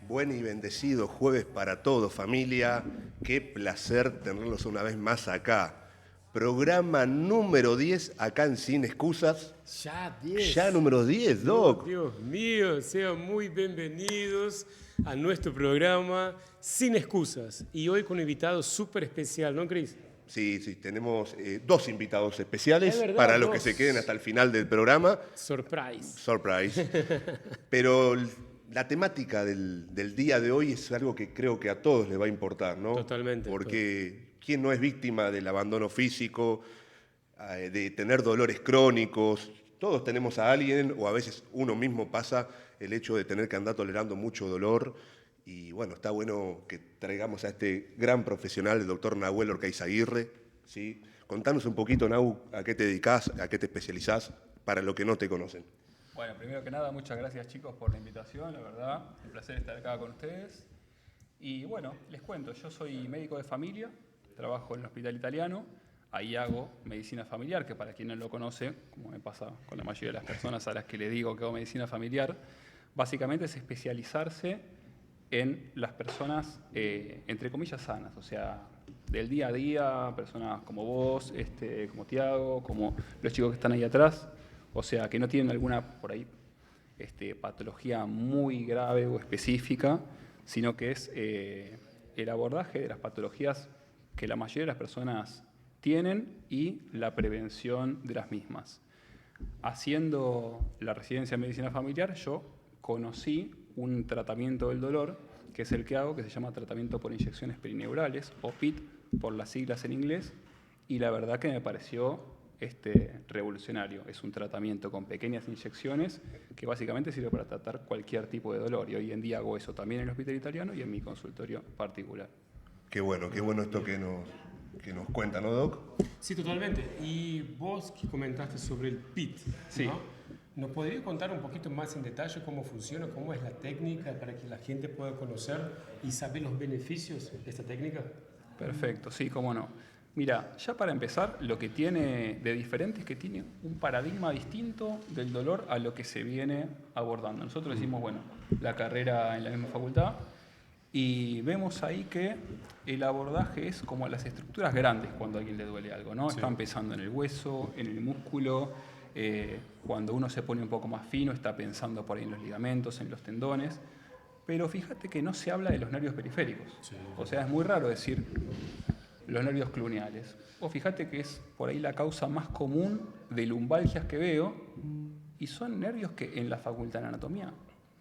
Buen y bendecido jueves para todos, familia. Qué placer tenerlos una vez más acá. Programa número 10 acá en Sin Excusas. Ya 10. Ya número 10, Doc. Dios mío, sean muy bienvenidos a nuestro programa Sin Excusas. Y hoy con un invitado súper especial, ¿no, Cris? Sí, tenemos dos invitados especiales Es verdad, para los que dos. se queden hasta el final del programa. Surprise. Surprise. Pero la temática del día de hoy es algo que creo que a todos les va a importar, ¿no? Totalmente. Porque ¿quién no es víctima del abandono físico, de tener dolores crónicos? Todos tenemos a alguien, o a veces uno mismo pasa el hecho de tener que andar tolerando mucho dolor. Y bueno, está bueno que traigamos a este gran profesional, el doctor Nahuel Orcaizaguirre, ¿sí? Contanos un poquito, Nahu, a qué te dedicás, a qué te especializás, para los que no te conocen. Bueno, primero que nada, muchas gracias chicos por la invitación, la verdad, un placer estar acá con ustedes. Y bueno, les cuento, yo soy médico de familia, trabajo en el Hospital Italiano, ahí hago medicina familiar, que para quien no lo conoce, como me pasa con la mayoría de las personas a las que le digo que hago medicina familiar, básicamente es especializarse en las personas, entre comillas, sanas, o sea, del día a día, personas como vos, como Tiago, como los chicos que están ahí atrás, o sea, que no tienen alguna, por ahí, patología muy grave o específica, sino que es el abordaje de las patologías que la mayoría de las personas tienen y la prevención de las mismas. Haciendo la residencia en medicina familiar, yo conocí un tratamiento del dolor, que es el que hago, que se llama tratamiento por inyecciones perineurales, o PIT, por las siglas en inglés, y la verdad que me pareció revolucionario. Es un tratamiento con pequeñas inyecciones que básicamente sirve para tratar cualquier tipo de dolor, y hoy en día hago eso también en el Hospital Italiano y en mi consultorio particular. Qué bueno esto que nos cuenta, ¿no, Doc? Sí, totalmente. Y vos que comentaste sobre el PIT, Sí. ¿no? ¿Nos podría contar un poquito más en detalle cómo funciona, cómo es la técnica para que la gente pueda conocer y saber los beneficios de esta técnica? Perfecto, sí, cómo no. Mira, ya para empezar, lo que tiene de diferente es que tiene un paradigma distinto del dolor a lo que se viene abordando. Nosotros decimos, bueno, la carrera en la misma facultad, y vemos ahí que el abordaje es como las estructuras grandes cuando a alguien le duele algo, ¿no? Sí. Está empezando en el hueso, en el músculo, cuando uno se pone un poco más fino está pensando por ahí en los ligamentos, en los tendones, pero fíjate que no se habla de los nervios periféricos. Sí. O sea, es muy raro decir los nervios cluneales. O fíjate que es por ahí la causa más común de lumbalgias que veo, y son nervios que en la facultad de anatomía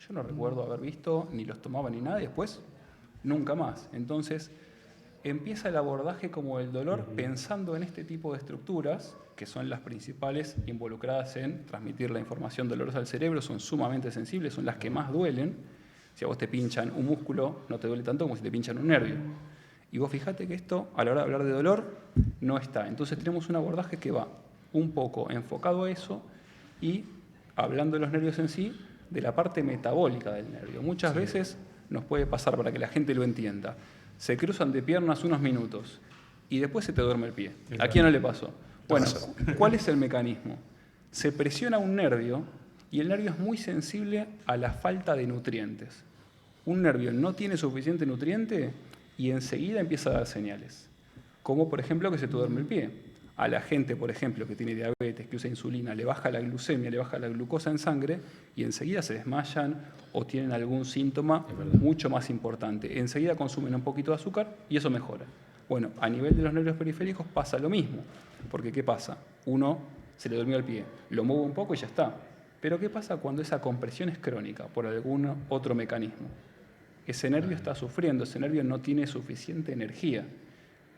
yo no recuerdo haber visto, ni los tomaba ni nada, y después nunca más. Entonces empieza el abordaje como el dolor pensando en este tipo de estructuras, que son las principales involucradas en transmitir la información dolorosa al cerebro, son sumamente sensibles, son las que más duelen. Si a vos te pinchan un músculo, no te duele tanto como si te pinchan un nervio. Y vos fijate que esto, a la hora de hablar de dolor, no está. Entonces tenemos un abordaje que va un poco enfocado a eso y, hablando de los nervios en sí, de la parte metabólica del nervio. Muchas veces nos puede pasar, para que la gente lo entienda, se cruzan de piernas unos minutos y después se te duerme el pie. ¿A quién no le pasó? Bueno, ¿cuál es el mecanismo? Se presiona un nervio y el nervio es muy sensible a la falta de nutrientes. Un nervio no tiene suficiente nutriente y enseguida empieza a dar señales. Como por ejemplo que se te duerme el pie. A la gente, por ejemplo, que tiene diabetes, que usa insulina, le baja la glucemia, le baja la glucosa en sangre y enseguida se desmayan o tienen algún síntoma mucho más importante. Enseguida consumen un poquito de azúcar y eso mejora. Bueno, a nivel de los nervios periféricos pasa lo mismo. Porque ¿qué pasa? Uno se le durmió el pie, lo mueve un poco y ya está. Pero ¿qué pasa cuando esa compresión es crónica por algún otro mecanismo? Ese nervio está sufriendo, ese nervio no tiene suficiente energía.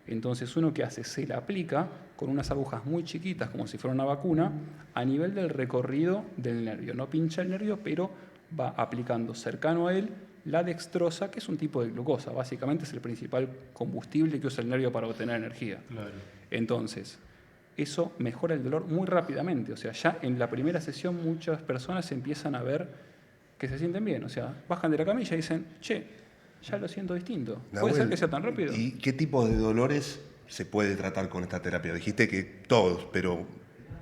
Entonces, ¿uno qué hace? Se la aplica con unas agujas muy chiquitas, como si fuera una vacuna, a nivel del recorrido del nervio. No pincha el nervio, pero va aplicando cercano a él la dextrosa, que es un tipo de glucosa. Básicamente es el principal combustible que usa el nervio para obtener energía. Claro. Entonces, eso mejora el dolor muy rápidamente. O sea, ya en la primera sesión muchas personas empiezan a ver que se sienten bien. O sea, bajan de la camilla y dicen, che, ya lo siento distinto. ¿Puede Nahuel, ser que sea tan rápido? ¿y qué tipo de dolores se puede tratar con esta terapia? Dijiste que todos, pero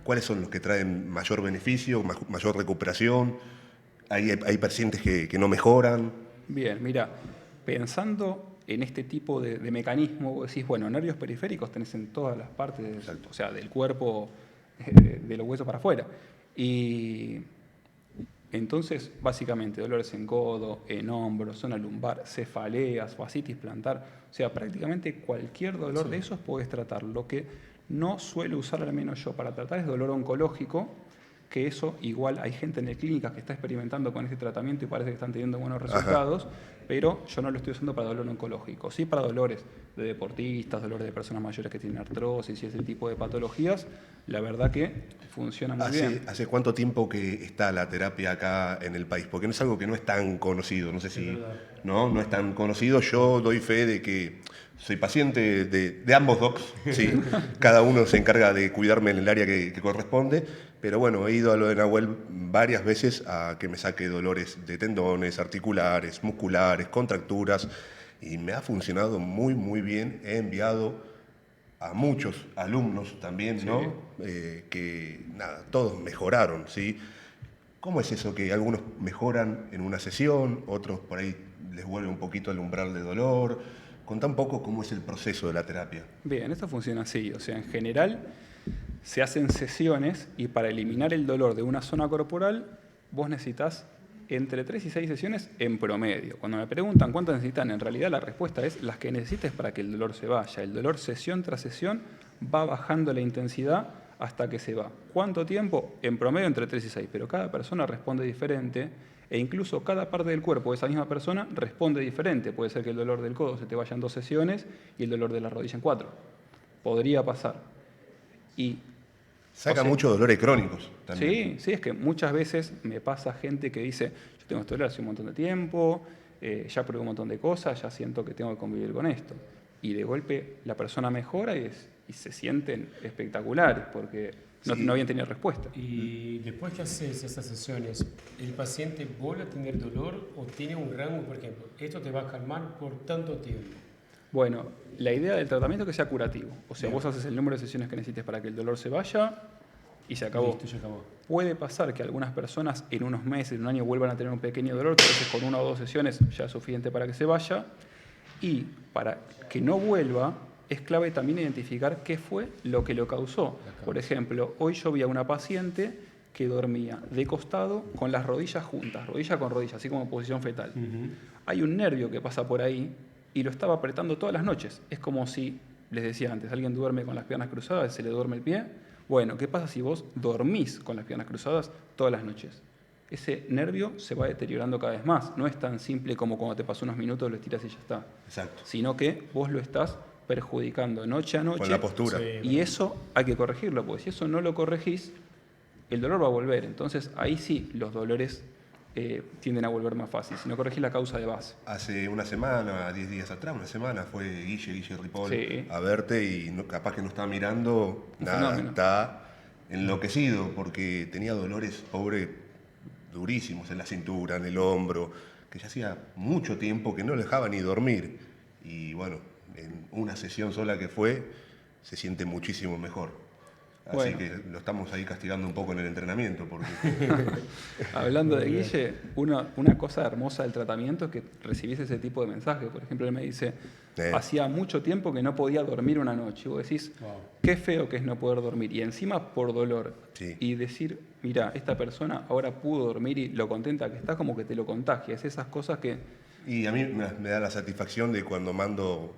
¿cuáles son los que traen mayor beneficio, mayor recuperación? ¿Hay pacientes que no mejoran? Bien, mira, pensando en este tipo de mecanismo, vos decís, bueno, nervios periféricos tenés en todas las partes, o sea, del cuerpo, de los huesos para afuera. Y entonces, básicamente, dolores en codo, en hombro, zona lumbar, cefaleas, fascitis plantar, o sea, prácticamente cualquier dolor de esos podés tratar. Lo que no suelo usar, al menos yo, para tratar es dolor oncológico, que eso igual hay gente en el clínica que está experimentando con este tratamiento y parece que están teniendo buenos resultados, pero yo no lo estoy usando para dolor oncológico, sí para dolores de deportistas, dolores de personas mayores que tienen artrosis y ese tipo de patologías, la verdad que funciona muy bien. ¿Hace cuánto tiempo que está la terapia acá en el país? Porque no es algo que no es tan conocido, no sé si no es tan conocido. Yo doy fe de que soy paciente de ambos docs, sí. Cada uno se encarga de cuidarme en el área que corresponde, pero bueno, he ido a lo de Nahuel varias veces a que me saque dolores de tendones, articulares, musculares, contracturas, y me ha funcionado muy, muy bien. He enviado a muchos alumnos también, ¿no? Que nada, todos mejoraron, ¿sí? ¿Cómo es eso que algunos mejoran en una sesión, otros por ahí les vuelve un poquito el umbral de dolor? Contá un poco cómo es el proceso de la terapia. Bien, esto funciona así, o sea, en general se hacen sesiones y para eliminar el dolor de una zona corporal vos necesitas entre 3 y 6 sesiones en promedio. Cuando me preguntan cuántas necesitan, en realidad la respuesta es las que necesites para que el dolor se vaya. El dolor sesión tras sesión va bajando la intensidad hasta que se va. ¿Cuánto tiempo? En promedio entre 3 y 6, pero cada persona responde diferente e incluso cada parte del cuerpo de esa misma persona responde diferente. Puede ser que el dolor del codo se te vaya en 2 sesiones y el dolor de la rodilla en 4. Podría pasar. Y Saca muchos dolores crónicos también. Sí, es que muchas veces me pasa gente que dice, yo tengo este dolor hace un montón de tiempo, ya probé un montón de cosas, ya siento que tengo que convivir con esto. Y de golpe la persona mejora y se sienten espectaculares porque no habían tenido respuesta. Y después que haces esas sesiones, ¿el paciente vuelve a tener dolor o tiene un rango, por ejemplo, esto te va a calmar por tanto tiempo? Bueno, la idea del tratamiento es que sea curativo. O sea, vos haces el número de sesiones que necesites para que el dolor se vaya y se acabó. Listo, ya acabó. Puede pasar que algunas personas en unos meses, en un año, vuelvan a tener un pequeño dolor, que a veces con 1 o 2 sesiones ya es suficiente para que se vaya. Y para que no vuelva, es clave también identificar qué fue lo que lo causó. Por ejemplo, hoy yo vi a una paciente que dormía de costado con las rodillas juntas, rodilla con rodilla, así como en posición fetal. Hay un nervio que pasa por ahí y lo estaba apretando todas las noches. Es como si, les decía antes, alguien duerme con las piernas cruzadas, se le duerme el pie. Bueno, ¿qué pasa si vos dormís con las piernas cruzadas todas las noches? Ese nervio se va deteriorando cada vez más. No es tan simple como cuando te pasó unos minutos, lo estiras y ya está. Exacto. Sino que vos lo estás perjudicando noche a noche. Con la postura. Y eso hay que corregirlo, porque si eso no lo corregís, el dolor va a volver. Entonces ahí sí los dolores tienden a volver más fácil, si no corregís la causa de base. Hace una semana, 10 días atrás, una semana, fue Guille Ripoll a verte y capaz que no estaba mirando, Fenómeno. está enloquecido porque tenía dolores, pobre, durísimos en la cintura, en el hombro, que ya hacía mucho tiempo que no le dejaba ni dormir. Y bueno, en una sesión sola que fue, se siente muchísimo mejor. Así Bueno. que lo estamos ahí castigando un poco en el entrenamiento. Porque... Hablando de Guille, una cosa hermosa del tratamiento es que recibís ese tipo de mensajes. Por ejemplo, él me dice, hacía mucho tiempo que no podía dormir una noche. Y vos decís, qué feo que es no poder dormir. Y encima por dolor. Sí. Y decir, mira, esta persona ahora pudo dormir y lo contenta que está, como que te lo contagia. Es esas cosas que... Y a mí me da la satisfacción de cuando mando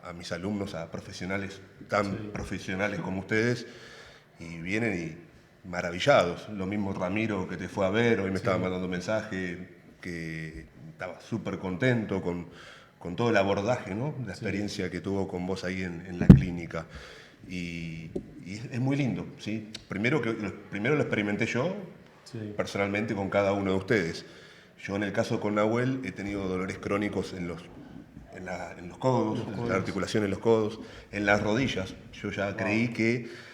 a mis alumnos, a profesionales tan profesionales como ustedes, y vienen y maravillados. Lo mismo Ramiro, que te fue a ver, hoy me estaba mandando un mensaje, que estaba súper contento con todo el abordaje, ¿no? La experiencia que tuvo con vos ahí en la clínica. Y es muy lindo, ¿sí? Primero lo experimenté yo, personalmente, con cada uno de ustedes. Yo, en el caso con Nahuel, he tenido dolores crónicos en los codos, en la articulación en los codos, en las rodillas. Yo ya creí que,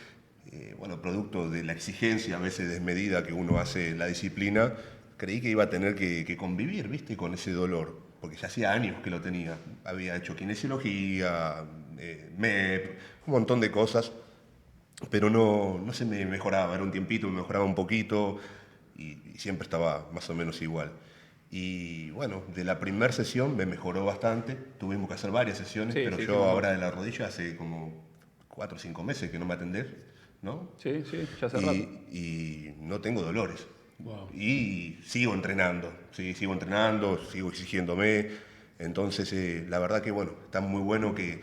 producto de la exigencia a veces desmedida que uno hace en la disciplina, creí que iba a tener que convivir, ¿viste?, con ese dolor, porque ya hacía años que lo tenía. Había hecho kinesiología, MEP, un montón de cosas, pero no se me mejoraba. Era un tiempito, me mejoraba un poquito y siempre estaba más o menos igual. Y bueno, de la primera sesión me mejoró bastante. Tuvimos que hacer varias sesiones, Sí, pero sí, yo sí, ahora de la rodilla hace como 4 o 5 meses que no me atendés, ¿no? Sí, sí, ya hace rato. Y no tengo dolores. Wow. Y sigo entrenando, sí, sigo entrenando, sigo exigiéndome. Entonces, la verdad que bueno, está muy bueno que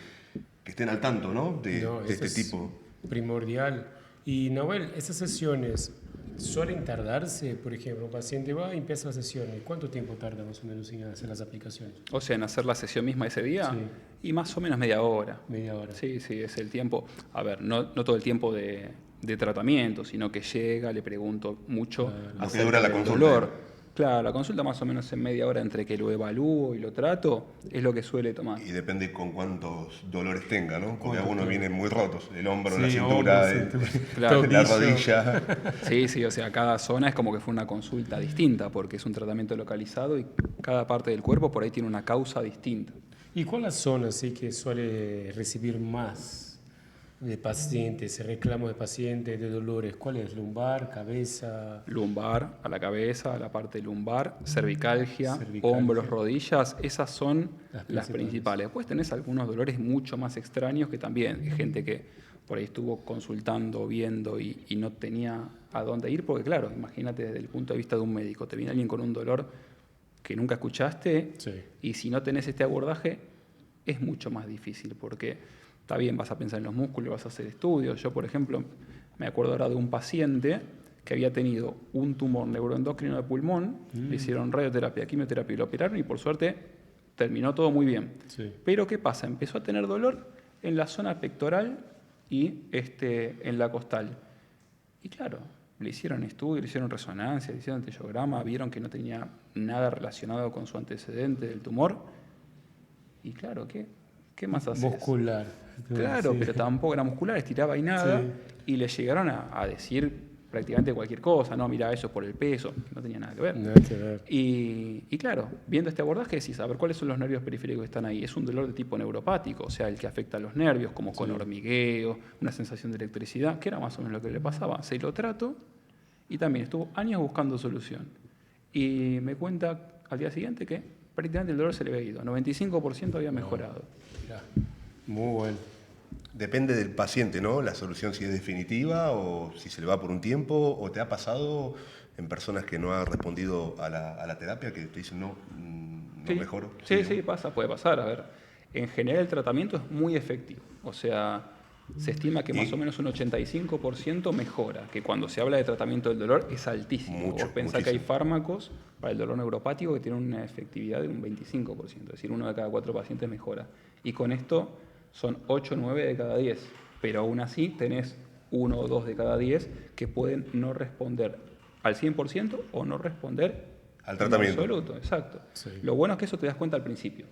estén al tanto, ¿no? No, De esto este es tipo. primordial. Y Nahuel, esas sesiones suelen tardarse, por ejemplo, un paciente va y empieza la sesión. ¿Y cuánto tiempo tarda más o menos en hacer las aplicaciones? O sea, en hacer la sesión misma ese día, Sí. y más o menos media hora. Media hora. Sí, sí, es el tiempo. A ver, no todo el tiempo de tratamiento, sino que llega, le pregunto mucho Claro. Lo que acerca dura la del consulta. dolor. Claro, la consulta más o menos en media hora entre que lo evalúo y lo trato, es lo que suele tomar. Y depende con cuántos dolores tenga, ¿no? Porque ¿Cuánto algunos tiempo? vienen muy rotos. El hombro, Sí, la cintura, hombro, cintura, Claro. la tobillo. rodilla. Sí, sí, o sea, cada zona es como que fue una consulta distinta, porque es un tratamiento localizado y cada parte del cuerpo por ahí tiene una causa distinta. ¿Y cuál es la zona sí, que suele recibir más de pacientes, reclamos de pacientes, de dolores? ¿Cuál es? ¿Lumbar, cabeza? Lumbar, a la cabeza, a la parte lumbar, cervicalgia, Cervicalgia. hombros, rodillas, esas son Las las principales. principales. Después tenés algunos dolores mucho más extraños que también, hay gente que por ahí estuvo consultando, viendo y no tenía a dónde ir, porque claro, imagínate desde el punto de vista de un médico, te viene alguien con un dolor que nunca escuchaste Sí. y si no tenés este abordaje es mucho más difícil, porque está bien, vas a pensar en los músculos, vas a hacer estudios. Yo, por ejemplo, me acuerdo ahora de un paciente que había tenido un tumor neuroendocrino de pulmón, le hicieron radioterapia, quimioterapia y lo operaron y por suerte terminó todo muy bien. Sí. Pero ¿qué pasa? Empezó a tener dolor en la zona pectoral y en la costal. Y claro, le hicieron estudio, le hicieron resonancia, le hicieron angiograma, vieron que no tenía nada relacionado con su antecedente del tumor. Y claro, ¿qué más haces? Muscular. Claro, Sí. pero tampoco era muscular, estiraba y nada. Sí. Y le llegaron a decir prácticamente cualquier cosa, no, mira, eso es por el peso, no tenía nada que ver. Nada que ver. Y claro, viendo este abordaje decís, a ver, ¿cuáles son los nervios periféricos que están ahí? Es un dolor de tipo neuropático, o sea, el que afecta a los nervios, como con hormigueo, una sensación de electricidad, que era más o menos lo que le pasaba. Se lo trato y también estuvo años buscando solución. Y me cuenta al día siguiente que prácticamente el dolor se le había ido, 95% había mejorado. Mirá, muy bueno. Depende del paciente, ¿no? La solución si es definitiva o si se le va por un tiempo. ¿O te ha pasado en personas que no han respondido a la terapia que te dicen no, no Sí, mejoro? sí, ¿no? sí, pasa, puede pasar. A ver, en general el tratamiento es muy efectivo. O sea, se estima que más o menos un 85% mejora, que cuando se habla de tratamiento del dolor es altísimo. Mucho, Vos pensás que hay muchísimo. fármacos para el dolor neuropático que tienen una efectividad de un 25%, es decir, 1 de cada 4 pacientes mejora. Y con esto son 8 o 9 de cada 10, pero aún así tenés 1 o 2 de cada 10 que pueden no responder al 100% o no responder Al tratamiento. en absoluto, exacto. Sí. Lo bueno es que eso te das cuenta al principio.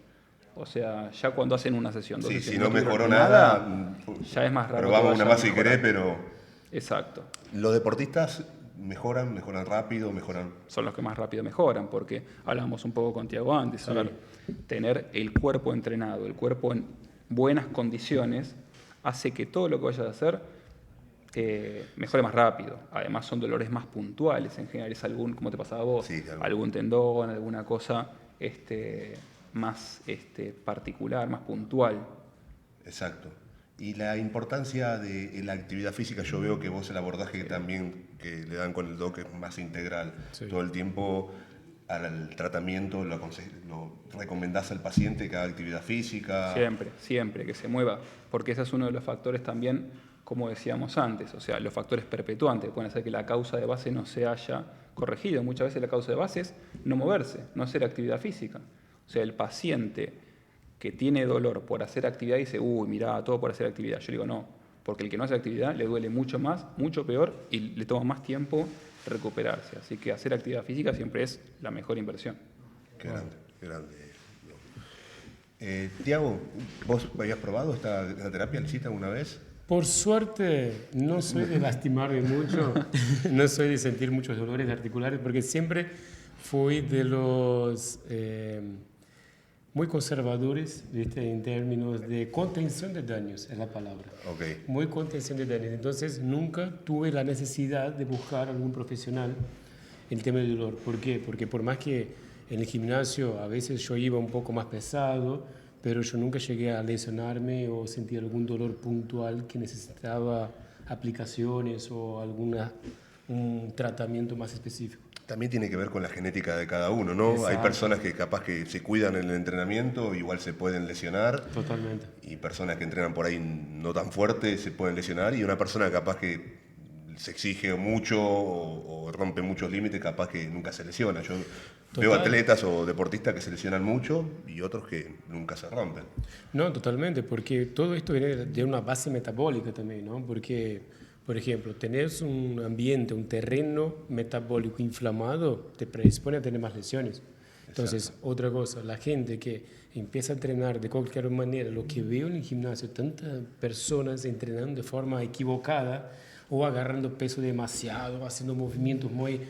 O sea, ya cuando hacen una sesión, dos Sí, sesiones, si no tuvieron mejoró nada, ya es más raro. probamos que una vayan más a si mejorar. querés, pero Exacto. los deportistas mejoran rápido, mejoran. Son los que más rápido mejoran, porque hablamos un poco con Tiago antes, a ver, tener el cuerpo entrenado, el cuerpo en buenas condiciones, hace que todo lo que vayas a hacer mejore más rápido. Además son dolores más puntuales, en general es algún, como te pasaba a vos, Sí, algún tendón, alguna cosa más particular, más puntual. Exacto. Y la importancia de la actividad física, yo veo que vos el abordaje que también que le dan con el doc es más integral. Sí. Todo el tiempo al tratamiento lo recomendás al paciente que haga actividad física. Siempre, siempre, que se mueva, porque ese es uno de los factores también, como decíamos antes, o sea, los factores perpetuantes pueden hacer que la causa de base no se haya corregido. Muchas veces la causa de base es no moverse, no hacer actividad física. O sea, el paciente que tiene dolor por hacer actividad dice, uy, mirá, todo por hacer actividad. Yo digo, no, porque el que no hace actividad le duele mucho más, mucho peor y le toma más tiempo recuperarse. Así que hacer actividad física siempre es la mejor inversión. Qué grande, qué grande. Tiago, ¿vos habías probado esta terapia, la hiciste alguna vez? Por suerte, no soy de lastimarme mucho, no soy de sentir muchos dolores articulares, porque siempre fui de los muy conservadores, ¿viste? En términos de contención de daños, es la palabra. Ok. Muy contención de daños. Entonces, nunca tuve la necesidad de buscar algún profesional el tema del dolor. ¿Por qué? Porque por más que en el gimnasio a veces yo iba un poco más pesado, pero yo nunca llegué a lesionarme o sentir algún dolor puntual que necesitaba aplicaciones o un tratamiento más específico. También tiene que ver con la genética de cada uno, ¿no? Exacto. Hay personas que capaz que se cuidan en el entrenamiento, igual se pueden lesionar. Totalmente. Y personas que entrenan por ahí no tan fuerte se pueden lesionar. Y una persona capaz que se exige mucho o rompe muchos límites, capaz que nunca se lesiona. Yo veo atletas o deportistas que se lesionan mucho y otros que nunca se rompen. No, totalmente, porque todo esto viene de una base metabólica también, ¿no? Porque, por ejemplo, tenés un ambiente, un terreno metabólico inflamado, te predispone a tener más lesiones. Entonces, otra cosa, la gente que empieza a entrenar de cualquier manera, lo que veo en el gimnasio, tantas personas entrenando de forma equivocada o agarrando peso demasiado, haciendo movimientos muy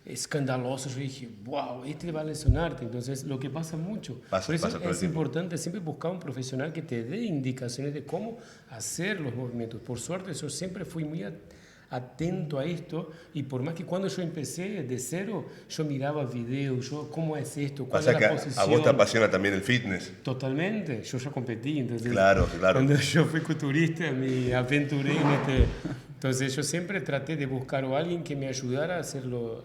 escandalosos, yo dije, wow, este va a lesionarte. Entonces, lo que pasa mucho. Por eso es importante siempre buscar un profesional que te dé indicaciones de cómo hacer los movimientos. Por suerte, yo siempre fui muy atento a esto, y por más que cuando yo empecé de cero, yo miraba videos, cómo es esto, cuál es la posición. A vos te apasiona también el fitness. Totalmente, yo ya competí, entonces claro. Cuando yo fui culturista me aventuré en este. Entonces yo siempre traté de buscar a alguien que me ayudara a hacer los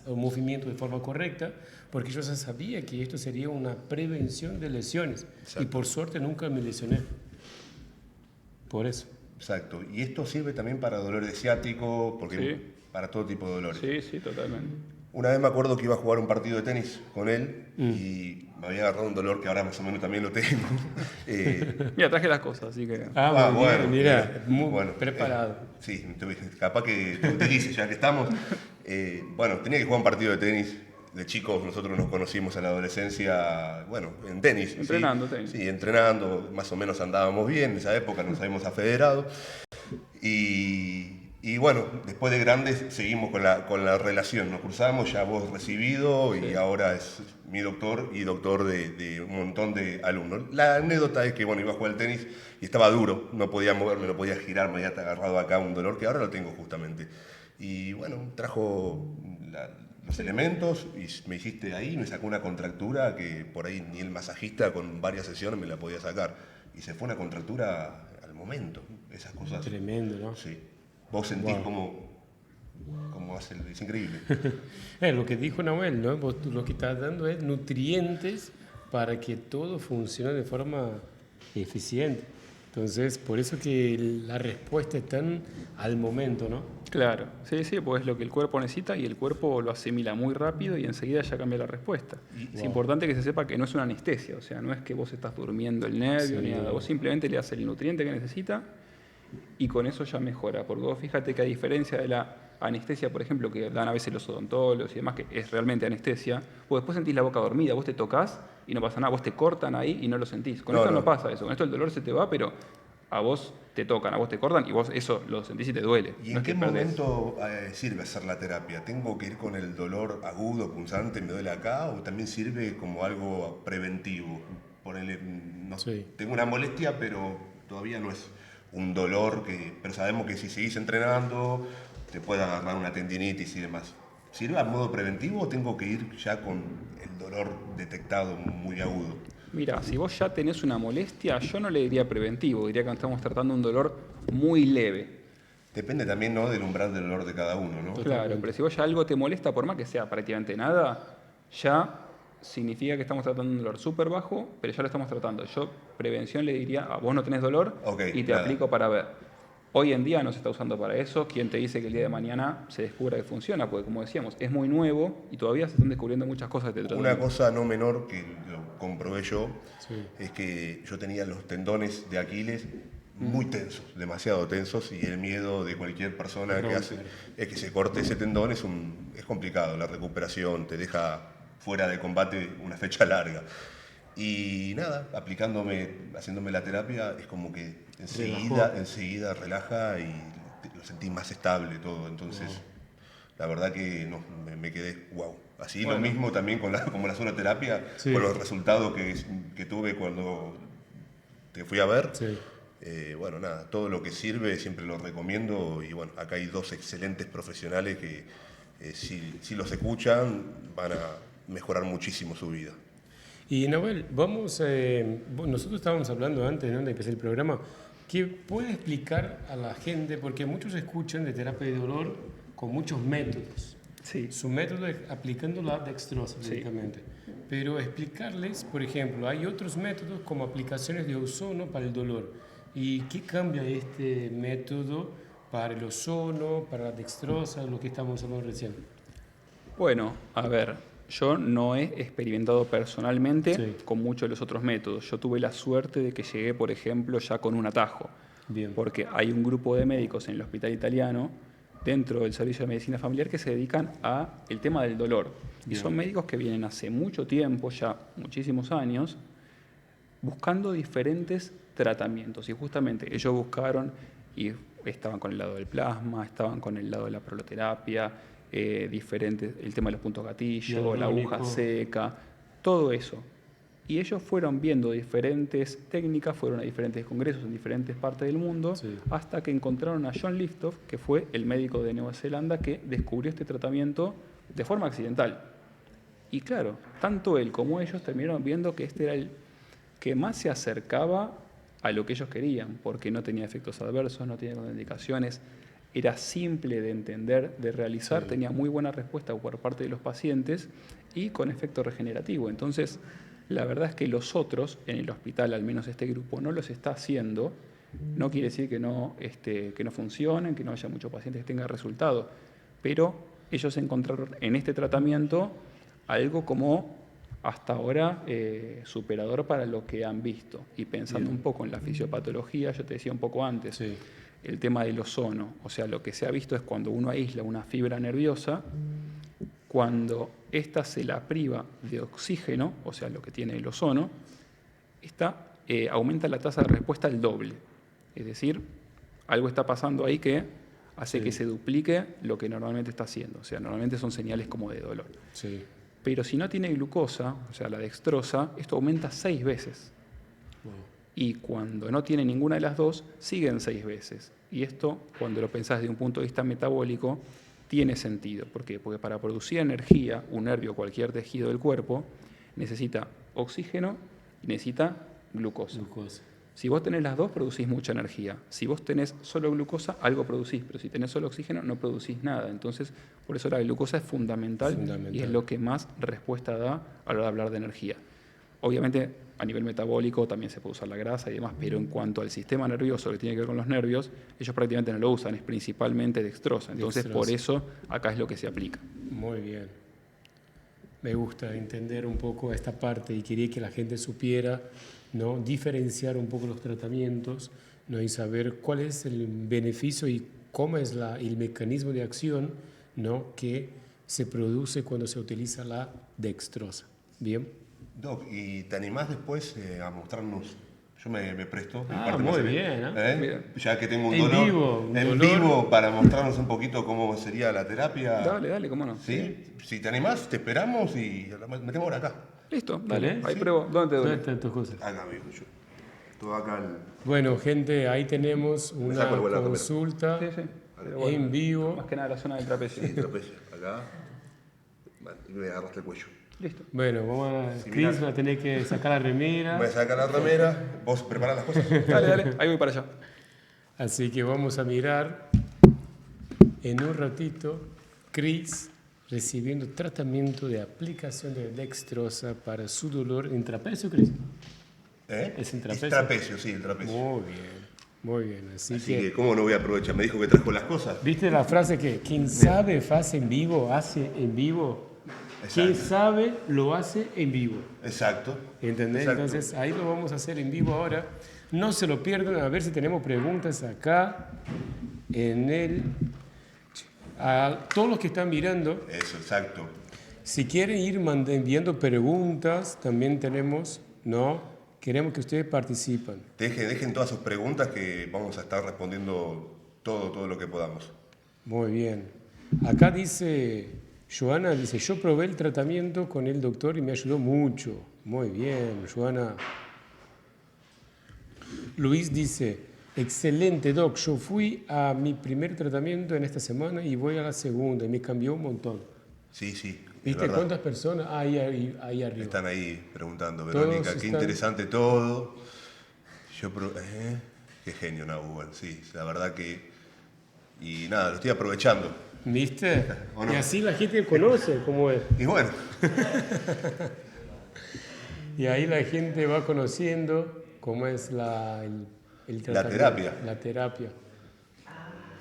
movimientos de forma correcta, porque yo ya sabía que esto sería una prevención de lesiones. Exacto. Y por suerte nunca me lesioné. Por eso. Exacto. Y esto sirve también para dolor de ciático, porque sí. Para todo tipo de dolores. Sí, totalmente. Una vez me acuerdo que iba a jugar un partido de tenis con él y me había agarrado un dolor que ahora más o menos también lo tengo. Mira, traje las cosas, así que... bueno, mira, muy preparado. Sí, capaz que te utilice ya que estamos. Bueno, tenía que jugar un partido de tenis. De chicos nosotros nos conocimos en la adolescencia, bueno, en tenis. Entrenando, ¿sí? tenis. Sí, entrenando, más o menos andábamos bien, en esa época nos habíamos afederado. Y bueno, después de grandes seguimos con la relación, nos cruzamos, ya vos recibido y ahora es mi doctor y doctor de un montón de alumnos. La anécdota es que bueno, iba a jugar al tenis y estaba duro, no podía moverme, no podía girar, me había agarrado acá un dolor que ahora lo tengo justamente. Y bueno, trajo los elementos y me hiciste ahí, me sacó una contractura que por ahí ni el masajista con varias sesiones me la podía sacar. Y se fue una contractura al momento, esas cosas. Tremendo, ¿no? Sí. Vos sentís cómo hace, es increíble. Lo que dijo Nahuel, ¿no? Vos lo que estás dando es nutrientes para que todo funcione de forma eficiente. Entonces, por eso que la respuesta es tan al momento, ¿no? Claro, sí, pues es lo que el cuerpo necesita y el cuerpo lo asimila muy rápido y enseguida ya cambia la respuesta. Es importante que se sepa que no es una anestesia, o sea, no es que vos estás durmiendo el nervio ni nada, vos simplemente le das el nutriente que necesita y con eso ya mejora, porque vos fíjate que a diferencia de la anestesia, por ejemplo, que dan a veces los odontólogos y demás, que es realmente anestesia, vos después sentís la boca dormida, vos te tocas y no pasa nada, vos te cortan ahí y no lo sentís. Con esto no pasa eso, con esto el dolor se te va, pero a vos te tocan, a vos te cortan y vos eso lo sentís y te duele. ¿Y en qué momento sirve hacer la terapia? ¿Tengo que ir con el dolor agudo, punzante, me duele acá? ¿O también sirve como algo preventivo? Tengo una molestia, pero todavía no es un dolor, pero sabemos que si seguís entrenando te puede agarrar una tendinitis y demás. ¿Sirve a modo preventivo o tengo que ir ya con el dolor detectado muy agudo? Mira, si vos ya tenés una molestia, yo no le diría preventivo, diría que estamos tratando un dolor muy leve. Depende también, ¿no?, del umbral del dolor de cada uno, ¿no? Claro, pero si vos ya algo te molesta, por más que sea prácticamente nada, ya significa que estamos tratando un dolor súper bajo, pero ya lo estamos tratando. Yo prevención le diría, vos no tenés dolor y te aplico para ver. Hoy en día no se está usando para eso. ¿Quién te dice que el día de mañana se descubra que funciona? Porque como decíamos, es muy nuevo y todavía se están descubriendo muchas cosas de tratamiento. Una cosa no menor que lo comprobé yo, es que yo tenía los tendones de Aquiles muy tensos, demasiado tensos, y el miedo de cualquier persona que hace es que se corte ese tendón, es complicado, la recuperación te deja fuera de combate una fecha larga. Y nada, haciéndome la terapia, es como que enseguida relaja y lo sentí más estable todo. Entonces, la verdad que me quedé wow. Así lo mismo también como la sonoterapia, con los resultados que tuve cuando te fui a ver. Sí. Bueno, nada, todo lo que sirve siempre lo recomiendo. Y bueno, acá hay dos excelentes profesionales que si los escuchan van mejorar muchísimo su vida. Y Nahuel, nosotros estábamos hablando antes, ¿no?, de empezar el programa, que puede explicar a la gente, porque muchos escuchan de terapia de dolor con muchos métodos. Sí. Su método es aplicando la dextrosa directamente. Pero explicarles, por ejemplo, hay otros métodos como aplicaciones de ozono para el dolor. ¿Y qué cambia este método para el ozono, para la dextrosa, lo que estamos hablando recién? Bueno, a ver, yo no he experimentado personalmente Sí. con muchos de los otros métodos. Yo tuve la suerte de que llegué, por ejemplo, ya con un atajo. Bien. Porque hay un grupo de médicos en el hospital italiano, dentro del servicio de medicina familiar, que se dedican al tema del dolor. Y Bien. son médicos que vienen hace mucho tiempo, ya muchísimos años, buscando diferentes tratamientos. Y justamente ellos buscaron y estaban con el lado del plasma, estaban con el lado de la proloterapia, diferentes, el tema de los puntos gatillo, la aguja seca, todo eso. Y ellos fueron viendo diferentes técnicas, fueron a diferentes congresos en diferentes partes del mundo, hasta que encontraron a John Liftoff, que fue el médico de Nueva Zelanda que descubrió este tratamiento de forma accidental. Y claro, tanto él como ellos terminaron viendo que este era el que más se acercaba a lo que ellos querían, porque no tenía efectos adversos, no tenía contraindicaciones, era simple de entender, de realizar, tenía muy buena respuesta por parte de los pacientes y con efecto regenerativo. Entonces, la verdad es que los otros, en el hospital, al menos este grupo, no los está haciendo. No quiere decir que no funcionen, que no haya muchos pacientes que tengan resultado, pero ellos encontraron en este tratamiento algo como hasta ahora superador para lo que han visto. Y pensando un poco en la fisiopatología, yo te decía un poco antes, el tema del ozono. O sea, lo que se ha visto es cuando uno aísla una fibra nerviosa, cuando ésta se la priva de oxígeno, o sea, lo que tiene el ozono, aumenta la tasa de respuesta al doble. Es decir, algo está pasando ahí que hace que se duplique lo que normalmente está haciendo. O sea, normalmente son señales como de dolor. Sí. Pero si no tiene glucosa, o sea, la dextrosa, esto aumenta 6 veces. Wow. Y cuando no tiene ninguna de las dos, siguen 6 veces. Y esto, cuando lo pensás desde un punto de vista metabólico, tiene sentido. ¿Por qué? Porque para producir energía, un nervio o cualquier tejido del cuerpo necesita oxígeno y necesita glucosa. Si vos tenés las dos, producís mucha energía. Si vos tenés solo glucosa, algo producís, pero si tenés solo oxígeno, no producís nada. Entonces, por eso la glucosa es fundamental y es lo que más respuesta da a la hora de hablar de energía. Obviamente, a nivel metabólico también se puede usar la grasa y demás, pero en cuanto al sistema nervioso que tiene que ver con los nervios, ellos prácticamente no lo usan, es principalmente dextrosa. Entonces, por eso acá es lo que se aplica. Muy bien. Me gusta entender un poco esta parte y quería que la gente supiera, ¿no?, diferenciar un poco los tratamientos, ¿no?, y saber cuál es el beneficio y cómo es el mecanismo de acción, ¿no?, que se produce cuando se utiliza la dextrosa. ¿Bien? Doc, ¿y te animás después a mostrarnos? Yo me presto. Muy bien, Ya que tengo un en dolor. Vivo, en vivo, para mostrarnos un poquito cómo sería la terapia. Dale, cómo no. ¿Sí? Si te animás, te esperamos y la metemos por acá. Listo, dale. Ahí ¿Sí? pruebo. ¿Dónde te duele? ¿Dónde están tus cosas? Acá, amigo, yo. Todo acá. Bueno, gente, ahí tenemos Me una saco el vuelo consulta Sí. en vivo. Más que nada la zona del trapecio. Sí, trapecio. Acá. Vale, y me agarraste el cuello. Listo. Bueno, vamos a... Sí, Chris mirá. va a tener que sacar la remera. Voy a sacar la remera. ¿Vos preparás las cosas? Dale, ahí voy para allá. Así que vamos a mirar en un ratito Chris recibiendo tratamiento de aplicación de dextrosa para su dolor en trapecio, Chris. ¿Es en trapecio? Es trapecio, sí, el trapecio. Muy bien, muy bien. Así Así que, que, ¿cómo no voy a aprovechar? Me dijo que trajo las cosas. ¿viste la frase que quien sabe hace en vivo, hace en vivo? Quien Exacto. sabe lo hace en vivo. Exacto. ¿Entendés? Exacto. Entonces ahí lo vamos a hacer en vivo ahora. No se lo pierdan, a ver si tenemos preguntas acá en el... A todos los que están mirando, Eso, exacto. si quieren ir enviando preguntas, también tenemos, ¿no? Queremos que ustedes participen. Dejen todas sus preguntas que vamos a estar respondiendo todo lo que podamos. Muy bien. Acá dice, Joana dice, yo probé el tratamiento con el doctor y me ayudó mucho. Muy bien, Joana. Luis dice, excelente, Doc, yo fui a mi primer tratamiento en esta semana y voy a la segunda y me cambió un montón. Sí, sí. Es ¿Viste verdad. cuántas personas hay ahí arriba? Están ahí preguntando, Todos Verónica, qué están- interesante todo. Qué genio, Nabu, bueno, sí, la verdad que... Y nada, lo estoy aprovechando. ¿Viste? ¿O no? Y así la gente conoce cómo es. Y bueno, Y ahí la gente va conociendo cómo es el tratamiento, terapia. La terapia.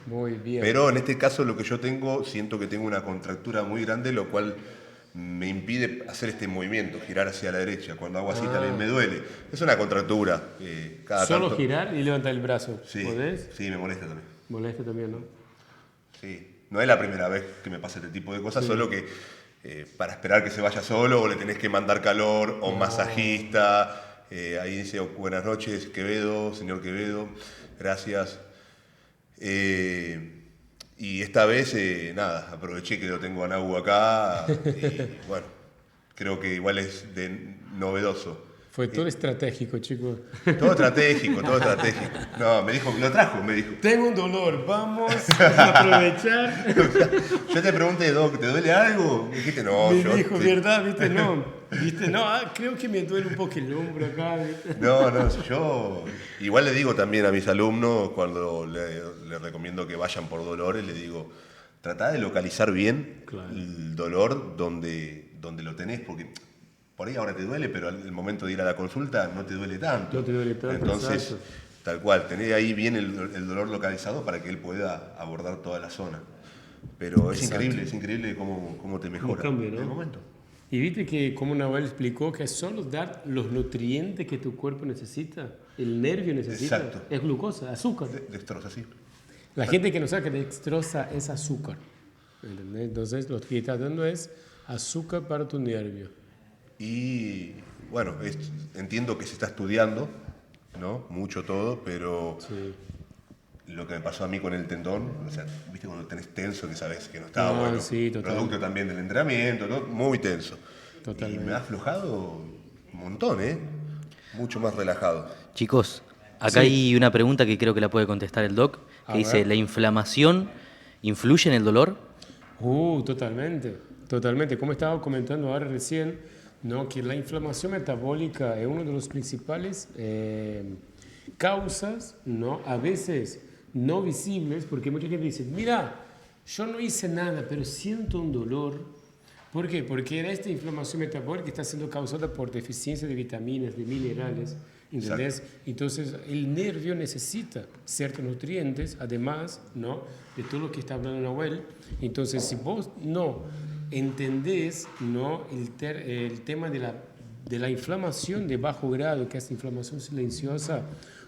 Muy bien. pero en este caso lo que yo tengo, siento que tengo una contractura muy grande, lo cual me impide hacer este movimiento, girar hacia la derecha. Cuando hago así también me duele. Es una contractura. Cada Solo tanto... girar y levantar el brazo. Sí, ¿Podés? sí, me molesta también. Molesta también, ¿no? Sí, no es la primera vez que me pasa este tipo de cosas, solo que para esperar que se vaya solo o le tenés que mandar calor o un masajista. Ahí dice, buenas noches, Quevedo, señor Quevedo, gracias. Y esta vez, nada, aproveché que lo tengo a Nau acá y bueno, creo que igual es novedoso. Fue todo estratégico, chicos. Todo estratégico, todo estratégico. No, me dijo, lo trajo, me dijo. Tengo un dolor, vamos a aprovechar. Yo te pregunté, Doc, ¿te duele algo? Me dijiste, no, Me yo... dijo, ¿verdad? ¿Viste? No. ¿Viste? No, creo que me duele un poco el hombro acá. ¿Viste? No, yo igual le digo también a mis alumnos cuando les recomiendo que vayan por dolores, le digo, tratá de localizar bien Claro. el dolor donde lo tenés, porque por ahí ahora te duele, pero al momento de ir a la consulta no te duele tanto. No te duele tanto, Entonces, exacto. tal cual, tenés ahí bien el dolor localizado para que él pueda abordar toda la zona. Pero es Exacto. increíble cómo te mejora cambia, ¿no? en el momento. Y viste que, como Nahuel explicó, que es solo dar los nutrientes que tu cuerpo necesita, el nervio necesita, Exacto. es glucosa, azúcar. Destroza, sí. La gente que no sabe que dextrosa es azúcar. ¿Entendés? Entonces, lo que está dando es azúcar para tu nervio. Y bueno, entiendo que se está estudiando, ¿no? Mucho todo, pero Sí. lo que me pasó a mí con el tendón, o sea, viste cuando tenés tenso que sabes que no estaba bueno, Sí, total. producto también del entrenamiento, ¿no? Muy tenso. Totalmente. Y me ha aflojado un montón, ¿eh? Mucho más relajado. Chicos, acá Sí. hay una pregunta que creo que la puede contestar el doc, A que dice, ver. ¿la inflamación influye en el dolor? Totalmente, totalmente. Como estaba comentando ahora recién, ¿no? Que la inflamación metabólica es una de las principales causas, ¿no? A veces no visibles, porque mucha gente dice, mira, yo no hice nada, pero siento un dolor. ¿Por qué? Porque esta inflamación metabólica está siendo causada por deficiencia de vitaminas, de minerales, ¿entendés? Entonces, el nervio necesita ciertos nutrientes, además, ¿no? De todo lo que está hablando Nahuel. Entonces, si vos no entendés, ¿no? El tema de la inflamación de bajo grado, que es inflamación silenciosa,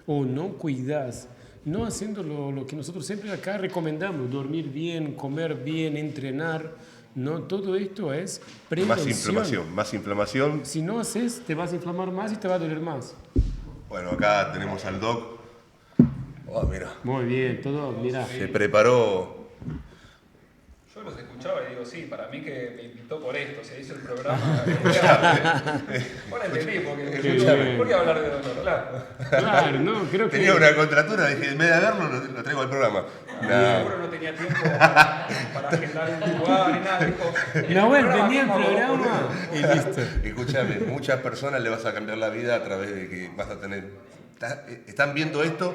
o no cuidás, no haciendo lo que nosotros siempre acá recomendamos, dormir bien, comer bien, entrenar, ¿no? Todo esto es prevención. Más inflamación. Si no haces, te vas a inflamar más y te va a doler más. Bueno, acá tenemos al doc. Oh, mira, Muy bien, todo, mira. se preparó. Yo los escuchaba y digo, sí, para mí que me invitó por esto, se hizo el programa. Ahora entendí, porque Escúchame. ¿por qué hablar de dolor? Claro. Claro, no, creo que... Tenía una contractura, dije, en vez de verlo, lo traigo al programa. Nah. Seguro no tenía tiempo para agendar un lugar ni nada. Dijo, Nahuel, venía el ¿cómo hago? programa y listo. Escúchame, muchas personas le vas a cambiar la vida a través de que vas a tener... Están viendo esto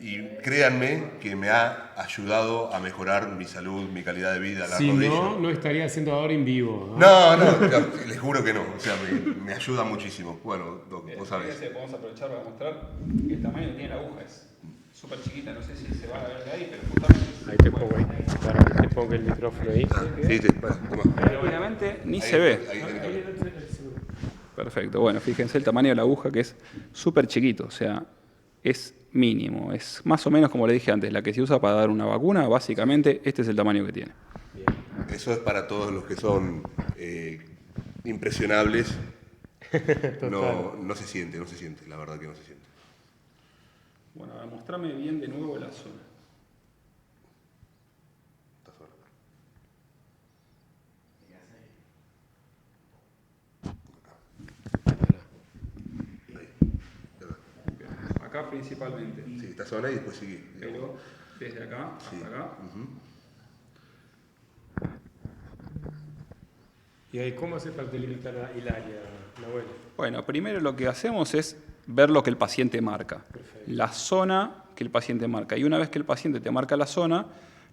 y créanme que me ha ayudado a mejorar mi salud, mi calidad de vida, la Si rodilla. no, no estaría haciendo ahora en vivo. No, les juro que no. O sea, me ayuda muchísimo. Bueno, Doc, vos sabés. Fíjense, podemos aprovechar para mostrar el tamaño que tiene la aguja. Es súper chiquita, no sé si se va a ver de ahí, pero justamente... Ahí te pongo ahí, para que te ponga el micrófono ahí. Sí, toma. Obviamente ni se ve. Ahí. Perfecto, bueno, fíjense el tamaño de la aguja que es súper chiquito, o sea, es mínimo, es más o menos como le dije antes, la que se usa para dar una vacuna, básicamente este es el tamaño que tiene. Eso es para todos los que son impresionables. No se siente, la verdad que no se siente. Bueno, ahora mostrame bien de nuevo la zona. Está solo. Acá principalmente, Sí, esta zona y después sigue. pero desde acá hasta acá. ¿Y ahí cómo hace para delimitar el área, Nahuel? Bueno, primero lo que hacemos es ver lo que el paciente marca, la zona que el paciente marca. Y una vez que el paciente te marca la zona,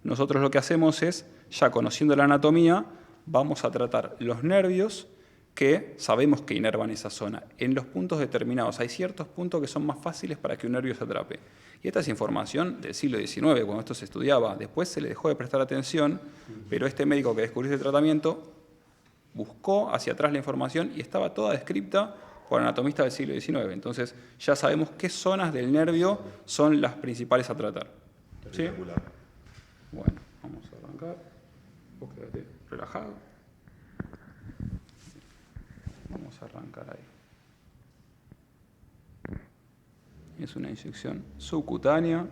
nosotros lo que hacemos es, ya conociendo la anatomía, vamos a tratar los nervios que sabemos que inervan esa zona. En los puntos determinados hay ciertos puntos que son más fáciles para que un nervio se atrape. Y esta es información del siglo XIX, cuando esto se estudiaba. Después se le dejó de prestar atención, pero este médico que descubrió este tratamiento buscó hacia atrás la información y estaba toda descripta por anatomistas del siglo XIX. Entonces ya sabemos qué zonas del nervio son las principales a tratar. ¿Sí? Bueno, vamos a arrancar. Vos quédate relajado. Vamos a arrancar ahí. Es una inyección subcutánea,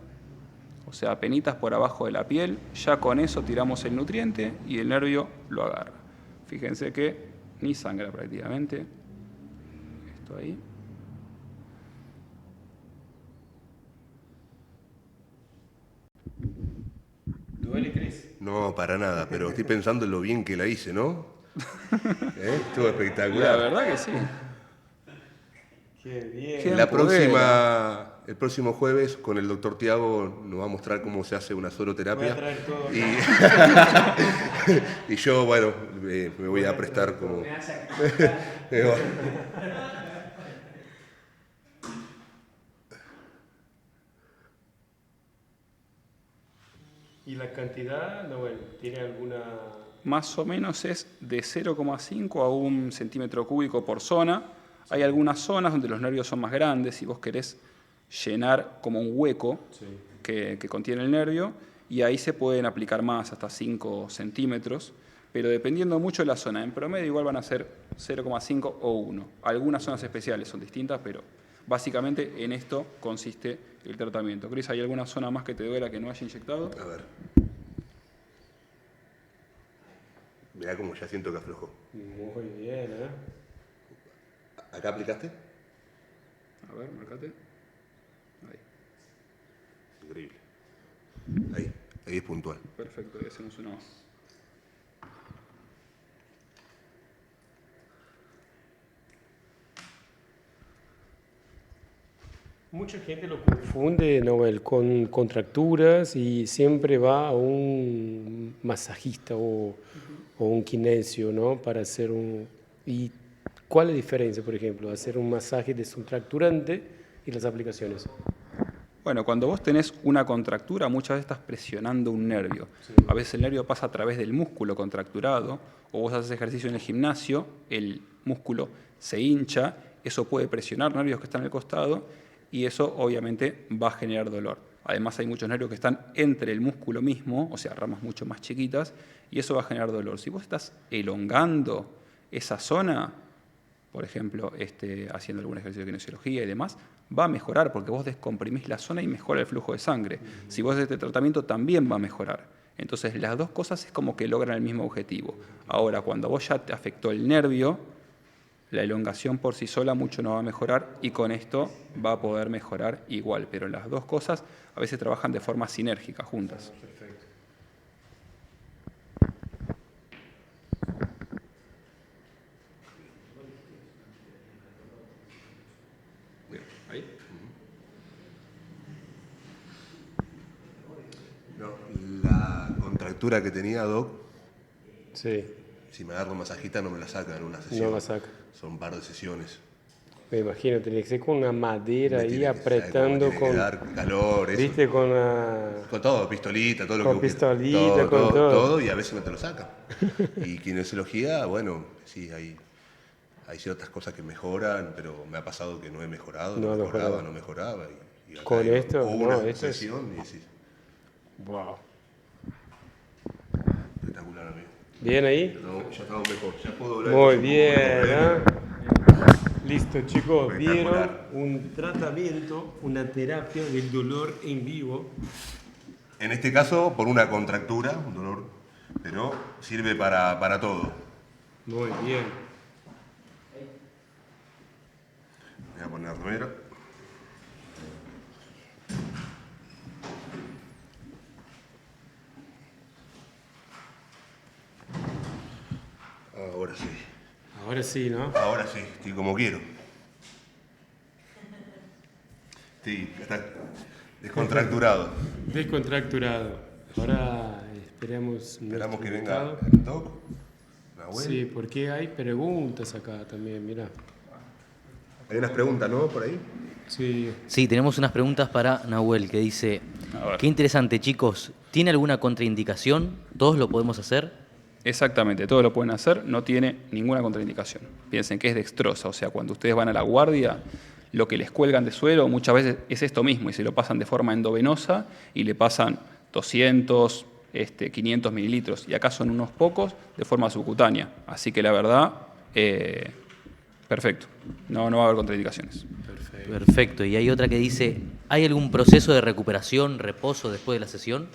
o sea, apenitas por abajo de la piel. Ya con eso tiramos el nutriente y el nervio lo agarra. Fíjense que ni sangra prácticamente. Esto ahí. ¿Duele, Cris? No, para nada, pero estoy pensando en lo bien que la hice, ¿no? Estuvo La espectacular. verdad que sí. Qué bien. Qué- La pudiera. el próximo jueves con el doctor Tiago nos va a mostrar cómo se hace una Voy a soroterapia. traer todo. Y yo, bueno, me voy a prestar como... ¿Y la cantidad, Nahuel, tiene alguna...? Más o menos es de 0,5 a 1 centímetro cúbico por zona. Hay algunas zonas donde los nervios son más grandes, si vos querés llenar como un hueco que contiene el nervio, y ahí se pueden aplicar más, hasta 5 centímetros, pero dependiendo mucho de la zona. En promedio igual van a ser 0,5 o 1. Algunas zonas especiales son distintas, pero básicamente en esto consiste el tratamiento. Cris, ¿hay alguna zona más que te duela que no haya inyectado? A ver. Mirá cómo ya siento que aflojó. Muy bien, ¿eh? ¿Acá aplicaste? A ver, marcate. Ahí. Increíble. Ahí es puntual. Perfecto, y hacemos una más. Mucha gente lo confunde, Noel, con contracturas y siempre va a un masajista o un kinesio, ¿no? Para hacer un... ¿Y cuál es la diferencia, por ejemplo, hacer un masaje descontracturante y las aplicaciones? Bueno, cuando vos tenés una contractura, muchas veces estás presionando un nervio. A veces el nervio pasa a través del músculo contracturado, o vos haces ejercicio en el gimnasio, el músculo se hincha, eso puede presionar nervios que están al costado, y eso obviamente va a generar dolor. Además hay muchos nervios que están entre el músculo mismo, o sea, ramas mucho más chiquitas, y eso va a generar dolor. Si vos estás elongando esa zona, por ejemplo, haciendo algún ejercicio de kinesiología y demás, va a mejorar porque vos descomprimís la zona y mejora el flujo de sangre. Si vos haces este tratamiento también va a mejorar. Entonces las dos cosas es como que logran el mismo objetivo. Ahora, cuando vos ya te afectó el nervio, la elongación por sí sola mucho no va a mejorar y con esto va a poder mejorar igual. Pero las dos cosas a veces trabajan de forma sinérgica, juntas. Perfecto. Bien, ahí. No, la contractura que tenía, Doc, Sí, si me agarro masajita no me la saca en una sesión. no la saca. Son un par de sesiones. Me imagino, tenía que ser con una madera Me ahí tiene que- apretando tiene que con... dar calor, eso. ¿Viste? Con la... Con todo, pistolita, todo lo Con que vos quieras. pistolita, con todo. Todo, y a veces no te lo saca. Y kinesiología, bueno, sí, hay ciertas cosas que mejoran, pero me ha pasado que no he mejorado, No no mejoraba. mejoraba. Y acá Con hay esto, una no, esto es- sesión y decís, Wow. espectacular, amigo. ¿Bien ahí? Ya estamos mejor, ya puedo hablar. Muy un poco bien, mejor, ¿eh? Listo, chicos. Vieron Espectacular. un tratamiento, una terapia del dolor en vivo. En este caso, por una contractura, un dolor, pero sirve para todo. Muy bien. Voy a poner remera. Ahora Ahora sí. Ahora sí, ¿no? Ahora sí, estoy como quiero. Sí, está descontracturado. Descontracturado. Ahora esperamos Esperamos nuestro que venga invitado. el doc, Nahuel. Sí, porque hay preguntas acá también, mira. Hay unas preguntas, ¿no? Por ahí. Sí, Sí, tenemos unas preguntas para Nahuel que dice, A ver. qué interesante chicos, ¿tiene alguna contraindicación? ¿Todos lo podemos hacer? Exactamente, todo lo pueden hacer, no tiene ninguna contraindicación. Piensen que es dextrosa, o sea, cuando ustedes van a la guardia, lo que les cuelgan de suero muchas veces es esto mismo y se lo pasan de forma endovenosa y le pasan 200, 500 mililitros y acá son unos pocos de forma subcutánea. Así que la verdad, perfecto, no va a haber contraindicaciones. Perfecto. Y hay otra que dice, ¿hay algún proceso de recuperación, reposo después de la sesión?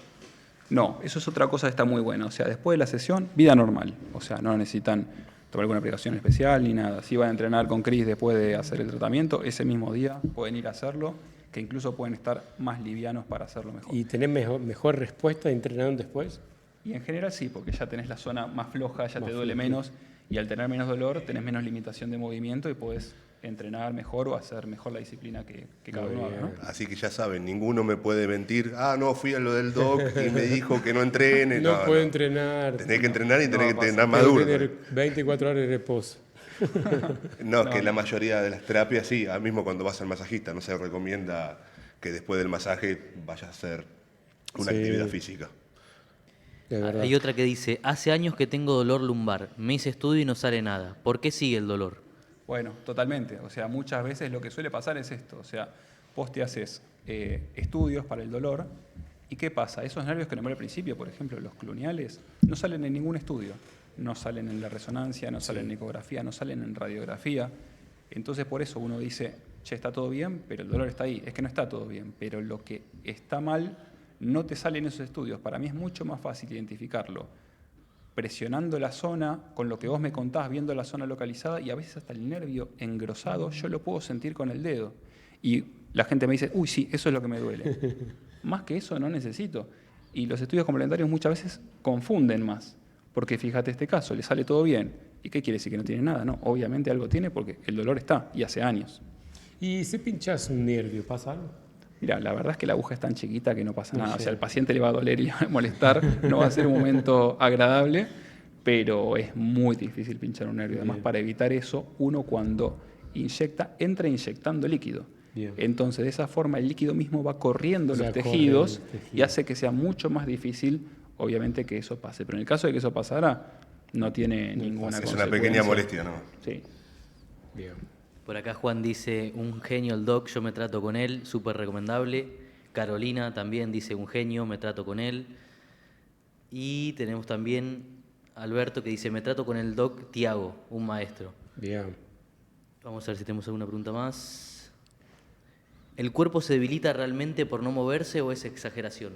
No, eso es otra cosa que está muy buena. O sea, después de la sesión, vida normal. O sea, no necesitan tomar alguna aplicación especial ni nada. Si van a entrenar con Chris después de hacer el tratamiento, ese mismo día pueden ir a hacerlo, que incluso pueden estar más livianos para hacerlo mejor. ¿y tenés mejor respuesta entrenando después? Y en general sí, porque ya tenés la zona más floja, ya Más te duele flojita. menos, y al tener menos dolor tenés menos limitación de movimiento y podés entrenar mejor o hacer mejor la disciplina que cada Muy uno haga, ¿no? bien. Así que ya saben, ninguno me puede mentir. Ah, no, fui a lo del doc y me dijo que no entrene. No puedo entrenar. Tenés que entrenar y tenés no que va a entrenar pasar. Tengo maduro. que tener 24 horas de reposo. No, es que la mayoría de las terapias sí, al mismo cuando vas al masajista, no se recomienda que después del masaje vayas a hacer una Sí. actividad física. De verdad. Hay otra que dice, hace años que tengo dolor lumbar, me hice estudio y no sale nada. ¿Por qué sigue el dolor? Bueno, totalmente. O sea, muchas veces lo que suele pasar es esto. O sea, vos te haces estudios para el dolor y ¿qué pasa? Esos nervios que nombré al principio, por ejemplo, los cluneales, no salen en ningún estudio. No salen en la resonancia, no salen en ecografía, no salen en radiografía. Entonces, por eso uno dice, che, está todo bien, pero el dolor está ahí. Es que no está todo bien, pero lo que está mal no te sale en esos estudios. Para mí es mucho más fácil identificarlo presionando la zona, con lo que vos me contás, viendo la zona localizada y a veces hasta el nervio engrosado, yo lo puedo sentir con el dedo. Y la gente me dice, uy, sí, eso es lo que me duele. Más que eso no necesito. Y los estudios complementarios muchas veces confunden más. Porque fíjate este caso, le sale todo bien. ¿Y qué quiere decir? Que no tiene nada, ¿no? Obviamente algo tiene porque el dolor está y hace años. ¿Y si pinchas un nervio, pasa algo? Mira, la verdad es que la aguja es tan chiquita que no pasa nada. No O sé. sea, al paciente le va a doler y le va a molestar, no va a ser un momento agradable, pero es muy difícil pinchar un nervio. Además, Bien. para evitar eso, uno cuando inyecta, entra inyectando líquido. Bien. Entonces, de esa forma, el líquido mismo va corriendo O sea, los corre tejidos el tejido. y hace que sea mucho más difícil, obviamente, que eso pase. Pero en el caso de que eso pasara, no tiene ninguna Es una pequeña consecuencia. molestia, ¿no? Sí. Bien. Por acá Juan dice, un genio el doc, yo me trato con él, súper recomendable. Carolina también dice, un genio, me trato con él. Y tenemos también Alberto que dice, me trato con el doc Tiago, un maestro. Bien. Vamos a ver si tenemos alguna pregunta más. ¿El cuerpo se debilita realmente por no moverse o es exageración?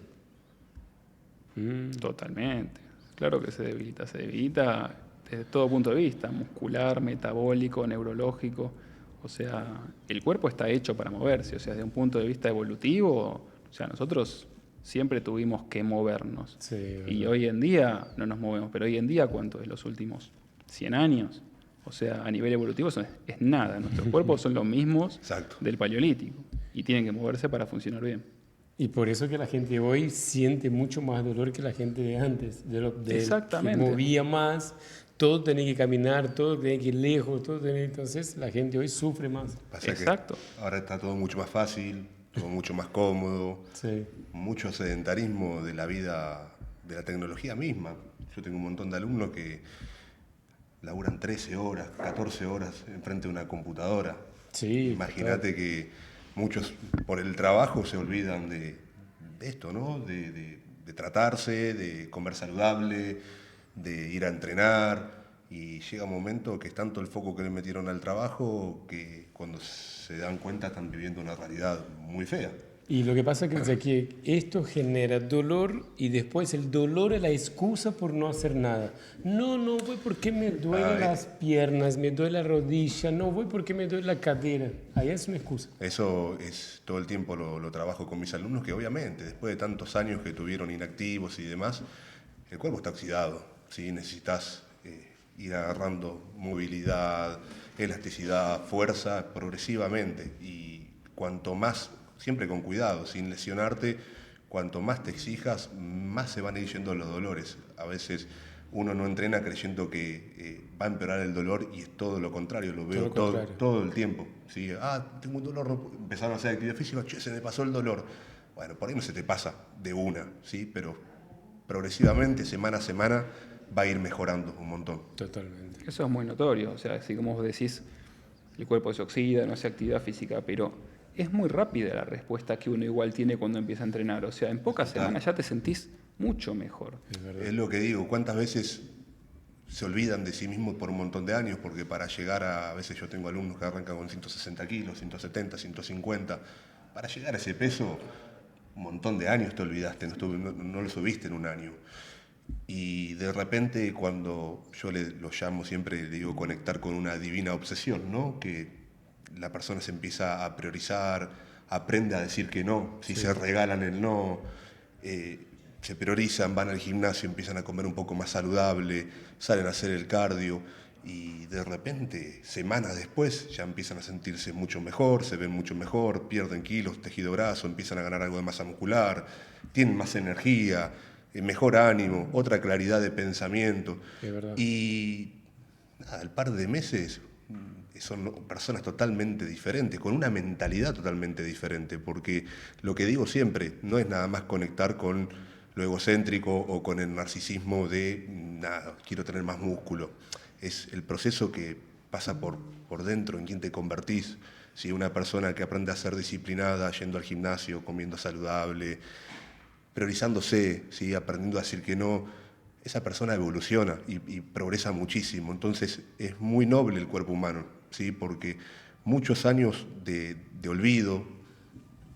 Totalmente. Claro que se debilita desde todo punto de vista, muscular, metabólico, neurológico. O sea, el cuerpo está hecho para moverse. O sea, desde un punto de vista evolutivo, o sea, nosotros siempre tuvimos que movernos. Sí, y verdad. hoy en día no nos movemos. Pero hoy en día, ¿cuánto es? Los últimos 100 años. O sea, a nivel evolutivo eso es nada. Nuestros cuerpos son los mismos Exacto. del paleolítico. Y tienen que moverse para funcionar bien. Y por eso que la gente hoy siente mucho más dolor que la gente de antes, de Exactamente. que movía más, todo tenía que caminar, todo tenía que ir lejos, entonces la gente hoy sufre más. Pasa que Exacto. ahora está todo mucho más fácil, todo mucho más cómodo, Sí. mucho sedentarismo de la vida, de la tecnología misma. Yo tengo un montón de alumnos que laburan 13 horas, 14 horas enfrente de una computadora. Sí, Imagínate que muchos por el trabajo se olvidan de esto, ¿no? De tratarse, de comer saludable, de ir a entrenar. Y llega un momento que es tanto el foco que le metieron al trabajo que cuando se dan cuenta están viviendo una realidad muy fea. Y lo que pasa es que esto genera dolor y después el dolor es la excusa por no hacer nada. No voy porque me duelen las piernas, me duele la rodilla, no voy porque me duele la cadera. Ahí es una excusa. Eso es todo el tiempo lo trabajo con mis alumnos, que obviamente después de tantos años que tuvieron inactivos y demás, el cuerpo está oxidado, ¿sí? Necesitas ir agarrando movilidad, elasticidad, fuerza progresivamente. Y cuanto más, siempre con cuidado, sin lesionarte, cuanto más te exijas, más se van a ir yendo los dolores. A veces uno no entrena creyendo que va a empeorar el dolor y es todo lo contrario, lo veo todo el tiempo. ¿Sí? Tengo un dolor, no puedo empezar a hacer actividad física, se me pasó el dolor. Bueno, por ahí no se te pasa de una, ¿sí? Pero progresivamente, semana a semana, va a ir mejorando un montón. Totalmente. Eso es muy notorio, o sea, así como vos decís, el cuerpo se oxida, no hace actividad física, pero es muy rápida la respuesta que uno igual tiene cuando empieza a entrenar. O sea, en pocas semanas ya te sentís mucho mejor. Es lo que digo, ¿cuántas veces se olvidan de sí mismos por un montón de años? Porque para llegar a veces yo tengo alumnos que arrancan con 160 kilos, 170, 150, para llegar a ese peso, un montón de años te olvidaste, no lo subiste en un año. Y de repente cuando yo lo llamo siempre, le digo conectar con una divina obsesión, ¿no? Que la persona se empieza a priorizar, aprende a decir que no, si se regalan el no, se priorizan, van al gimnasio, empiezan a comer un poco más saludable, salen a hacer el cardio y de repente, semanas después, ya empiezan a sentirse mucho mejor, se ven mucho mejor, pierden kilos, tejido graso, empiezan a ganar algo de masa muscular, tienen más energía, mejor ánimo, otra claridad de pensamiento. Es verdad. Y nada, al par de meses son personas totalmente diferentes, con una mentalidad totalmente diferente, porque lo que digo siempre, no es nada más conectar con lo egocéntrico o con el narcisismo de, nada, quiero tener más músculo. Es el proceso que pasa por dentro, en quién te convertís. Si una persona que aprende a ser disciplinada, yendo al gimnasio, comiendo saludable, priorizándose, ¿sí? Aprendiendo a decir que no, esa persona evoluciona y progresa muchísimo. Entonces es muy noble el cuerpo humano, ¿sí? Porque muchos años de olvido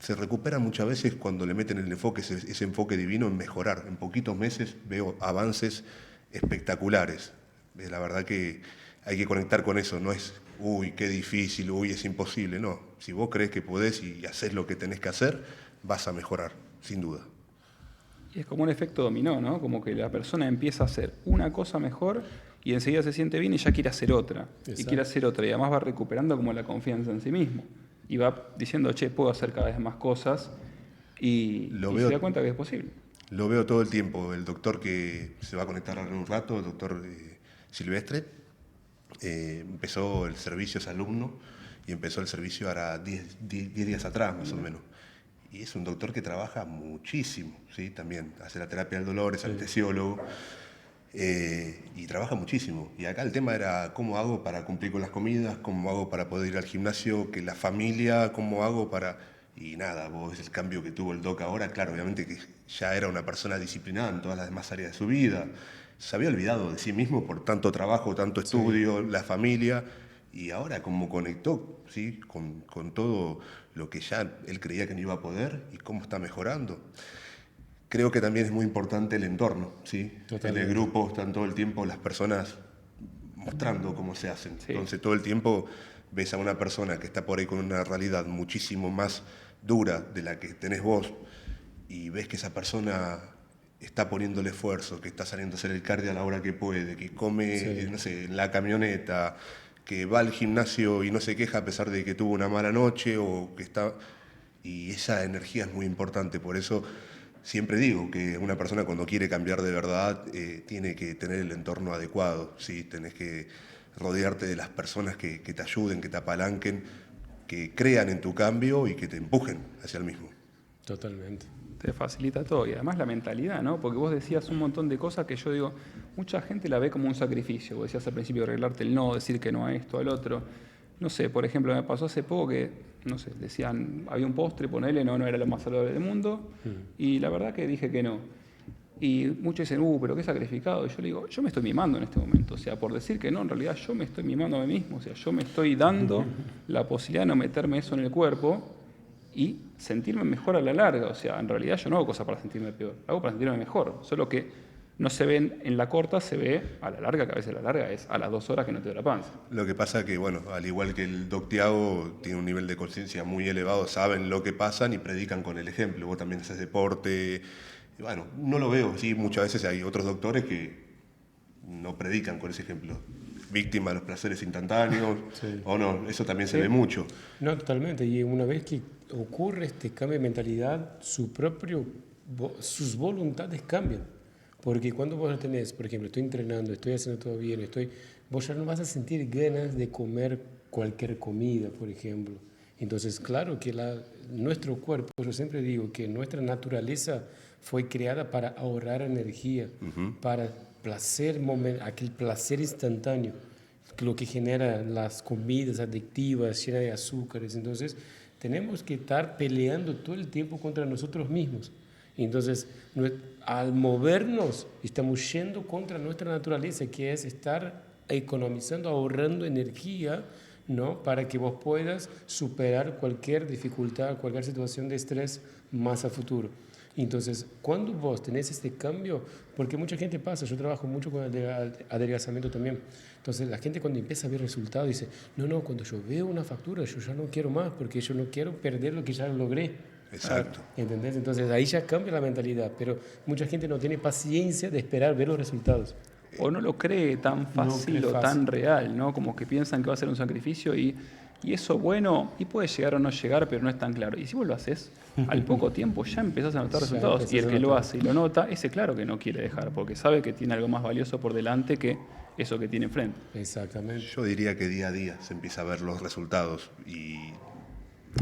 se recuperan muchas veces cuando le meten el enfoque, ese enfoque divino en mejorar. En poquitos meses veo avances espectaculares. La verdad que hay que conectar con eso, no es, uy, qué difícil, uy, es imposible. No, si vos crees que podés y haces lo que tenés que hacer, vas a mejorar, sin duda. Y es como un efecto dominó, ¿no? Como que la persona empieza a hacer una cosa mejor y enseguida se siente bien y ya quiere hacer otra. Exacto. Y quiere hacer otra. Y además va recuperando como la confianza en sí mismo. Y va diciendo, che, puedo hacer cada vez más cosas. Y se da cuenta que es posible. Lo veo todo el tiempo. El doctor que se va a conectar ahora en un rato, el doctor Silvestre, empezó el servicio, es alumno, y empezó el servicio ahora 10 días atrás, más o menos. Y es un doctor que trabaja muchísimo, ¿sí? También hace la terapia del dolor, es anestesiólogo, y trabaja muchísimo. Y acá el tema era cómo hago para cumplir con las comidas, cómo hago para poder ir al gimnasio, que la familia, cómo hago para... Y nada, vos ves el cambio que tuvo el doc ahora, claro, obviamente que ya era una persona disciplinada en todas las demás áreas de su vida, se había olvidado de sí mismo por tanto trabajo, tanto estudio, la familia, y ahora como conectó, ¿sí? con todo lo que ya él creía que no iba a poder y cómo está mejorando. Creo que también es muy importante el entorno, ¿sí? En el grupo están todo el tiempo las personas mostrando cómo se hacen. Sí. Entonces todo el tiempo ves a una persona que está por ahí con una realidad muchísimo más dura de la que tenés vos y ves que esa persona está poniendo el esfuerzo, que está saliendo a hacer el cardio a la hora que puede, que come, no sé, en la camioneta, que va al gimnasio y no se queja a pesar de que tuvo una mala noche o que está... Y esa energía es muy importante, por eso siempre digo que una persona cuando quiere cambiar de verdad tiene que tener el entorno adecuado, ¿sí? Tenés que rodearte de las personas que te ayuden, que te apalanquen, que crean en tu cambio y que te empujen hacia el mismo. Totalmente. Te facilita todo y además la mentalidad, ¿no? Porque vos decías un montón de cosas que yo digo, mucha gente la ve como un sacrificio. Vos decías al principio arreglarte el no, decir que no a esto, al otro. No sé, por ejemplo, me pasó hace poco que, no sé, decían, había un postre, ponele, no era lo más saludable del mundo, y la verdad que dije que no. Y muchos dicen, pero qué sacrificado. Y yo le digo, yo me estoy mimando en este momento. O sea, por decir que no, en realidad yo me estoy mimando a mí mismo. O sea, yo me estoy dando la posibilidad de no meterme eso en el cuerpo y sentirme mejor a la larga. O sea, en realidad yo no hago cosas para sentirme peor, hago para sentirme mejor. Solo que no se ven en la corta, se ve a la larga, que a veces la larga es a las 2 horas que no te da la panza. Lo que pasa que, bueno, al igual que el Doc Tiago tiene un nivel de conciencia muy elevado, saben lo que pasan y predican con el ejemplo. Vos también haces deporte. Y bueno, no lo veo, sí, muchas veces hay otros doctores que no predican con ese ejemplo. Víctima de los placeres instantáneos, Sí. o no, eso también se ve mucho. No, totalmente. Y una vez que ocurre este cambio de mentalidad, sus voluntades cambian. Porque cuando vos lo tenés, por ejemplo, estoy entrenando, estoy haciendo todo bien, vos ya no vas a sentir ganas de comer cualquier comida, por ejemplo. Entonces, claro que nuestro cuerpo, yo siempre digo que nuestra naturaleza fue creada para ahorrar energía, para aquel placer instantáneo, lo que genera las comidas adictivas, llenas de azúcares. Entonces, tenemos que estar peleando todo el tiempo contra nosotros mismos. Entonces, al movernos, estamos yendo contra nuestra naturaleza, que es estar economizando, ahorrando energía, ¿no? Para que vos puedas superar cualquier dificultad, cualquier situación de estrés más a futuro. Entonces, cuando vos tenés este cambio, porque mucha gente pasa, yo trabajo mucho con el adelgazamiento también, entonces la gente cuando empieza a ver resultados dice, no, cuando yo veo una factura, yo ya no quiero más, porque yo no quiero perder lo que ya logré. Exacto. ¿Entendés? Entonces ahí ya cambia la mentalidad, pero mucha gente no tiene paciencia de esperar ver los resultados. O no lo cree tan fácil cree o fácil. tan real, ¿no? Como que piensan que va a ser un sacrificio y eso, bueno, y puede llegar o no llegar, pero no es tan claro. Y si vos lo haces, al poco tiempo ya empezás a notar Ya resultados. empezás Y el a que lo notar. hace y lo nota, ese claro que no quiere dejar, porque sabe que tiene algo más valioso por delante que eso que tiene enfrente. Exactamente. Yo diría que día a día se empieza a ver los resultados y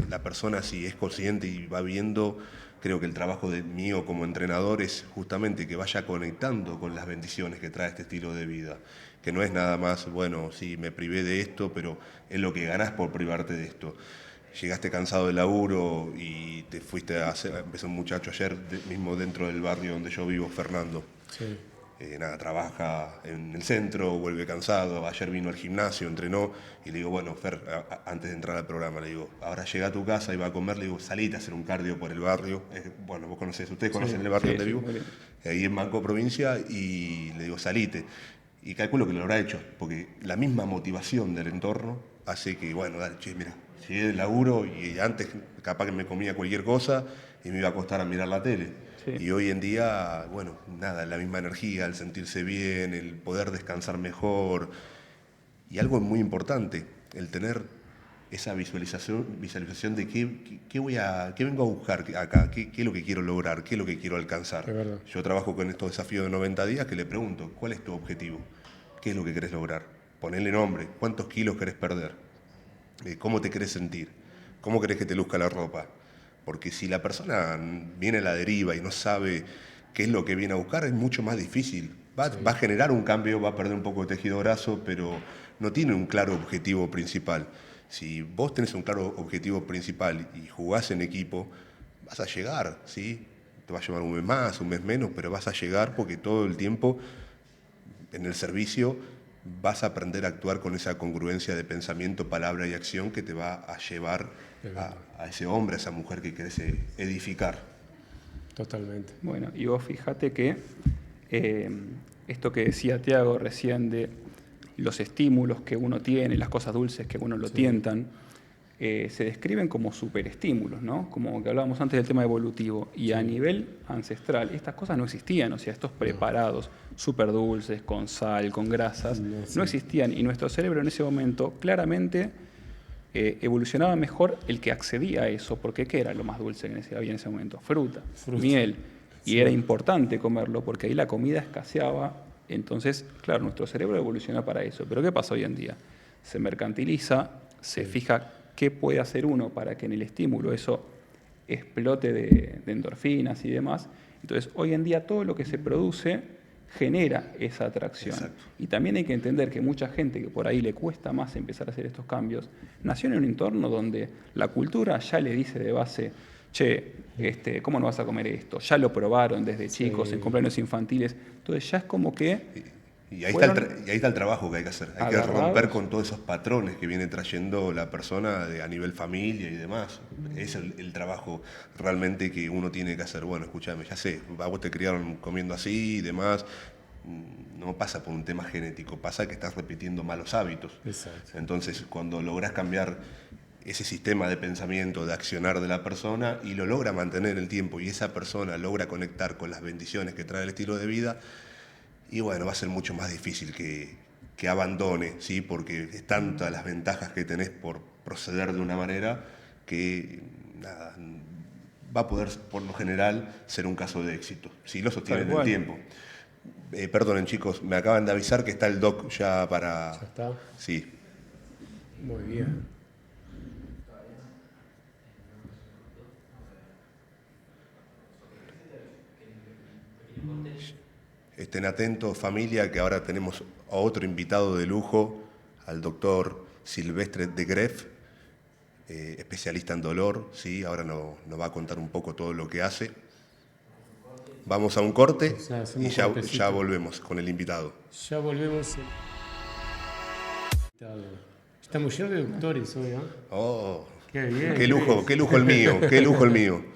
la persona si es consciente y va viendo, creo que el trabajo mío como entrenador es justamente que vaya conectando con las bendiciones que trae este estilo de vida, que no es nada más, bueno, sí, me privé de esto, pero es lo que ganás por privarte de esto. Llegaste cansado del laburo y te fuiste empezó un muchacho ayer mismo dentro del barrio donde yo vivo, Fernando. Sí. Trabaja en el centro, vuelve cansado, ayer vino al gimnasio, entrenó y le digo, bueno, Fer, antes de entrar al programa, le digo, ahora llega a tu casa y va a comer, le digo, salite a hacer un cardio por el barrio, bueno, vos conocés, ustedes conocen el barrio donde vivo, muy bien. ahí en Banco Provincia, y le digo, salite, y calculo que lo habrá hecho, porque la misma motivación del entorno hace que, bueno, dale, che, mira, llegué del laburo y antes capaz que me comía cualquier cosa y me iba a acostar a mirar la tele. Sí. Y hoy en día, bueno, nada, la misma energía, el sentirse bien, el poder descansar mejor. Y algo muy importante, el tener esa visualización de qué vengo a buscar acá, qué es lo que quiero lograr, qué es lo que quiero alcanzar. Es verdad. Yo trabajo con estos desafíos de 90 días que le pregunto, ¿cuál es tu objetivo? ¿Qué es lo que querés lograr? Ponele nombre, ¿cuántos kilos querés perder? ¿Cómo te querés sentir? ¿Cómo querés que te luzca la ropa? Porque si la persona viene a la deriva y no sabe qué es lo que viene a buscar, es mucho más difícil. Va a generar un cambio, va a perder un poco de tejido graso, pero no tiene un claro objetivo principal. Si vos tenés un claro objetivo principal y jugás en equipo, vas a llegar, ¿sí? Te va a llevar un mes más, un mes menos, pero vas a llegar porque todo el tiempo en el servicio vas a aprender a actuar con esa congruencia de pensamiento, palabra y acción que te va a llevar a ese hombre, a esa mujer que querés edificar. Totalmente. Bueno, y vos fíjate que esto que decía Tiago recién de los estímulos que uno tiene, las cosas dulces que uno lo tientan, se describen como superestímulos, ¿no? Como que hablábamos antes del tema evolutivo. Y a nivel ancestral, estas cosas no existían, o sea, estos preparados súper dulces, con sal, con grasas, no existían. Y nuestro cerebro en ese momento claramente evolucionaba mejor el que accedía a eso, porque ¿qué era lo más dulce que había en ese momento? Fruta, miel. Y era importante comerlo porque ahí la comida escaseaba. Entonces, claro, nuestro cerebro evoluciona para eso. Pero ¿qué pasa hoy en día? Se mercantiliza, se fija qué puede hacer uno para que en el estímulo eso explote de endorfinas y demás. Entonces, hoy en día todo lo que se produce genera esa atracción. Exacto. Y también hay que entender que mucha gente que por ahí le cuesta más empezar a hacer estos cambios, nació en un entorno donde la cultura ya le dice de base, che, ¿cómo no vas a comer esto? Ya lo probaron desde chicos, en cumpleaños infantiles. Entonces ya es como que Y ahí, fueron está el trabajo que hay que hacer. Hay que agarrados. romper con todos esos patrones que viene trayendo la persona a nivel familia y demás. Es el trabajo realmente que uno tiene que hacer. Bueno, escúchame, ya sé, a vos te criaron comiendo así y demás. No pasa por un tema genético, pasa que estás repitiendo malos hábitos. Exacto. Entonces, cuando lográs cambiar ese sistema de pensamiento, de accionar de la persona y lo logra mantener en el tiempo y esa persona logra conectar con las bendiciones que trae el estilo de vida, y bueno, va a ser mucho más difícil que abandone, ¿sí? Porque es tantas las ventajas que tenés por proceder de una manera que nada, va a poder, por lo general, ser un caso de éxito, si lo sostiene Tal en el cual. tiempo. Perdonen chicos, me acaban de avisar que está el doc ya para... ¿Ya está? Sí. Muy bien. Estén atentos familia, que ahora tenemos a otro invitado de lujo, al doctor Silvestre de Greff, especialista en dolor, ¿sí? Ahora nos va a contar un poco todo lo que hace. Vamos a un corte O sea, y hacemos un ya cortecito. volvemos con el invitado. Ya volvemos. Estamos llenos de doctores hoy, ¿ah? Oh, Qué bien. qué lujo Luis. el mío, qué lujo el mío.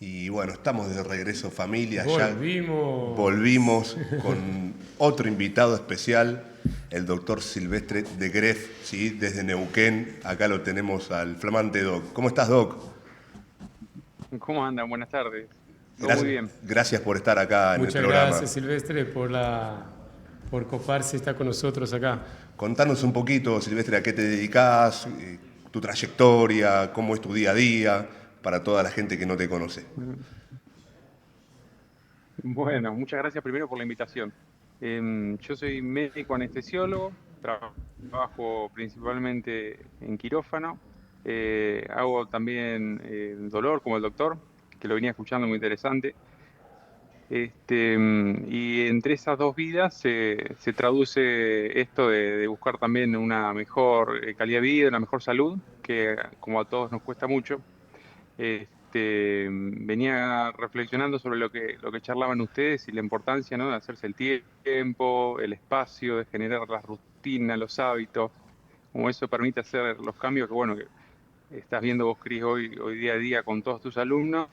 Y bueno, estamos de regreso familia, Volvimos. ya volvimos con otro invitado especial, el doctor Silvestre de Greff, ¿sí? Desde Neuquén, acá lo tenemos al flamante Doc. ¿Cómo estás, Doc? ¿Cómo andan? Buenas tardes. Todo muy bien. Gracias por estar acá en el Muchas programa. gracias, Silvestre, por coparse, estar con nosotros acá. Contanos un poquito, Silvestre, a qué te dedicas, tu trayectoria, cómo es tu día a día, para toda la gente que no te conoce. Bueno, muchas gracias primero por la invitación. Yo soy médico anestesiólogo, trabajo principalmente en quirófano, hago también dolor como el doctor, que lo venía escuchando muy interesante. Y entre esas dos vidas se traduce esto de buscar también una mejor calidad de vida, una mejor salud, que como a todos nos cuesta mucho. Venía reflexionando sobre lo que charlaban ustedes y la importancia, ¿no?, de hacerse el tiempo, el espacio, de generar las rutinas, los hábitos, como eso permite hacer los cambios que, bueno, que estás viendo vos, Cris, hoy día a día con todos tus alumnos,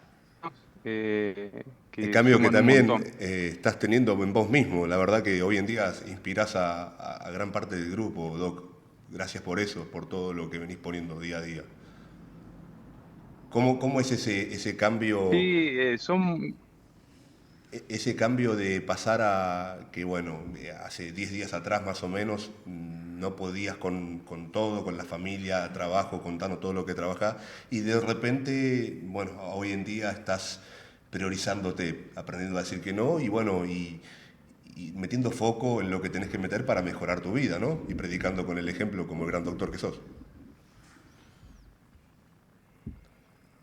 El que cambio que suman un también montón. estás teniendo en vos mismo, la verdad que hoy en día inspirás a gran parte del grupo, Doc. Gracias por eso, por todo lo que venís poniendo día a día. ¿Cómo es ese cambio? Sí, son Ese cambio de pasar a que, bueno, hace 10 días atrás más o menos no podías con todo, con la familia, trabajo, contando todo lo que trabajás, y de repente, bueno, hoy en día estás priorizándote, aprendiendo a decir que no, y bueno, y metiendo foco en lo que tenés que meter para mejorar tu vida, ¿no? Y predicando con el ejemplo como el gran doctor que sos.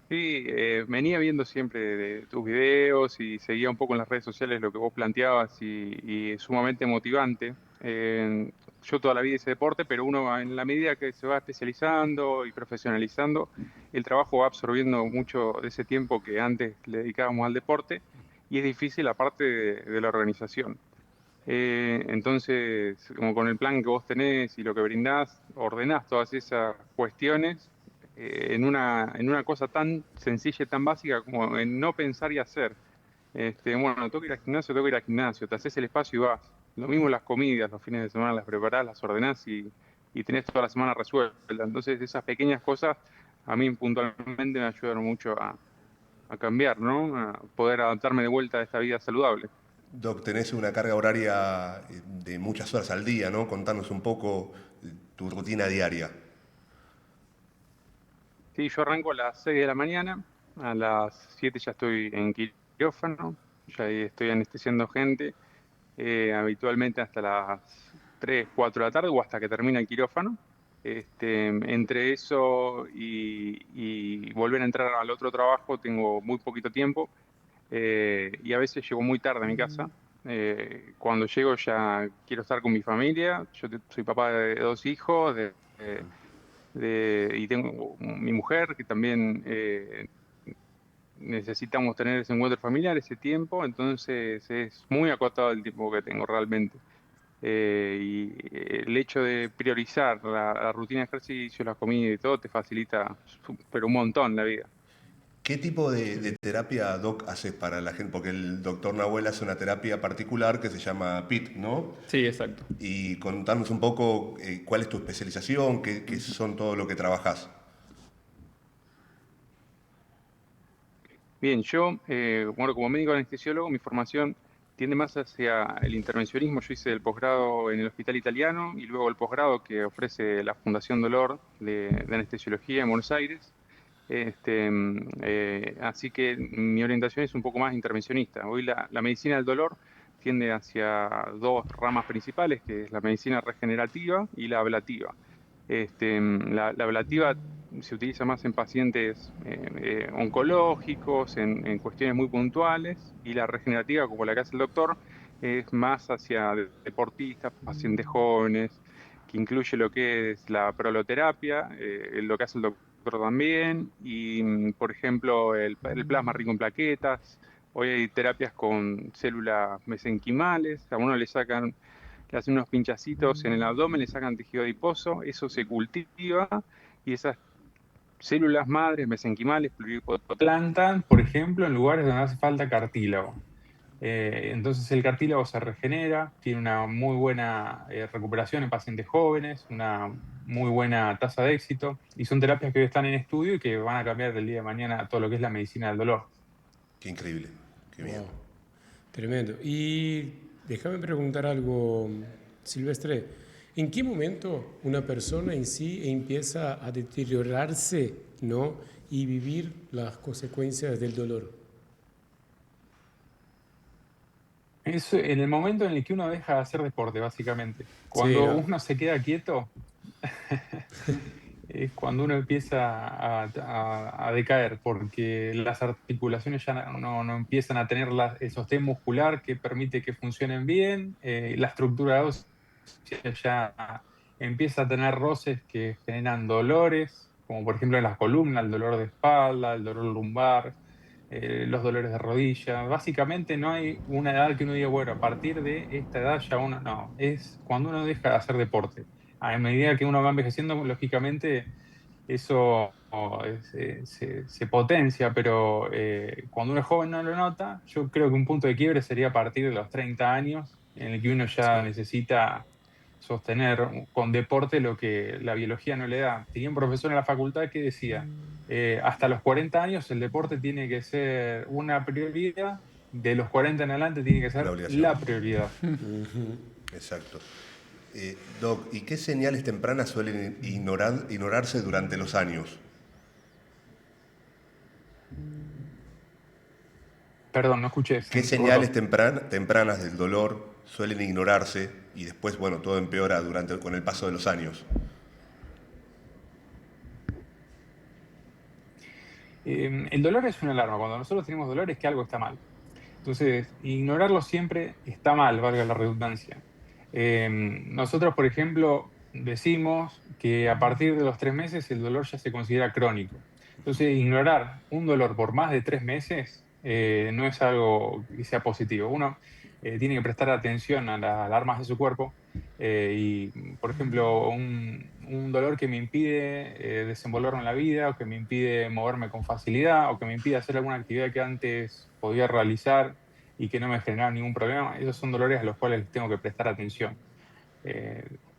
Sí, venía viendo siempre de tus videos y seguía un poco en las redes sociales lo que vos planteabas y es sumamente motivante. Yo toda la vida hice deporte, pero uno en la medida que se va especializando y profesionalizando, el trabajo va absorbiendo mucho de ese tiempo que antes le dedicábamos al deporte y es difícil aparte de la organización. Entonces, como con el plan que vos tenés y lo que brindás, ordenás todas esas cuestiones en una cosa tan sencilla y tan básica como en no pensar y hacer. Bueno, tengo que ir al gimnasio, tengo que ir al gimnasio, te haces el espacio y vas. Lo mismo las comidas, los fines de semana las preparás, las ordenás y tenés toda la semana resuelta. Entonces, esas pequeñas cosas a mí puntualmente me ayudaron mucho a cambiar, ¿no? A poder adaptarme de vuelta a esta vida saludable. Doc, tenés una carga horaria de muchas horas al día, ¿no? Contanos un poco tu rutina diaria. Sí, yo arranco a las 6 de la mañana, a las 7 ya estoy en quirófano, ya ahí estoy anestesiando gente, habitualmente hasta las 3, 4 de la tarde o hasta que termina el quirófano. Entre eso y volver a entrar al otro trabajo tengo muy poquito tiempo y a veces llego muy tarde a mi casa. Cuando llego ya quiero estar con mi familia, soy papá de dos hijos, y tengo mi mujer que también necesitamos tener ese encuentro familiar, ese tiempo, entonces es muy acotado el tiempo que tengo realmente. Y el hecho de priorizar la rutina de ejercicio, la comida y todo te facilita pero un montón la vida. ¿Qué tipo de terapia, Doc, haces para la gente? Porque el doctor Nahuel hace una terapia particular que se llama PIT, ¿no? Sí, exacto. Y contanos un poco cuál es tu especialización, qué son todo lo que trabajás. Bien, yo, bueno, como médico anestesiólogo, mi formación tiende más hacia el intervencionismo. Yo hice el posgrado en el Hospital Italiano y luego el posgrado que ofrece la Fundación Dolor de Anestesiología en Buenos Aires. Así que mi orientación es un poco más intervencionista. Hoy la medicina del dolor tiende hacia dos ramas principales, que es la medicina regenerativa y la ablativa. La ablativa se utiliza más en pacientes oncológicos, en cuestiones muy puntuales, y la regenerativa, como la que hace el doctor, es más hacia deportistas, pacientes jóvenes, que incluye lo que es la proloterapia, lo que hace el doctor también, y por ejemplo el plasma rico en plaquetas. Hoy hay terapias con células mesenquimales, a uno le hacen unos pinchacitos en el abdomen, le sacan tejido adiposo, eso se cultiva y esas células madres mesenquimales Plantan, por ejemplo, en lugares donde hace falta cartílago. Entonces el cartílago se regenera, tiene una muy buena recuperación en pacientes jóvenes, una muy buena tasa de éxito, y son terapias que hoy están en estudio y que van a cambiar del día de mañana todo lo que es la medicina del dolor. Qué increíble, qué bien. Wow, tremendo. Y déjame preguntar algo, Silvestre. ¿En qué momento una persona en sí empieza a deteriorarse, ¿no? Y vivir las consecuencias del dolor? Es en el momento en el que uno deja de hacer deporte, básicamente. Sí, Cuando ¿no? uno se queda quieto, es cuando uno empieza a decaer, porque las articulaciones ya no empiezan a tener el sostén muscular que permite que funcionen bien, la estructura ósea ya empieza a tener roces que generan dolores, como por ejemplo en las columnas, el dolor de espalda, el dolor lumbar, los dolores de rodilla. Básicamente no hay una edad que uno diga, bueno, a partir de esta edad ya uno, no, es cuando uno deja de hacer deporte. A medida que uno va envejeciendo, lógicamente eso se potencia, pero cuando uno es joven no lo nota. Yo creo que un punto de quiebre sería a partir de los 30 años, en el que uno ya Sí. necesita sostener con deporte lo que la biología no le da. Tenía un profesor en la facultad que decía, hasta los 40 años el deporte tiene que ser una prioridad de los 40 en adelante tiene que ser Una obligación. la prioridad. Exacto. Doc, ¿y qué señales tempranas suelen ignorarse durante los años? Perdón, no escuché. ¿Qué señales tempranas del dolor suelen ignorarse y después, bueno, todo empeora con el paso de los años? El dolor es una alarma. Cuando nosotros tenemos dolor es que algo está mal. Entonces, ignorarlo siempre está mal, valga la redundancia. Nosotros, por ejemplo, decimos que a partir de los 3 meses el dolor ya se considera crónico. Entonces, ignorar un dolor por más de 3 meses no es algo que sea positivo. Uno tiene que prestar atención a las alarmas de su cuerpo y, por ejemplo, un dolor que me impide desenvolverme en la vida o que me impide moverme con facilidad o que me impide hacer alguna actividad que antes podía realizar y que no me generaba ningún problema, esos son dolores a los cuales tengo que prestar atención.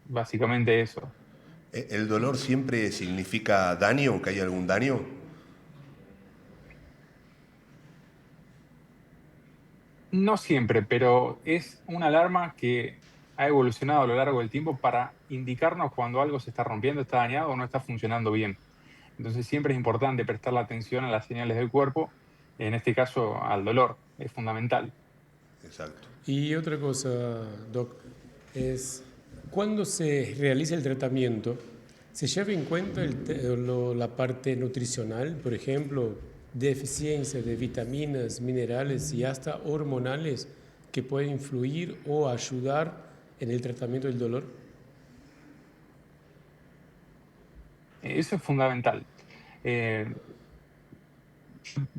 Básicamente eso. ¿El dolor siempre significa daño, que hay algún daño? No siempre, pero es una alarma que ha evolucionado a lo largo del tiempo para indicarnos cuando algo se está rompiendo, está dañado o no está funcionando bien. Entonces siempre es importante prestar la atención a las señales del cuerpo, en este caso al dolor, es fundamental. Exacto. Y otra cosa, Doc, es cuando se realiza el tratamiento, ¿se lleva en cuenta la parte nutricional, por ejemplo, deficiencia de vitaminas, minerales y hasta hormonales que pueden influir o ayudar en el tratamiento del dolor? Eso es fundamental. Eh,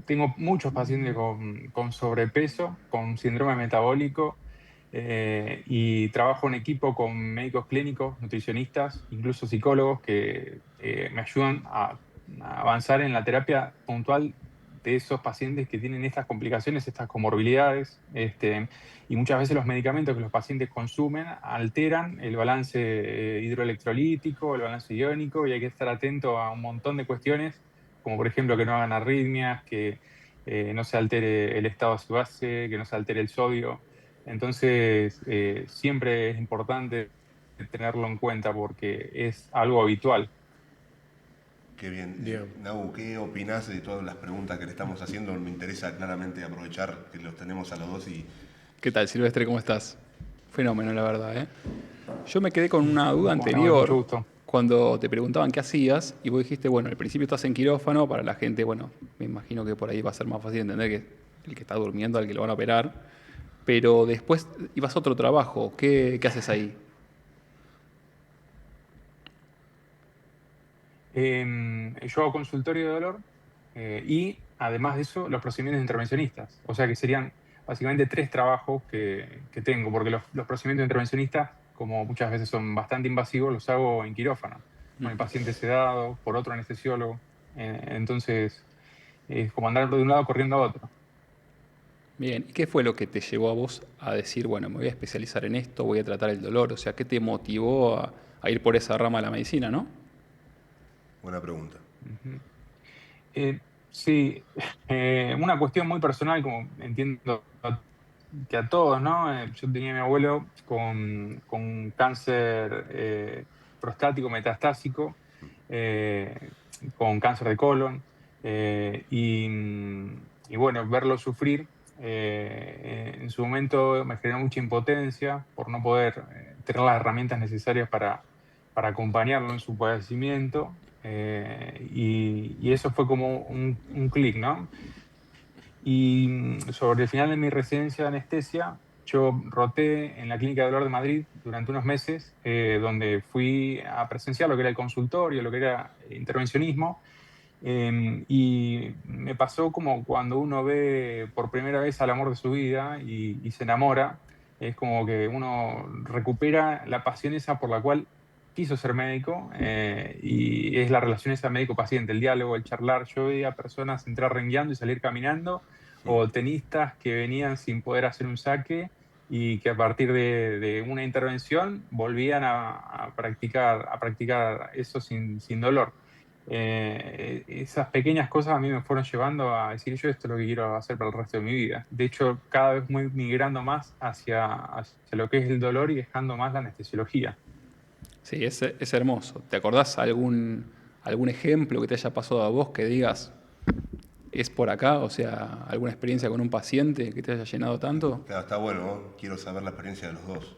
Tengo muchos pacientes con sobrepeso, con síndrome metabólico, y trabajo en equipo con médicos clínicos, nutricionistas, incluso psicólogos que me ayudan a avanzar en la terapia puntual de esos pacientes que tienen estas complicaciones, estas comorbilidades, y muchas veces los medicamentos que los pacientes consumen alteran el balance hidroelectrolítico, el balance iónico, y hay que estar atento a un montón de cuestiones como por ejemplo que no hagan arritmias, que no se altere el estado de su base, que no se altere el sodio. Entonces, siempre es importante tenerlo en cuenta porque es algo habitual. Qué bien. Bien. Nau, ¿qué opinás de todas las preguntas que le estamos haciendo? Me interesa claramente aprovechar que los tenemos a los dos y... ¿Qué tal, Silvestre? ¿Cómo estás? Fenómeno, la verdad, ¿eh? Yo me quedé con una duda Bueno, anterior mucho gusto. cuando te preguntaban qué hacías y vos dijiste, bueno, al principio estás en quirófano, para la gente, bueno, me imagino que por ahí va a ser más fácil entender que el que está durmiendo, al que lo van a operar, pero después ibas a otro trabajo, ¿qué haces ahí? Yo hago consultorio de dolor y además de eso los procedimientos intervencionistas. O sea que serían básicamente 3 trabajos que tengo, porque los procedimientos intervencionistas, como muchas veces son bastante invasivos, los hago en quirófano, con el paciente sedado, por otro anestesiólogo. Entonces, es como andar de un lado corriendo a otro. Bien, ¿y qué fue lo que te llevó a vos a decir, bueno, me voy a especializar en esto, voy a tratar el dolor? O sea, ¿qué te motivó a ir por esa rama de la medicina, no? Buena pregunta. Sí, una cuestión muy personal, como entiendo que a todos, ¿no? Yo tenía a mi abuelo con cáncer prostático metastásico, eh, con cáncer de colon, y bueno, verlo sufrir en su momento me generó mucha impotencia por no poder tener las herramientas necesarias para acompañarlo en su padecimiento. Y eso fue como un clic, ¿no? Y sobre el final de mi residencia de anestesia, yo roté en la Clínica de Dolor de Madrid durante unos meses, donde fui a presenciar lo que era el consultorio, lo que era intervencionismo, y me pasó como cuando uno ve por primera vez al amor de su vida y se enamora, es como que uno recupera la pasión esa por la cual quiso ser médico, y es la relación esa médico-paciente, el diálogo, el charlar. Yo veía personas entrar rengueando y salir caminando, o tenistas que venían sin poder hacer un saque y que a partir de una intervención volvían a practicar eso sin dolor. Esas pequeñas cosas a mí me fueron llevando a decir, yo esto es lo que quiero hacer para el resto de mi vida. De hecho, cada vez voy migrando más hacia lo que es el dolor y dejando más la anestesiología. Sí, es hermoso. ¿Te acordás algún ejemplo que te haya pasado a vos que digas, es por acá? O sea, alguna experiencia con un paciente que te haya llenado tanto. Claro, está bueno, ¿no? Quiero saber la experiencia de los dos.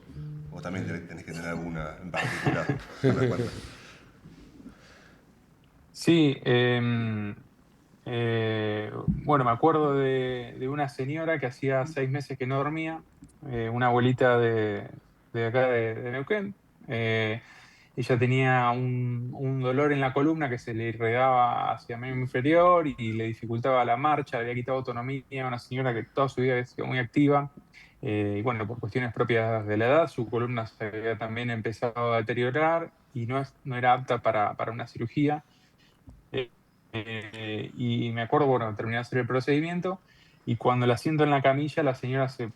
Vos también tenés que tener alguna en particular. Que me cuentes. Sí, bueno, me acuerdo de una señora que hacía 6 meses que no dormía, una abuelita de acá de Neuquén. Ella tenía un dolor en la columna que se le irradiaba hacia el miembro inferior y le dificultaba la marcha, le había quitado autonomía, una señora que toda su vida había sido muy activa. Y bueno, por cuestiones propias de la edad, su columna se había también empezado a deteriorar y no era apta para una cirugía. Y me acuerdo, bueno, terminé de hacer el procedimiento y cuando la siento en la camilla, la señora se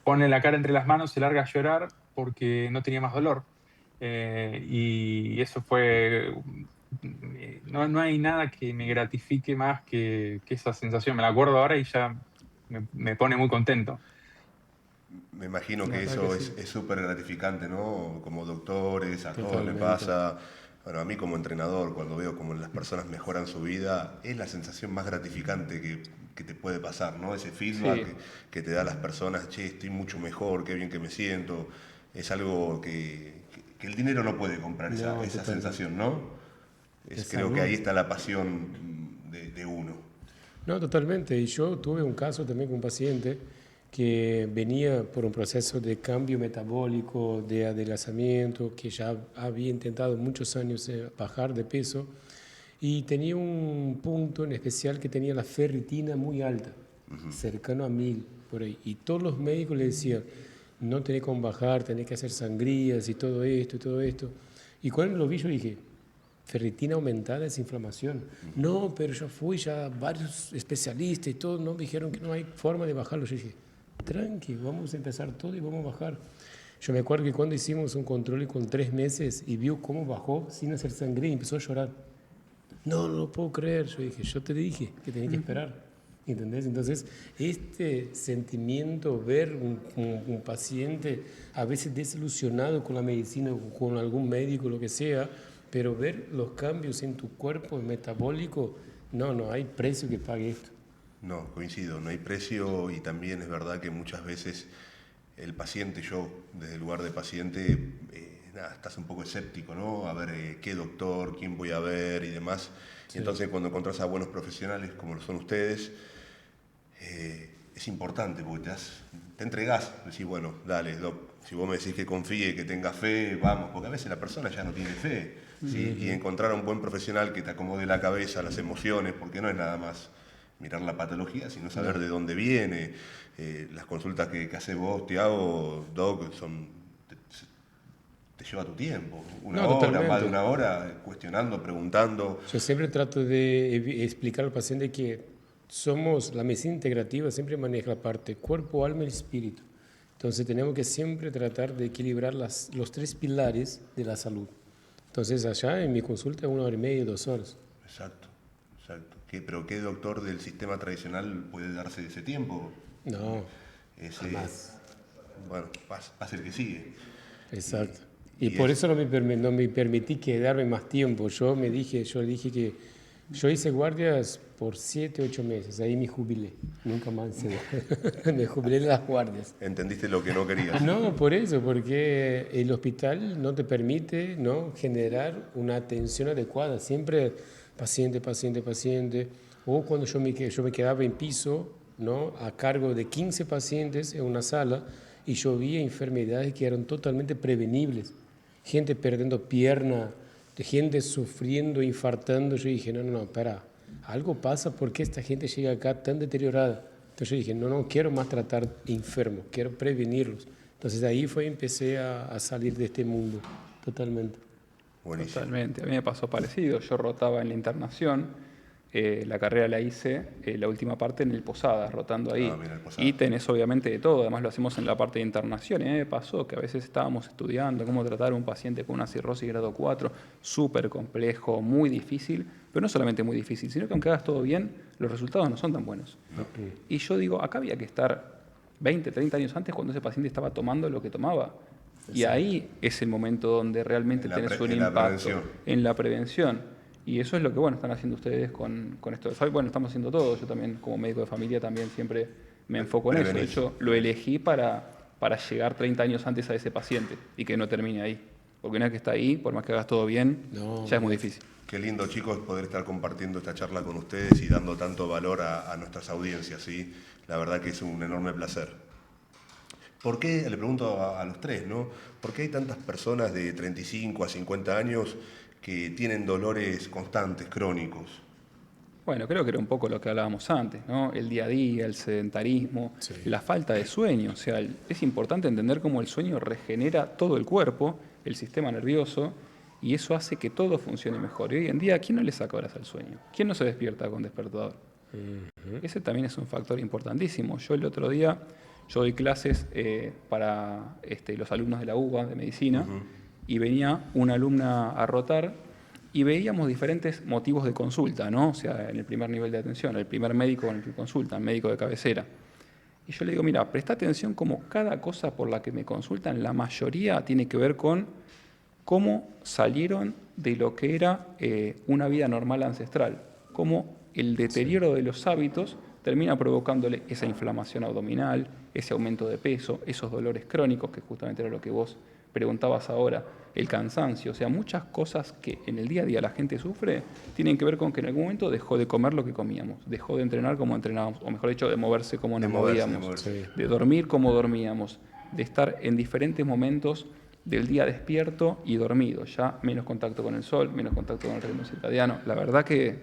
pone la cara entre las manos, se larga a llorar porque no tenía más dolor. Y eso fue... No hay nada que me gratifique más que esa sensación. Me la acuerdo ahora y ya me pone muy contento. Me imagino La que verdad eso que sí. es súper gratificante, ¿no? Como doctores, a todos les Totalmente. pasa. Bueno, a mí como entrenador, cuando veo cómo las personas mejoran su vida, es la sensación más gratificante que te puede pasar, ¿no? Ese feedback Sí, que te da las personas, che, estoy mucho mejor, qué bien que me siento. Es algo que el dinero no puede comprar No, esa totalmente. sensación, ¿no? De Creo que ahí salud. está la pasión de uno. No, totalmente. Y yo tuve un caso también con un paciente que venía por un proceso de cambio metabólico, de adelgazamiento, que ya había intentado muchos años bajar de peso y tenía un punto en especial que tenía la ferritina muy alta, cercano a 1000 por ahí. Y todos los médicos le decían, no tenés cómo bajar, tenés que hacer sangrías y todo esto y todo esto. Y cuando lo vi yo dije, ferritina aumentada es inflamación. No, pero yo fui ya varios especialistas y todos no me dijeron que no hay forma de bajarlo. Yo dije, tranqui, vamos a empezar todo y vamos a bajar. Yo me acuerdo que cuando hicimos un control con 3 meses y vio cómo bajó sin hacer sangre y empezó a llorar. No, no lo puedo creer. Yo dije, yo te dije que tenía que esperar. ¿Entendés? Entonces, este sentimiento, ver un paciente a veces desilusionado con la medicina, con algún médico, lo que sea, pero ver los cambios en tu cuerpo metabólico, no hay precio que pague esto. No, coincido, no hay precio y también es verdad que muchas veces el paciente, yo desde el lugar de paciente, nada, estás un poco escéptico, ¿no? A ver qué doctor, quién voy a ver y demás. Y Sí, entonces cuando encontrás a buenos profesionales como lo son ustedes, es importante porque te entregás, decís, bueno, dale, doc, si vos me decís que confíe, que tenga fe, vamos, porque a veces la persona ya no tiene fe, ¿sí? Y encontrar a un buen profesional que te acomode la cabeza, las emociones, porque no es nada más mirar la patología, sino saber de dónde viene. Las consultas que haces vos, Tiago, doc, te lleva tu tiempo, una no, hora, más de totalmente. una hora, cuestionando, preguntando. Yo siempre trato de explicar al paciente que somos, la medicina integrativa siempre maneja la parte cuerpo, alma y espíritu. Entonces tenemos que siempre tratar de equilibrar los 3 pilares de la salud. Entonces allá en mi consulta 1 hora y media, 2 horas. Exacto, exacto. Pero ¿qué doctor del sistema tradicional puede darse ese tiempo? No, Ese, jamás. bueno, va a ser que sigue. Exacto. Y Y por es, eso no me permití quedarme más tiempo. Yo le dije que yo hice guardias por 7, 8 meses. Ahí me jubilé. Nunca más me jubilé de las guardias. entendiste lo que no querías. No, por eso, porque el hospital no te permite, ¿no?, generar una atención adecuada. Siempre paciente, paciente, paciente. O cuando yo me quedaba en piso, ¿no?, a cargo de 15 pacientes en una sala y yo veía enfermedades que eran totalmente prevenibles. Gente perdiendo pierna, de gente sufriendo, infartando. Yo dije, no, espera, algo pasa porque esta gente llega acá tan deteriorada. Entonces yo dije, no quiero más tratar enfermos, quiero prevenirlos. Entonces ahí empecé a salir de este mundo, totalmente. Buenísimo. totalmente. A mí me pasó parecido. Yo rotaba en la internación La carrera la hice, la última parte en el Posadas, rotando ahí. Mira, el Posadas. Y tenés obviamente de todo, además lo hacemos en la parte de internación. Y a mí me pasó que a veces estábamos estudiando cómo tratar a un paciente con una cirrosis grado 4, súper complejo, muy difícil, pero no solamente muy difícil, sino que aunque hagas todo bien, los resultados no son tan buenos. Y yo digo, acá había que estar 20, 30 años antes cuando ese paciente estaba tomando lo que tomaba. Y ahí es el momento donde realmente tenés un impacto en la prevención. Y eso es lo que están haciendo ustedes con esto. Bueno, estamos haciendo todo. Yo también, como médico de familia, también siempre me enfoco en eso. De hecho, lo elegí para llegar 30 años antes a ese paciente y que no termine ahí. Porque una vez que está ahí, por más que hagas todo bien, ya es muy difícil. Qué lindo, chicos, poder estar compartiendo esta charla con ustedes y dando tanto valor a nuestras audiencias, ¿sí? La verdad que es un enorme placer. ¿Por qué, le pregunto a los tres, ¿no? ¿Por qué hay tantas personas de 35 a 50 años que tienen dolores constantes, crónicos? Bueno, creo que era un poco lo que hablábamos antes, ¿no? El día a día, el sedentarismo, la falta de sueño. O sea, es importante entender cómo el sueño regenera todo el cuerpo, el sistema nervioso, y eso hace que todo funcione mejor. Y hoy en día, ¿quién no le saca horas al sueño? ¿Quién no se despierta con despertador? Ese también es un factor importantísimo. Yo el otro día, yo doy clases para los alumnos de la UBA de medicina, y venía una alumna a rotar y veíamos diferentes motivos de consulta, ¿no? O sea, en el primer nivel de atención, el primer médico con el que consultan, médico de cabecera. Y yo le digo, mira, presta atención como cada cosa por la que me consultan, la mayoría tiene que ver con cómo salieron de lo que era una vida normal ancestral, cómo el deterioro de los hábitos termina provocándole esa inflamación abdominal, ese aumento de peso, esos dolores crónicos, que justamente era lo que vos preguntabas ahora, el cansancio, o sea, muchas cosas que en el día a día la gente sufre tienen que ver con que en algún momento dejó de comer lo que comíamos, dejó de entrenar como entrenábamos, o mejor dicho, de moverse como nos movíamos, de dormir como dormíamos, de estar en diferentes momentos del día despierto y dormido, ya menos contacto con el sol, menos contacto con el ritmo circadiano. La verdad que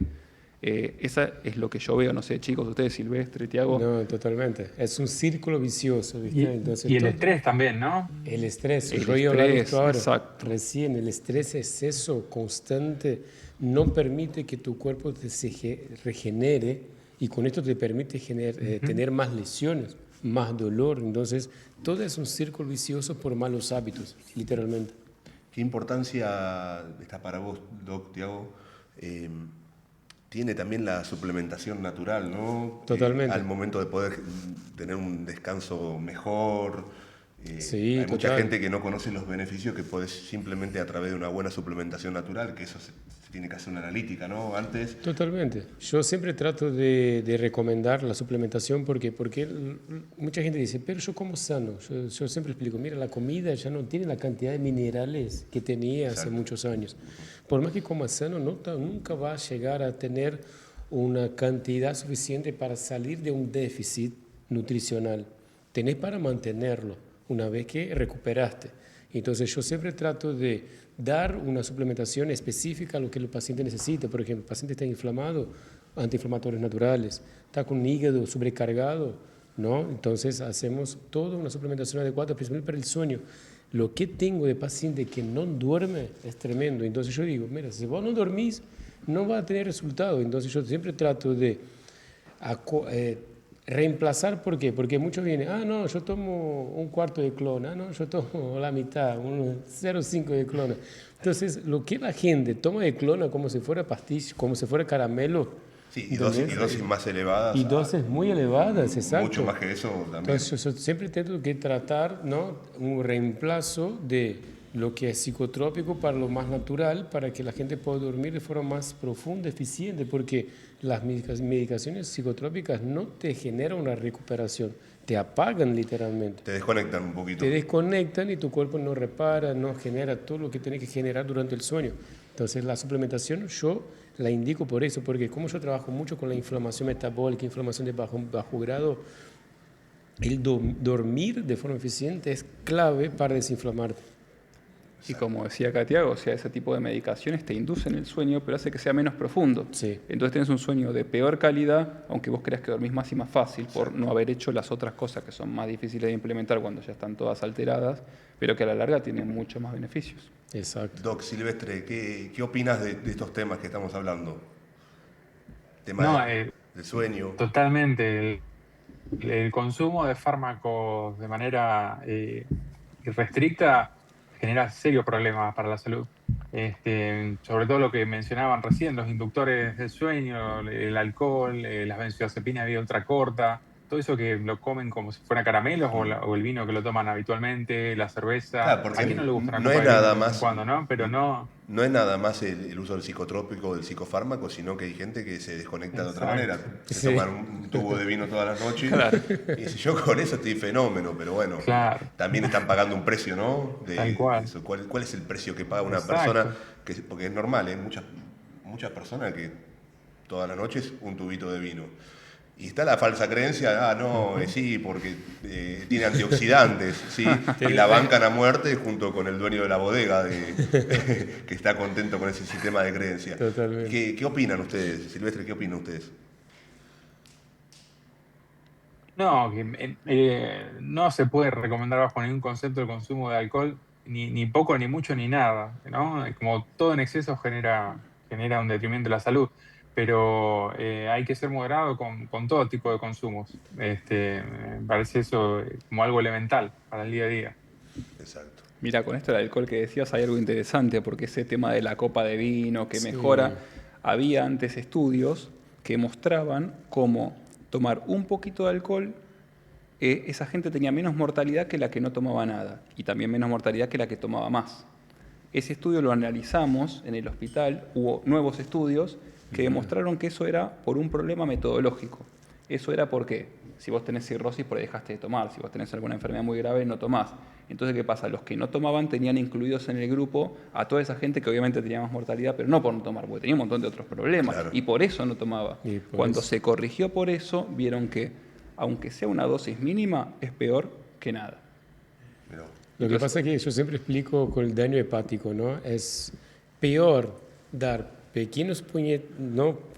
esa es lo que yo veo, no sé, chicos, ustedes, Silvestre, Tiago. No, totalmente. Es un círculo vicioso, ¿viste? Entonces, y el estrés también, ¿no? El estrés, El yo iba a hablar de estrés, esto ahora. exacto. Recién, el estrés, exceso constante, no permite que tu cuerpo se regenere y con esto te permite tener más lesiones, más dolor. Entonces, todo es un círculo vicioso por malos hábitos, literalmente. ¿Qué importancia está para vos, Doc, Tiago? Tiene también la suplementación natural, ¿no? Totalmente. Al momento de poder tener un descanso mejor. Sí, hay mucha total. gente que no conoce los beneficios que podés simplemente a través de una buena suplementación natural, que eso se tiene que hacer una analítica, ¿no? Antes. Totalmente. Yo siempre trato de recomendar la suplementación porque mucha gente dice, pero yo como sano. Yo siempre explico, mira, la comida ya no tiene la cantidad de minerales que tenía hace muchos años. Por más que comas sano, nunca va a llegar a tener una cantidad suficiente para salir de un déficit nutricional. Tenés para mantenerlo una vez que recuperaste. Entonces yo siempre trato de dar una suplementación específica a lo que el paciente necesita. Por ejemplo, el paciente está inflamado, antiinflamatorios naturales, está con un hígado sobrecargado, ¿no? Entonces hacemos toda una suplementación adecuada, principalmente para el sueño. Lo que tengo de paciente que no duerme es tremendo. Entonces yo digo, mira, si vos no dormís, no va a tener resultado. Entonces yo siempre trato de reemplazar. ¿Por qué? Porque muchos vienen, no, yo tomo un cuarto de clona, no, yo tomo la mitad, un 0,5 de clona. Entonces, lo que la gente toma de clona como si fuera pastillas, como si fuera caramelo. Sí, y dosis más elevadas. Y dosis muy elevadas, exacto. Mucho más que eso también. Entonces, yo siempre tengo que tratar, ¿no?, un reemplazo de lo que es psicotrópico para lo más natural, para que la gente pueda dormir de forma más profunda, eficiente, porque las medicaciones psicotrópicas no te generan una recuperación, te apagan literalmente. Te desconectan un poquito. Te desconectan y tu cuerpo no repara, no genera todo lo que tiene que generar durante el sueño. Entonces la suplementación yo la indico por eso, porque como yo trabajo mucho con la inflamación metabólica, inflamación de bajo grado, el dormir de forma eficiente es clave para desinflamarte. Y como decía acá Tiago, o sea, ese tipo de medicaciones te inducen el sueño, pero hace que sea menos profundo. Sí. Entonces tienes un sueño de peor calidad, aunque vos creas que dormís más y más fácil por no haber hecho las otras cosas que son más difíciles de implementar cuando ya están todas alteradas, pero que a la larga tienen muchos más beneficios. Exacto. Doc Silvestre, ¿qué opinas de estos temas que estamos hablando? Tema No, del sueño. totalmente. El consumo de fármacos de manera irrestricta genera serios problemas para la salud. Sobre todo lo que mencionaban recién, los inductores del sueño, el alcohol, las benzodiazepinas de vida ultracorta, todo eso que lo comen como si fuera caramelos o el vino que lo toman habitualmente, la cerveza. Claro, porque ¿A quién no le gusta una no copa es de vino nada de vez en más, cuando, no? Pero no. no es nada más el uso del psicotrópico, del psicofármaco, sino que hay gente que se desconecta de otra manera. Se Sí. toman un tubo de vino todas las noches. Y si yo con eso estoy fenómeno, pero bueno, Claro. también están pagando un precio, ¿no? Tal cual. Eso. ¿Cuál es el precio que paga una Exacto. persona? Porque es normal, ¿eh? Muchas personas que todas las noches un tubito de vino. Y está la falsa creencia, no, sí, porque tiene antioxidantes, ¿sí? Y la bancan a muerte junto con el dueño de la bodega que está contento con ese sistema de creencia. Totalmente. ¿Qué opinan ustedes, Silvestre? ¿Qué opinan ustedes? No, no se puede recomendar bajo ningún concepto el consumo de alcohol, ni poco, ni mucho, ni nada, ¿no? Como todo en exceso genera un detrimento de la salud, pero hay que ser moderado con todo tipo de consumos. Me parece eso como algo elemental para el día a día. Exacto. Mira, con esto del alcohol que decías hay algo interesante, porque ese tema de la copa de vino que Sí. mejora, había antes estudios que mostraban cómo tomar un poquito de alcohol, esa gente tenía menos mortalidad que la que no tomaba nada, y también menos mortalidad que la que tomaba más. Ese estudio lo analizamos en el hospital, hubo nuevos estudios que demostraron que eso era por un problema metodológico. Eso era porque si vos tenés cirrosis, por ahí dejaste de tomar, si vos tenés alguna enfermedad muy grave, no tomás. Entonces, ¿qué pasa? Los que no tomaban tenían incluidos en el grupo a toda esa gente que obviamente tenía más mortalidad, pero no por no tomar, porque tenía un montón de otros problemas, Claro. y por eso no tomaba. Y por Cuando eso. se corrigió por eso, vieron que, aunque sea una dosis mínima, es peor que nada. Mirá. Lo que pasa es que yo siempre explico con el daño hepático, ¿no? Es peor dar pequeños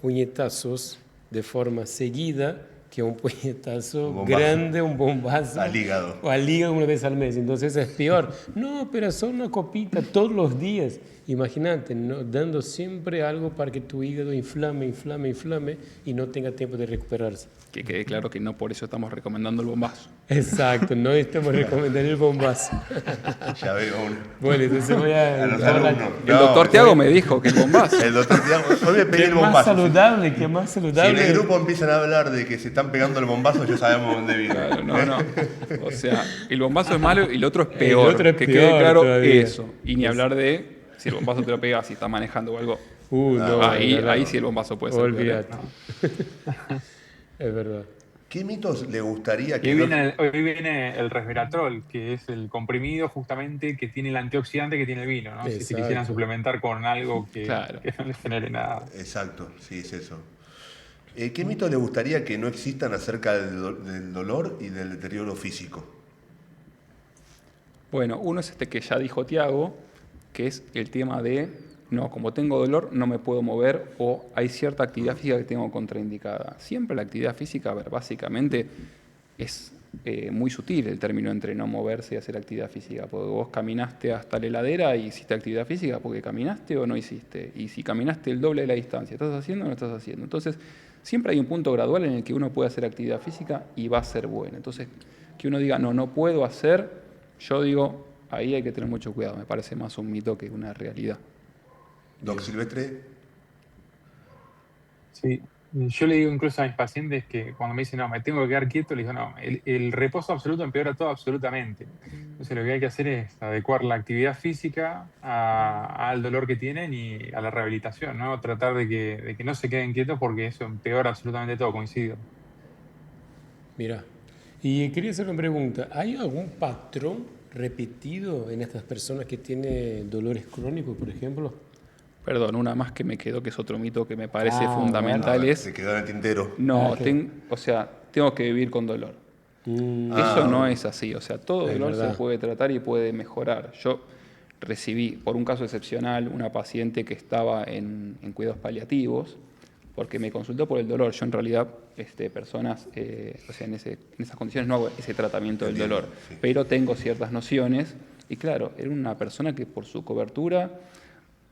puñetazos de forma seguida que un puñetazo Un bombazo. grande, un bombazo. Al hígado. O al hígado una vez al mes. Entonces es peor. No, pero son una copita todos los días. Imagínate, ¿no? Dando siempre algo para que tu hígado inflame y no tenga tiempo de recuperarse. Que quede claro que no por eso estamos recomendando el bombazo. Exacto, no estamos recomendando el bombazo. Ya veo Bueno, entonces voy a los a alumnos. El doctor Tiago me dijo que el bombazo. El doctor Tiago, hoy me pegué ¿Qué el más bombazo. saludable? ¿Qué más Si saludable? en el grupo empiezan a hablar de que se están pegando el bombazo, ya sabemos dónde viene. Claro, no. O sea, el bombazo es malo y el otro es peor. otro es que peor quede claro todavía. eso. Y ni hablar de si el bombazo te lo pegas, si estás manejando o algo. No, ahí sí el bombazo puede ser. olvídate. Es verdad. ¿Qué mitos le gustaría que Y hoy viene el resveratrol, que es el comprimido justamente que tiene el antioxidante que tiene el vino, ¿no? Si se Exacto. quisieran suplementar con algo que Claro. no les genere nada. Exacto, sí, es eso. ¿Qué mitos le gustaría que no existan acerca del dolor y del deterioro físico? Bueno, uno es este que ya dijo Tiago, que es el tema de, no, como tengo dolor no me puedo mover o hay cierta actividad física que tengo contraindicada. Siempre la actividad física, a ver, básicamente es muy sutil el término entre no moverse y hacer actividad física, porque vos caminaste hasta la heladera y hiciste actividad física porque caminaste o no hiciste, y si caminaste el doble de la distancia, ¿estás haciendo o no estás haciendo? Entonces, siempre hay un punto gradual en el que uno puede hacer actividad física y va a ser bueno. Entonces, que uno diga, no puedo hacer, yo digo, ahí hay que tener mucho cuidado, me parece más un mito que una realidad. Doc Silvestre, Sí. Yo le digo incluso a mis pacientes que cuando me dicen, no, me tengo que quedar quieto, les digo, no, el reposo absoluto empeora todo absolutamente. Entonces lo que hay que hacer es adecuar la actividad física al dolor que tienen y a la rehabilitación, ¿no? Tratar de que no se queden quietos porque eso empeora absolutamente todo, coincido. Mira, y quería hacer una pregunta. ¿Hay algún patrón repetido en estas personas que tienen dolores crónicos, por ejemplo? Perdón, una más que me quedó, que es otro mito que me parece Ah, fundamental, es, se quedó en el tintero. no, Ok. tengo que vivir con dolor. Eso no es así, o sea, todo Es dolor verdad. se puede tratar y puede mejorar. Yo recibí, por un caso excepcional, una paciente que estaba en cuidados paliativos, porque me consultó por el dolor. Yo en realidad, personas, o sea, en esas condiciones no hago ese tratamiento del Entiendo, dolor, sí. pero tengo ciertas nociones, y claro, era una persona que por su cobertura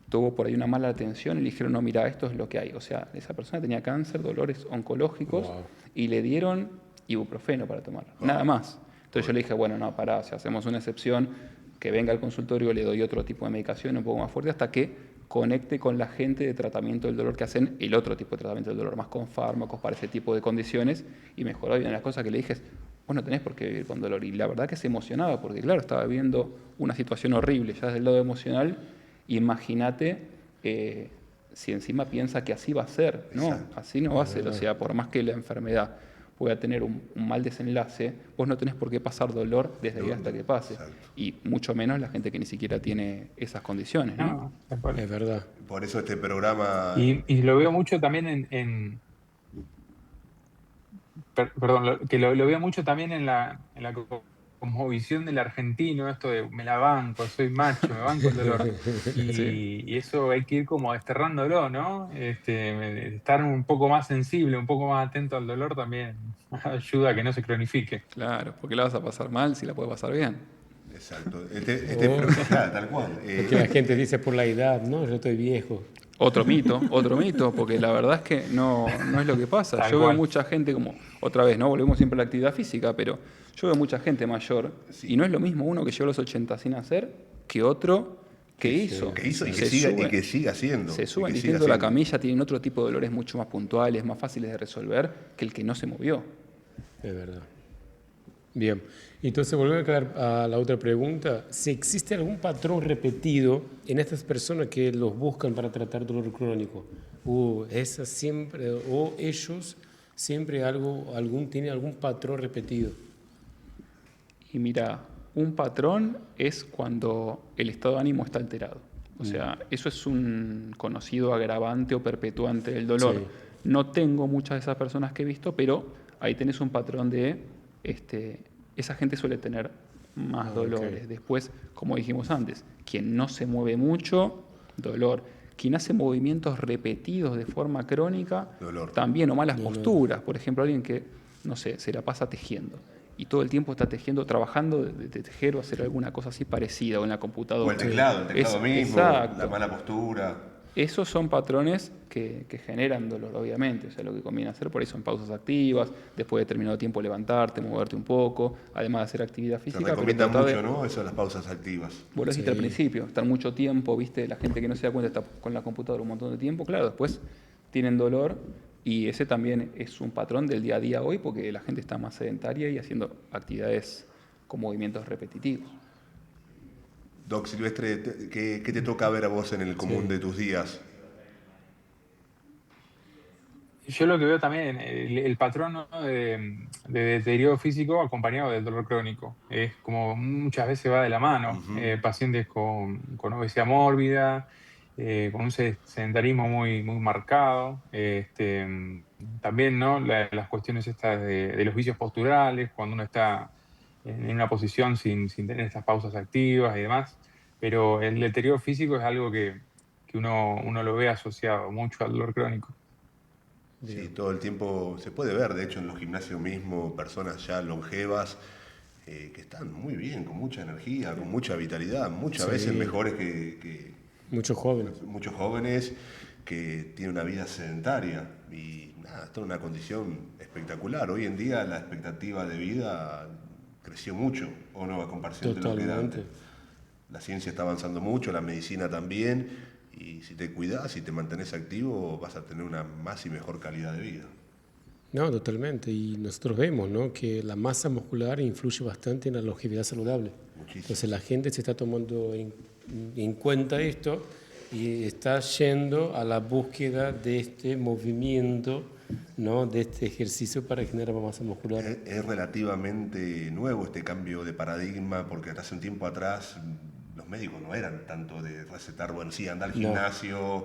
tuvo por ahí una mala atención y le dijeron, no, mira, esto es lo que hay. O sea, esa persona tenía cáncer, dolores oncológicos y le dieron ibuprofeno para tomar, nada más. Entonces yo le dije, bueno, no, pará, si hacemos una excepción, que venga al consultorio, le doy otro tipo de medicación un poco más fuerte hasta que conecte con la gente de tratamiento del dolor que hacen el otro tipo de tratamiento del dolor, más con fármacos para ese tipo de condiciones, y mejoró. Y una de las cosas que le dije es, vos no tenés por qué vivir con dolor. Y la verdad que se emocionaba, porque claro, estaba viviendo una situación horrible, ya desde el lado emocional. Imagínate si encima piensa que así va a ser, ¿no? Exacto. Así no va a ser, o sea, por más que la enfermedad pueda tener un mal desenlace, vos no tenés por qué pasar dolor desde ahí hasta que pase. Exacto. Y mucho menos la gente que ni siquiera tiene esas condiciones, ¿no? No, tal cual. Es verdad. Por eso este programa... Y lo veo mucho también perdón, lo veo mucho también en la como visión del argentino, esto de me la banco, soy macho, me banco el dolor. Y eso hay que ir como desterrándolo, ¿no? Estar un poco más sensible, un poco más atento al dolor también ayuda a que no se cronifique. Claro, porque la vas a pasar mal si la puedes pasar bien. Exacto. Claro, tal cual. Porque la gente dice por la edad, ¿no? Yo estoy viejo. Otro mito, porque la verdad es que no es lo que pasa. Tal Yo veo cual. mucha gente como, otra vez, ¿no? Volvemos siempre a la actividad física, pero yo veo mucha gente mayor Sí. y no es lo mismo uno que llegó a los 80 sin hacer que otro que hizo. Que hizo y Se que siga haciendo. Se suben y que siga distinto a la haciendo. camilla, tienen otro tipo de dolores mucho más puntuales, más fáciles de resolver que el que no se movió. Es verdad. Bien. Entonces, volviendo a la otra pregunta, si existe algún patrón repetido en estas personas que los buscan para tratar dolor crónico, o esas siempre, o ellos siempre tienen algún patrón repetido. Y mira, un patrón es cuando el estado de ánimo está alterado. O sea, eso es un conocido agravante o perpetuante del dolor. Sí. No tengo muchas de esas personas que he visto, pero ahí tenés un patrón de, esa gente suele tener más dolores. ok. Después, como dijimos antes, quien no se mueve mucho, dolor. Quien hace movimientos repetidos de forma crónica, Dolor. también, o malas posturas. Por ejemplo, alguien que, no sé, se la pasa tejiendo y todo el tiempo está tejiendo, trabajando de tejer o hacer alguna cosa así parecida o en la computadora. O el teclado mismo, exacto. la mala postura. Esos son patrones que generan dolor, obviamente. O sea, lo que conviene hacer por ahí son pausas activas, después de determinado tiempo levantarte, moverte un poco, además de hacer actividad Se física. pero recomienda tratar mucho, de, ¿no? Eso de las pausas activas. vos lo dijiste al Sí. principio, estar mucho tiempo, viste, la gente que no se da cuenta está con la computadora un montón de tiempo, claro, después tienen dolor y ese también es un patrón del día a día hoy porque la gente está más sedentaria y haciendo actividades con movimientos repetitivos. Doc Silvestre, ¿qué te toca ver a vos en el común de tus días? Yo lo que veo también, el patrón, ¿no? de deterioro físico acompañado del dolor crónico. Es como muchas veces va de la mano. Pacientes con obesidad mórbida, con un sedentarismo muy, muy marcado. También, ¿no? Las cuestiones estas de los vicios posturales, cuando uno está en una posición sin tener estas pausas activas y demás. Pero el deterioro físico es algo que uno lo ve asociado mucho al dolor crónico. Sí, todo el tiempo se puede ver, de hecho, en los gimnasios mismos, personas ya longevas que están muy bien, con mucha energía, con mucha vitalidad, muchas Sí. veces mejores que Muchos jóvenes. muchos jóvenes que tienen una vida sedentaria. Y nada, está en una condición espectacular. Hoy en día la expectativa de vida creció mucho, ¿o no? A comparación de lo que era antes. Totalmente. La ciencia está avanzando mucho, la medicina también. Y si te cuidas, si te mantenés activo, vas a tener una más y mejor calidad de vida. No, totalmente. Y nosotros vemos, ¿no?, que la masa muscular influye bastante en la longevidad saludable. Muchísimo. Entonces la gente se está tomando en cuenta esto y está yendo a la búsqueda de este movimiento, ¿no?, de este ejercicio para generar masa muscular. Es relativamente nuevo este cambio de paradigma, porque hace un tiempo atrás los médicos no eran tanto de recetar, bueno, sí, anda al gimnasio.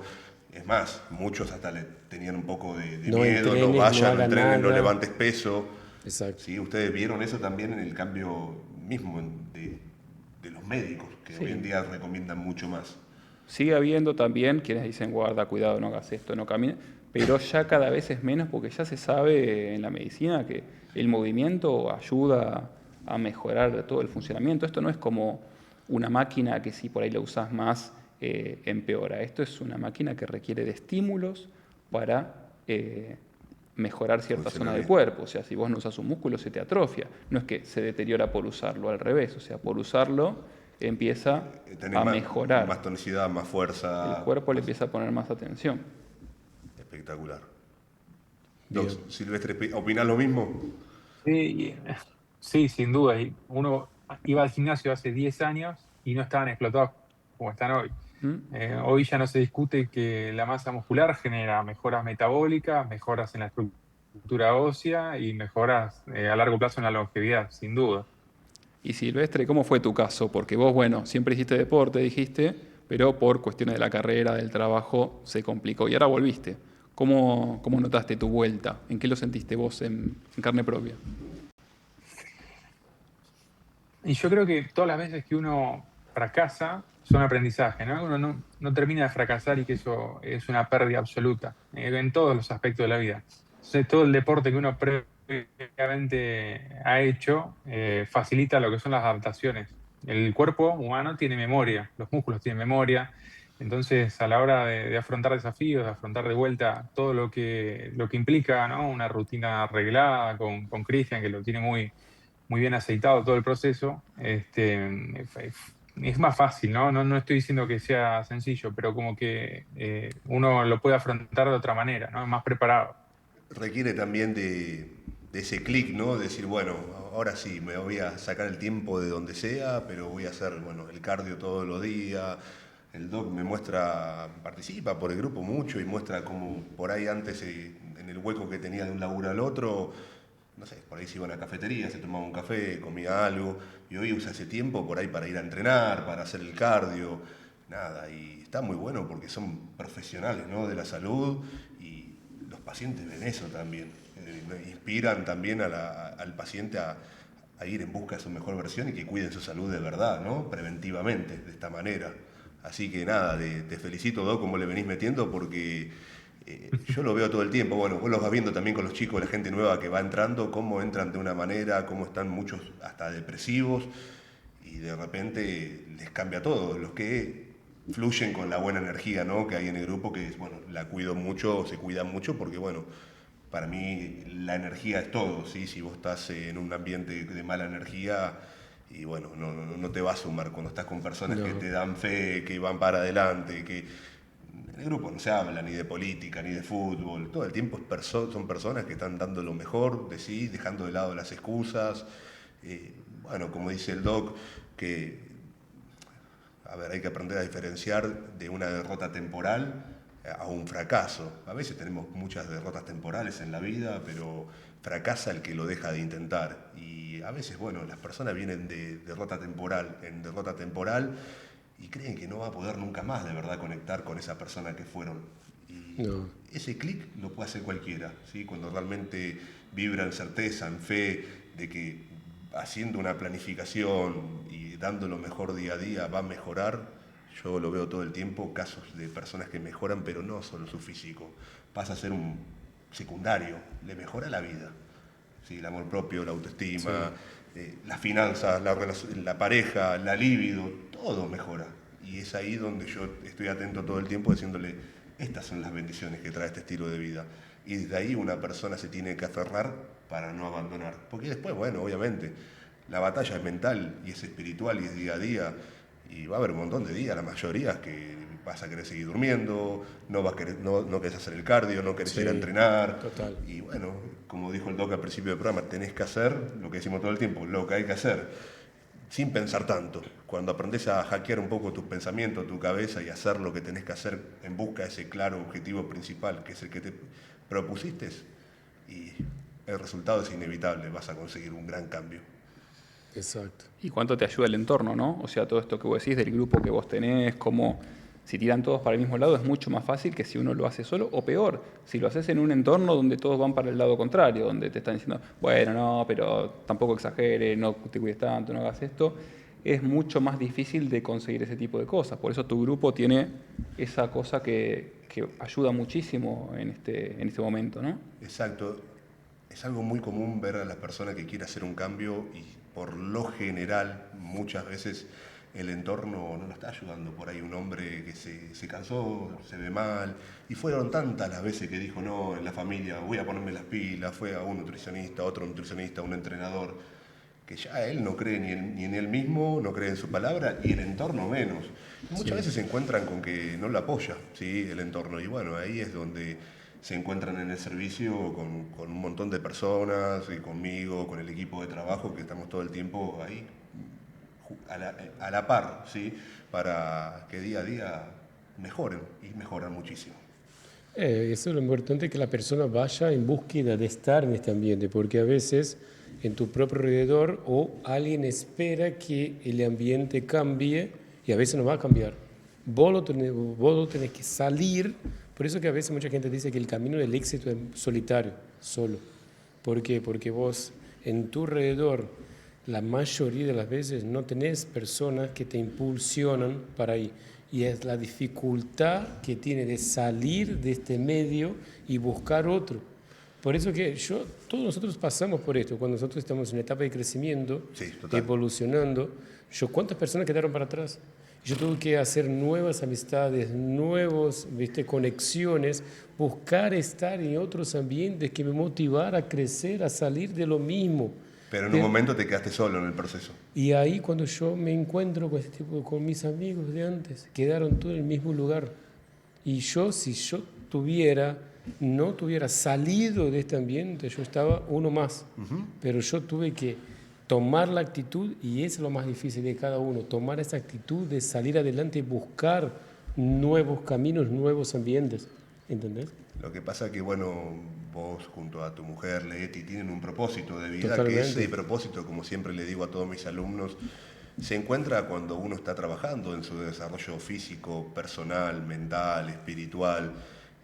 Es más, muchos hasta le tenían un poco de No miedo, entrenes, no vayas, no no hagas entrenes, no nada. levantes peso. Exacto. ¿Sí? Ustedes vieron eso también en el cambio mismo de los médicos, que Sí. hoy en día recomiendan mucho más. Sigue habiendo también quienes dicen, guarda, cuidado, no hagas esto, no camines, pero ya cada vez es menos porque ya se sabe en la medicina que el movimiento ayuda a mejorar todo el funcionamiento. Esto no es como una máquina que si por ahí la usás más empeora. Esto es una máquina que requiere de estímulos para mejorar cierta zona del cuerpo. O sea, si vos no usas un músculo, se te atrofia. No es que se deteriora por usarlo, al revés. O sea, por usarlo empieza a mejorar. Más tonicidad, más fuerza. El cuerpo le empieza a poner más atención. Espectacular. Silvestre, ¿opinás lo mismo? Sí, sí, sin duda. Y uno iba al gimnasio hace 10 años y no estaban explotados como están hoy. Hoy ya no se discute que la masa muscular genera mejoras metabólicas, mejoras en la estructura ósea y mejoras a largo plazo en la longevidad, sin duda. Y Silvestre, ¿cómo fue tu caso? Porque vos, bueno, siempre hiciste deporte, dijiste, pero por cuestiones de la carrera, del trabajo, se complicó. Y ahora volviste. ¿Cómo notaste tu vuelta? ¿En qué lo sentiste vos en carne propia? Y yo creo que todas las veces que uno fracasa son aprendizaje, ¿no? Uno no termina de fracasar y que eso es una pérdida absoluta en todos los aspectos de la vida. Entonces, todo el deporte que uno previamente ha hecho facilita lo que son las adaptaciones. El cuerpo humano tiene memoria, los músculos tienen memoria. Entonces, a la hora de afrontar desafíos, de afrontar de vuelta todo lo que implica, ¿no? Una rutina arreglada con Cristian, que lo tiene muy bien aceitado todo el proceso, es más fácil, ¿no? No estoy diciendo que sea sencillo, pero como que uno lo puede afrontar de otra manera, ¿no? Más preparado. Requiere también de ese clic, ¿no? De decir, bueno, ahora sí, me voy a sacar el tiempo de donde sea, pero voy a hacer, bueno, el cardio todos los días. El doc me muestra, participa por el grupo mucho y muestra cómo por ahí antes, en el hueco que tenía de un laburo al otro, no sé, por ahí se iba a una cafetería, se tomaba un café, comía algo, y hoy usa ese tiempo por ahí para ir a entrenar, para hacer el cardio, nada, y está muy bueno porque son profesionales, ¿no? De la salud, y los pacientes ven eso también, inspiran también al paciente a ir en busca de su mejor versión y que cuiden su salud de verdad, ¿no? Preventivamente, de esta manera. Así que nada, te felicito, Doc, como le venís metiendo, porque yo lo veo todo el tiempo. Bueno, vos lo vas viendo también con los chicos, la gente nueva que va entrando, cómo entran de una manera, cómo están muchos hasta depresivos, y de repente les cambia todo. Los que fluyen con la buena energía, ¿no? Que hay en el grupo, que bueno, la cuido mucho, se cuidan mucho, porque bueno, para mí la energía es todo, ¿sí? Si vos estás en un ambiente de mala energía, y bueno, no te va a sumar cuando estás con personas que te dan fe, que van para adelante, que en el grupo no se habla ni de política, ni de fútbol, todo el tiempo son personas que están dando lo mejor de sí, dejando de lado las excusas. Bueno, como dice el doc, que a ver, hay que aprender a diferenciar de una derrota temporal a un fracaso. A veces tenemos muchas derrotas temporales en la vida, pero fracasa el que lo deja de intentar. Y a veces, bueno, las personas vienen de derrota temporal en derrota temporal y creen que no va a poder nunca más de verdad conectar con esa persona que fueron. Y ese clic lo puede hacer cualquiera, ¿sí? Cuando realmente vibra en certeza, en fe, de que haciendo una planificación y dando lo mejor día a día va a mejorar. Yo lo veo todo el tiempo, casos de personas que mejoran, pero no solo su físico. Pasa a ser un secundario, le mejora la vida. ¿Sí? El amor propio, la autoestima, las finanzas, la pareja, la libido, todo mejora. Y es ahí donde yo estoy atento todo el tiempo diciéndole, estas son las bendiciones que trae este estilo de vida. Y desde ahí una persona se tiene que aferrar para no abandonar. Porque después, bueno, obviamente, la batalla es mental y es espiritual y es día a día. Y va a haber un montón de días, la mayoría, que vas a querer seguir durmiendo, no querés hacer el cardio, no querés ir a entrenar. Total. Y bueno, como dijo el doc al principio del programa, tenés que hacer lo que decimos todo el tiempo, lo que hay que hacer, sin pensar tanto. Cuando aprendés a hackear un poco tus pensamientos, tu cabeza y hacer lo que tenés que hacer en busca de ese claro objetivo principal, que es el que te propusiste, y el resultado es inevitable, vas a conseguir un gran cambio. Exacto. Y cuánto te ayuda el entorno, ¿no? O sea, todo esto que vos decís del grupo que vos tenés, como si tiran todos para el mismo lado, es mucho más fácil que si uno lo hace solo, o peor, si lo haces en un entorno donde todos van para el lado contrario, donde te están diciendo, bueno, no, pero tampoco exageres, no te cuides tanto, no hagas esto, es mucho más difícil de conseguir ese tipo de cosas. Por eso tu grupo tiene esa cosa que ayuda muchísimo en este momento, ¿no? Exacto. Es algo muy común ver a las personas que quieren hacer un cambio y por lo general muchas veces el entorno no lo está ayudando. Por ahí un hombre que se cansó, se ve mal, y fueron tantas las veces que dijo, no, en la familia voy a ponerme las pilas, fue a un nutricionista, otro nutricionista, un entrenador, que ya él no cree ni en él mismo, no cree en su palabra, y el entorno menos. Y muchas veces se encuentran con que no lo apoya, ¿sí?, el entorno, y bueno, ahí es donde se encuentran en el servicio con un montón de personas, y conmigo, con el equipo de trabajo, que estamos todo el tiempo ahí, a la par, ¿sí?, para que día a día mejoren, y mejoran muchísimo. Eso es lo importante, que la persona vaya en búsqueda de estar en este ambiente, porque a veces en tu propio alrededor o alguien espera que el ambiente cambie y a veces no va a cambiar. Vos lo tenés que salir. Por eso que a veces mucha gente dice que el camino del éxito es solitario, solo. ¿Por qué? Porque vos en tu alrededor la mayoría de las veces no tenés personas que te impulsionan para ahí. Y es la dificultad que tiene de salir de este medio y buscar otro. Por eso que todos nosotros pasamos por esto, cuando nosotros estamos en una etapa de crecimiento, Sí, total. evolucionando. ¿Cuántas personas quedaron para atrás? Yo tuve que hacer nuevas amistades, nuevas conexiones, buscar estar en otros ambientes que me motivara a crecer, a salir de lo mismo. Pero en un momento te quedaste solo en el proceso. Y ahí cuando yo me encuentro con mis amigos de antes, quedaron todos en el mismo lugar. Y si yo no tuviera salido de este ambiente, yo estaba uno más. Pero yo tuve que tomar la actitud, y eso es lo más difícil de cada uno, tomar esa actitud de salir adelante y buscar nuevos caminos, nuevos ambientes. ¿Entendés? Lo que pasa es que, bueno, vos junto a tu mujer, Leti, tienen un propósito de vida. Totalmente. Que ese propósito, como siempre le digo a todos mis alumnos, se encuentra cuando uno está trabajando en su desarrollo físico, personal, mental, espiritual.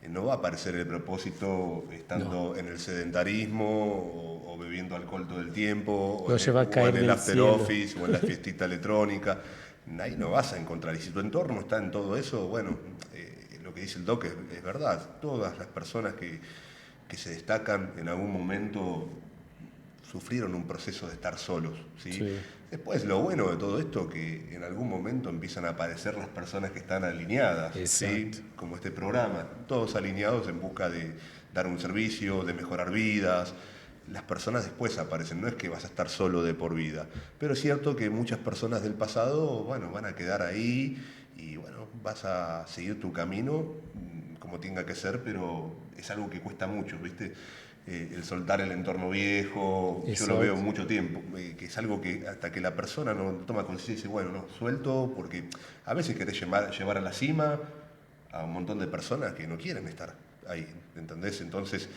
No va a aparecer el propósito estando en el sedentarismo o bebiendo alcohol todo el tiempo, No se va a caer o en el del after cielo. office o en la fiestita electrónica. Ahí no vas a encontrar. Y si tu entorno está en todo eso, bueno, lo que dice el Doc es verdad. Todas las personas que se destacan en algún momento sufrieron un proceso de estar solos, ¿sí? Sí. Después, lo bueno de todo esto, que en algún momento empiezan a aparecer las personas que están alineadas, ¿sí?, Exacto. como este programa, todos alineados en busca de dar un servicio, de mejorar vidas. Las personas después aparecen, no es que vas a estar solo de por vida, pero es cierto que muchas personas del pasado, bueno, van a quedar ahí y bueno, vas a seguir tu camino como tenga que ser, pero es algo que cuesta mucho, ¿viste? El soltar el entorno viejo, Exacto. yo lo veo mucho tiempo, que es algo que hasta que la persona no toma conciencia y dice, bueno, no, suelto, porque a veces querés llevar a la cima a un montón de personas que no quieren estar ahí, ¿entendés? Entonces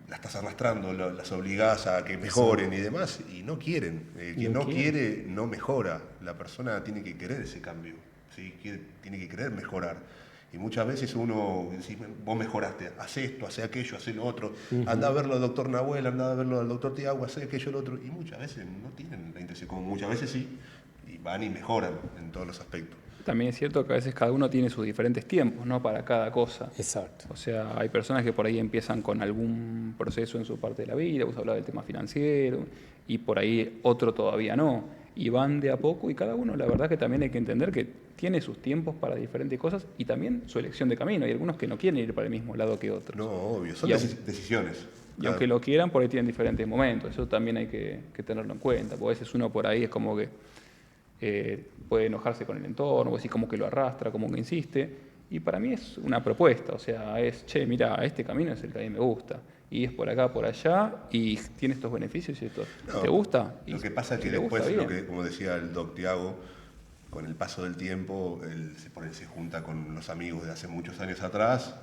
las estás arrastrando, las obligás a que mejoren y demás, y no quieren. Quien no quiere, no mejora. La persona tiene que querer ese cambio, ¿sí? Tiene que querer mejorar. Y muchas veces uno dice, vos mejoraste, haz esto, haz aquello, haz lo otro, anda a verlo al doctor Nahuel, anda a verlo al doctor Tiago, haz aquello, lo otro. Y muchas veces no tienen la intención, como muchas veces sí, y van y mejoran en todos los aspectos. También es cierto que a veces cada uno tiene sus diferentes tiempos, ¿no?, para cada cosa. Exacto. O sea, hay personas que por ahí empiezan con algún proceso en su parte de la vida, vos hablabas del tema financiero, y por ahí otro todavía no. Y van de a poco, y cada uno, la verdad que también hay que entender que tiene sus tiempos para diferentes cosas y también su elección de camino. Hay algunos que no quieren ir para el mismo lado que otros. No, obvio, son Y decisiones. Y aunque lo quieran, por ahí tienen diferentes momentos. Eso también hay que tenerlo en cuenta, porque a veces uno por ahí es como que puede enojarse con el entorno, o así como que lo arrastra, como que insiste. Y para mí es una propuesta, o sea, che, mira, este camino es el que a mí me gusta. Y es por acá, por allá, y tiene estos beneficios y esto. No, ¿Te gusta? Lo que pasa es que si te gusta, después, bien. como decía el doc Tiago, con el paso del tiempo, él se junta con los amigos de hace muchos años atrás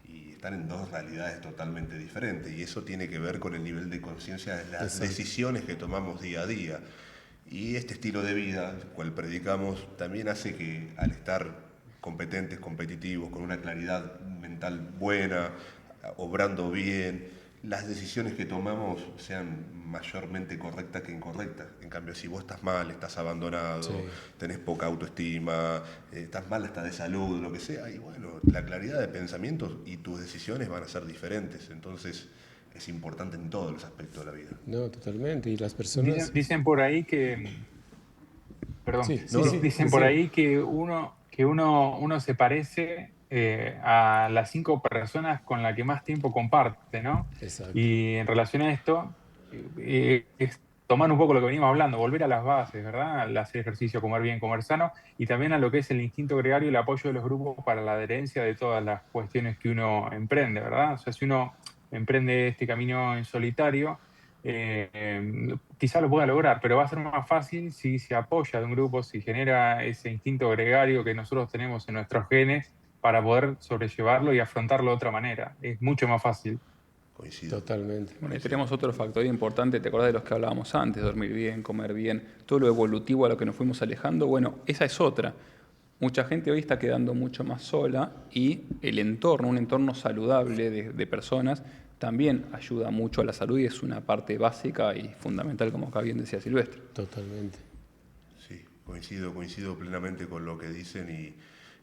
y están en dos realidades totalmente diferentes. Y eso tiene que ver con el nivel de conciencia de las decisiones que tomamos día a día. Y este estilo de vida, el cual predicamos, también hace que al estar competentes, competitivos, con una claridad mental buena, obrando bien, las decisiones que tomamos sean mayormente correctas que incorrectas. En cambio, si vos estás mal, estás abandonado, tenés poca autoestima, estás mal hasta de salud, lo que sea, y bueno, la claridad de pensamientos y tus decisiones van a ser diferentes. Entonces, es importante en todos los aspectos de la vida. No, totalmente. Y las personas... Dicen por ahí que Perdón. Sí, sí, No, sí, Dicen sí, por sí. ahí que uno se parece a las 5 personas con las que más tiempo comparte, ¿no? Exacto. Y en relación a esto, es tomar un poco lo que venimos hablando, volver a las bases, ¿verdad? Al hacer ejercicio, comer bien, comer sano, y también a lo que es el instinto gregario y el apoyo de los grupos para la adherencia de todas las cuestiones que uno emprende, ¿verdad? O sea, si uno emprende este camino en solitario, quizá lo pueda lograr, pero va a ser más fácil si se apoya de un grupo, si genera ese instinto gregario que nosotros tenemos en nuestros genes para poder sobrellevarlo y afrontarlo de otra manera. Es mucho más fácil. Coincido. Totalmente. Bueno, y tenemos otro factor importante, ¿te acordás de los que hablábamos antes? Dormir bien, comer bien, todo lo evolutivo a lo que nos fuimos alejando. Bueno, esa es otra. Mucha gente hoy está quedando mucho más sola y el entorno, un entorno saludable de personas, también ayuda mucho a la salud y es una parte básica y fundamental, como acá bien decía Silvestre. Totalmente. Sí, coincido plenamente con lo que dicen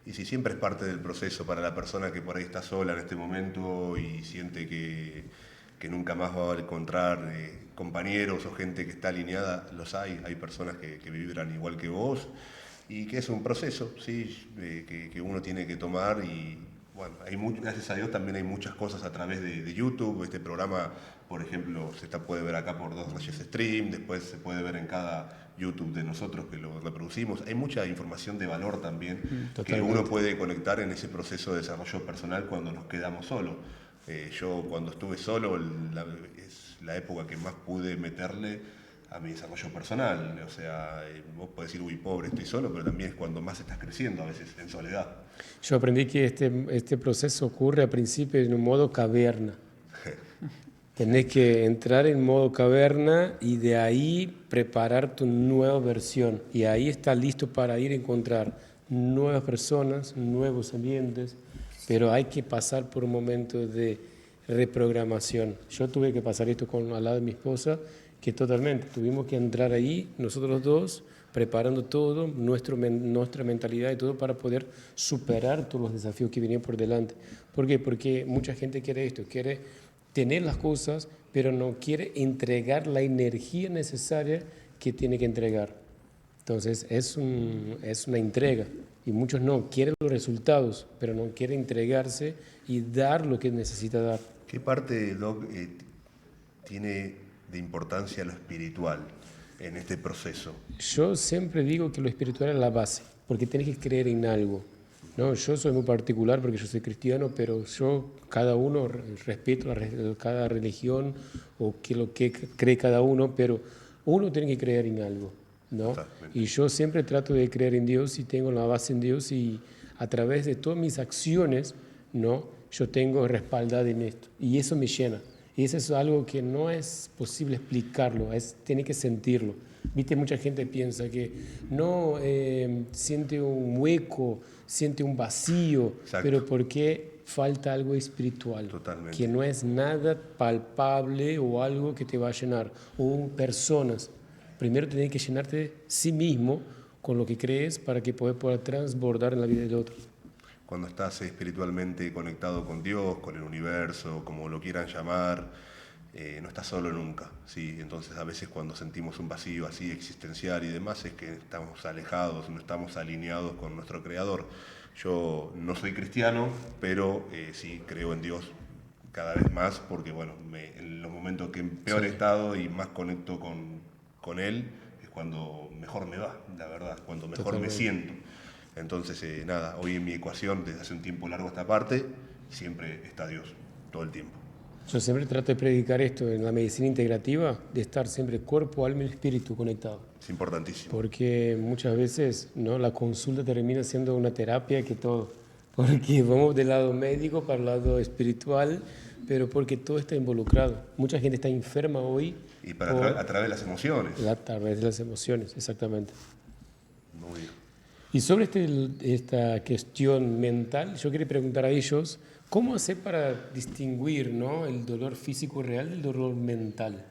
y sí, siempre es parte del proceso para la persona que por ahí está sola en este momento y siente que nunca más va a encontrar compañeros o gente que está alineada, los hay personas que vibran igual que vos y que es un proceso, sí, que uno tiene que tomar y bueno, gracias a Dios también hay muchas cosas a través de YouTube. Este programa, por ejemplo, puede ver acá por Dos Reyes Stream, después se puede ver en cada YouTube de nosotros que lo reproducimos. Hay mucha información de valor también que uno Totalmente. puede conectar en ese proceso de desarrollo personal cuando nos quedamos solos. Yo cuando estuve solo es la época que más pude meterle a mi desarrollo personal. O sea, vos podés decir, uy, pobre, estoy solo, pero también es cuando más estás creciendo a veces en soledad. Yo aprendí que este proceso ocurre a principio en un modo caverna. Tenés que entrar en modo caverna y de ahí preparar tu nueva versión. Y ahí está listo para ir a encontrar nuevas personas, nuevos ambientes, pero hay que pasar por un momento de reprogramación. Yo tuve que pasar esto al lado de mi esposa, que totalmente tuvimos que entrar ahí, nosotros dos, preparando todo, nuestra mentalidad y todo para poder superar todos los desafíos que venían por delante. ¿Por qué? Porque mucha gente quiere esto, quiere tener las cosas, pero no quiere entregar la energía necesaria que tiene que entregar. Entonces es una entrega y muchos no quieren los resultados, pero no quieren entregarse y dar lo que necesita dar. ¿Qué parte, Doc, tiene de importancia lo espiritual en este proceso? Yo siempre digo que lo espiritual es la base, porque tienes que creer en algo. ¿No? Yo soy muy particular porque yo soy cristiano, pero cada uno, respeto cada religión o lo que cree cada uno, pero uno tiene que creer en algo, ¿no? Totalmente. Y yo siempre trato de creer en Dios y tengo la base en Dios y a través de todas mis acciones, ¿no? Yo tengo respaldad en esto y eso me llena. Y eso es algo que no es posible explicarlo, tiene que sentirlo. Viste, mucha gente piensa que no siente un hueco, siente un vacío, Exacto. pero porque falta algo espiritual, Totalmente. que no es nada palpable o algo que te va a llenar, o personas. Primero tienes que llenarte de sí mismo con lo que crees para que pueda transbordar en la vida del otro. Cuando estás espiritualmente conectado con Dios, con el universo, como lo quieran llamar, no estás solo nunca, ¿sí? Entonces a veces cuando sentimos un vacío así existencial y demás es que estamos alejados, no estamos alineados con nuestro Creador. Yo no soy cristiano, pero sí creo en Dios cada vez más porque bueno, en los momentos que en peor estado y más conecto con Él es cuando mejor me va, la verdad, cuando mejor Totalmente. me siento. Entonces, nada, hoy en mi ecuación, desde hace un tiempo largo esta parte, siempre está Dios, todo el tiempo. Yo siempre trato de predicar esto en la medicina integrativa, de estar siempre cuerpo, alma y espíritu conectado. Es importantísimo. Porque muchas veces, ¿no? La consulta termina siendo una terapia que todo. Porque vamos del lado médico para el lado espiritual, pero porque todo está involucrado. Mucha gente está enferma hoy. Y a través de las emociones. A través de las emociones, exactamente. Muy bien. Y sobre esta cuestión mental, yo quería preguntar a ellos, ¿cómo hacer para distinguir, ¿no? el dolor físico real del dolor mental?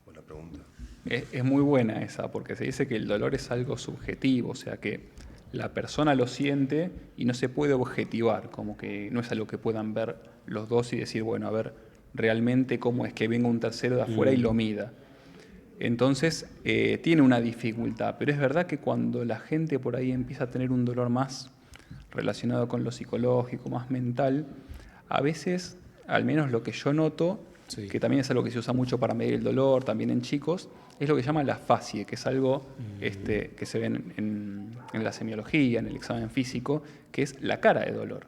Buena pregunta. Es muy buena esa, porque se dice que el dolor es algo subjetivo, o sea que la persona lo siente y no se puede objetivar, como que no es algo que puedan ver los dos y decir, bueno, a ver, realmente cómo es que venga un tercero de afuera y lo mida. Entonces, tiene una dificultad, pero es verdad que cuando la gente por ahí empieza a tener un dolor más relacionado con lo psicológico, más mental, a veces, al menos lo que yo noto, Sí. que también es algo que se usa mucho para medir el dolor, también en chicos, es lo que se llama la afasia, que es algo que se ve en la semiología, en el examen físico, que es la cara de dolor.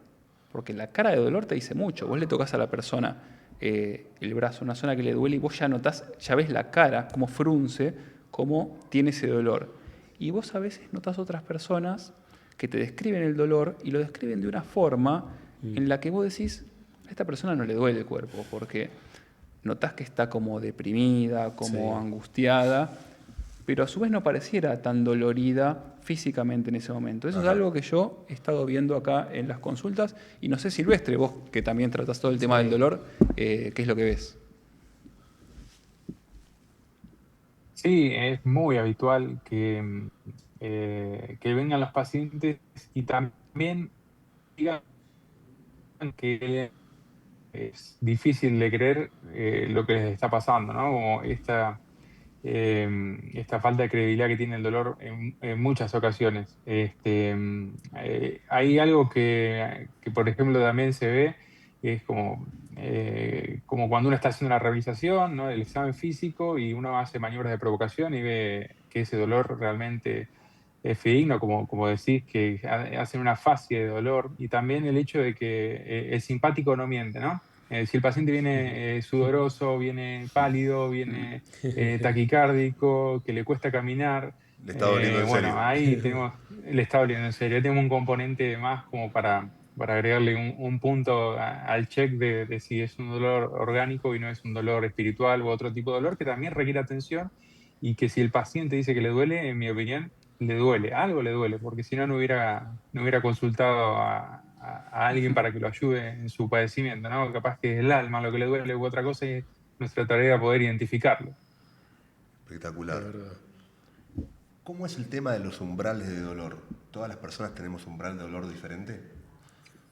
Porque la cara de dolor te dice mucho. Vos le tocas a la persona el brazo, una zona que le duele, y vos ya notás, ya ves la cara, cómo frunce, cómo tiene ese dolor. Y vos a veces notás otras personas que te describen el dolor y lo describen de una forma en la que vos decís, a esta persona no le duele el cuerpo, porque notás que está como deprimida, como angustiada, pero a su vez no pareciera tan dolorida físicamente en ese momento. Eso es algo que yo he estado viendo acá en las consultas, y no sé, Silvestre, vos que también tratás todo el tema del dolor, ¿qué es lo que ves? Sí, es muy habitual que vengan los pacientes y también digan que es difícil de creer lo que les está pasando, ¿no? Como esta falta de credibilidad que tiene el dolor en muchas ocasiones. Hay algo que, por ejemplo, también se ve, es como cuando uno está haciendo una revisación, ¿no? El examen físico, y uno hace maniobras de provocación y ve que ese dolor realmente es fidedigno, como decís, que hacen una fascia de dolor, y también el hecho de que el simpático no miente, ¿no? Si el paciente viene sudoroso, viene pálido, viene taquicárdico, que le cuesta caminar, Le está doliendo en serio. bueno, ahí le está doliendo en serio. Tenemos un componente más como para agregarle un punto al check de si es un dolor orgánico y no es un dolor espiritual u otro tipo de dolor que también requiere atención, y que si el paciente dice que le duele, en mi opinión, le duele, algo le duele, porque si no, no hubiera consultado a alguien para que lo ayude en su padecimiento, ¿no? Capaz que es el alma lo que le duele u otra cosa, y es nuestra tarea poder identificarlo. Espectacular. De verdad. ¿Cómo es el tema de los umbrales de dolor? ¿Todas las personas tenemos umbral de dolor diferente?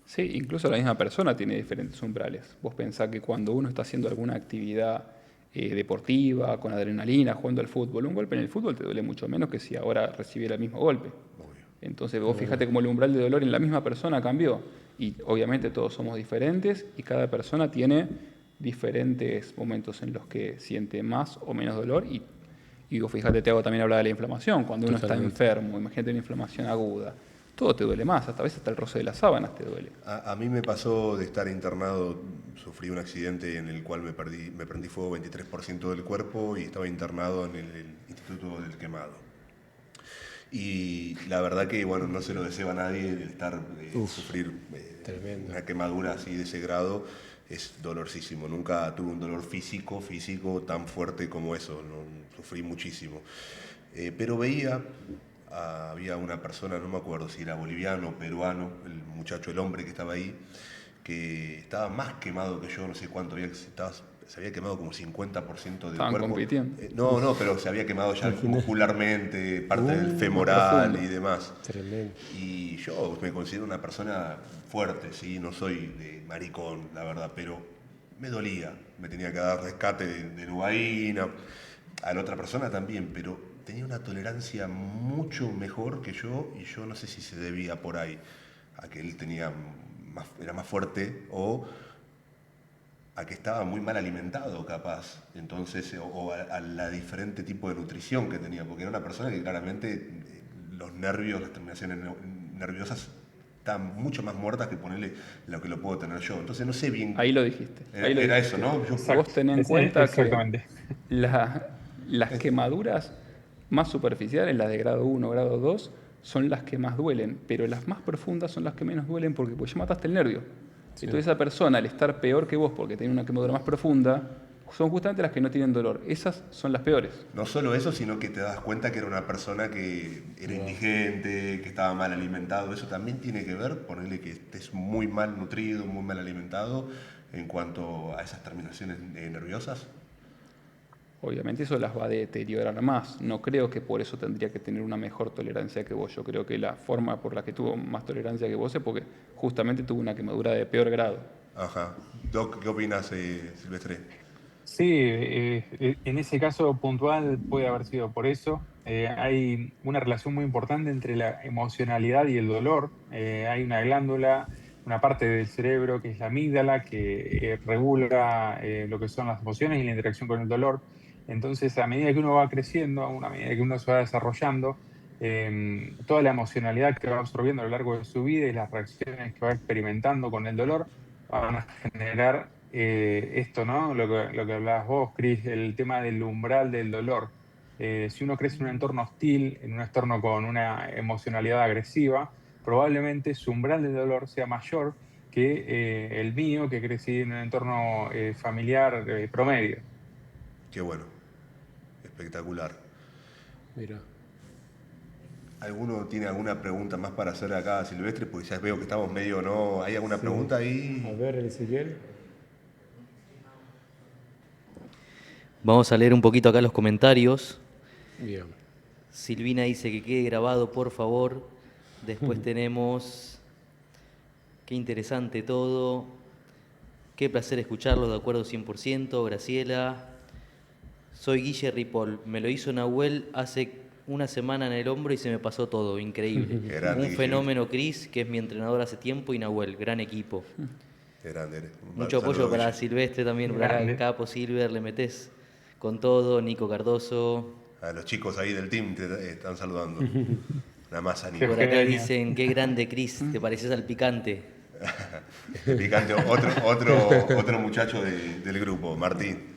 Sí, incluso la misma persona tiene diferentes umbrales. Vos pensás que cuando uno está haciendo alguna actividad deportiva, con adrenalina, jugando al fútbol, un golpe en el fútbol te duele mucho menos que si ahora recibiera el mismo golpe. Obvio. Entonces vos fíjate cómo el umbral de dolor en la misma persona cambió. Y obviamente todos somos diferentes y cada persona tiene diferentes momentos en los que siente más o menos dolor. Y vos fíjate, Thiago también habla de la inflamación. Cuando uno está Totalmente. enfermo, imagínate una inflamación aguda, todo te duele más, hasta a veces hasta el roce de las sábanas te duele. A mí me pasó de estar internado, sufrí un accidente en el cual me prendí fuego 23% del cuerpo y estaba internado en el Instituto del Quemado. Y la verdad que, bueno, no se lo deseo a nadie el sufrir Tremendo. una quemadura así de ese grado. Es dolorosísimo. Nunca tuve un dolor físico tan fuerte como eso. ¿No? Sufrí muchísimo. Pero había una persona, no me acuerdo si era boliviano o peruano, el muchacho, el hombre que estaba ahí, que estaba más quemado que yo, no sé cuánto, se había quemado como 50% del Estaban cuerpo. compitiendo. No, pero se había quemado ya muscularmente, parte del femoral profundo. y demás. Tremendo. Y yo me considero una persona fuerte, ¿sí? No soy de maricón, la verdad, pero me dolía. Me tenía que dar rescate de Nubaína, a la otra persona también, pero tenía una tolerancia mucho mejor que yo, y yo no sé si se debía por ahí a que él era más fuerte, o a que estaba muy mal alimentado, capaz, entonces, o a la diferente tipo de nutrición que tenía, porque era una persona que claramente los nervios, las terminaciones nerviosas estaban mucho más muertas que ponerle lo que lo puedo tener yo. Entonces no sé bien. Ahí lo dijiste. Ahí lo Era dijiste. eso, ¿no? Vos tenés en cuenta que Exactamente. las quemaduras más superficiales, las de grado 1, grado 2, son las que más duelen, pero las más profundas son las que menos duelen porque pues ya mataste el nervio. Entonces esa persona, al estar peor que vos porque tiene una quemadura más profunda, son justamente las que no tienen dolor. Esas son las peores. No solo eso, sino que te das cuenta que era una persona que era indigente, que estaba mal alimentado. Eso también tiene que ver, ponerle que estés muy mal nutrido, muy mal alimentado en cuanto a esas terminaciones nerviosas. Obviamente eso las va a deteriorar más. No creo que por eso tendría que tener una mejor tolerancia que vos. Yo creo que la forma por la que tuvo más tolerancia que vos es porque justamente tuvo una quemadura de peor grado. Ajá. Doc, ¿qué opinas, Silvestre? Sí, en ese caso puntual puede haber sido por eso. Hay una relación muy importante entre la emocionalidad y el dolor. Hay una glándula, una parte del cerebro que es la amígdala, que regula lo que son las emociones y la interacción con el dolor. Entonces, a medida que uno va creciendo, a medida que uno se va desarrollando, toda la emocionalidad que va absorbiendo a lo largo de su vida y las reacciones que va experimentando con el dolor van a generar esto, ¿no? Lo que hablabas vos, Cris, el tema del umbral del dolor. Si uno crece en un entorno hostil, en un entorno con una emocionalidad agresiva, probablemente su umbral del dolor sea mayor que el mío, que crecí en un entorno familiar promedio. Qué bueno, espectacular. Mira. ¿Alguno tiene alguna pregunta más para hacer acá, Silvestre? Porque ya veo que estamos medio, ¿no? ¿Hay alguna Sí. pregunta A ahí? ver, Ezequiel. Vamos a leer un poquito acá los comentarios. Bien. Silvina dice que quede grabado, por favor. Después tenemos... Qué interesante todo. Qué placer escucharlos, de acuerdo 100%. Graciela. Soy Guille Ripoll. Me lo hizo Nahuel hace una semana en el hombro y se me pasó todo. Increíble. Qué grande, Un Guille. fenómeno, Cris, que es mi entrenador hace tiempo, y Nahuel. Gran equipo. Qué grande eres. Mucho Saludos, apoyo para Guille. Silvestre también, por acá. Grande. Capo, Silver, le metés con todo. Nico Cardoso. A los chicos ahí del team te están saludando. Una masa, Qué Nico. Por acá genio. dicen, qué grande Cris, te pareces al picante. Picante, otro muchacho del grupo, Martín.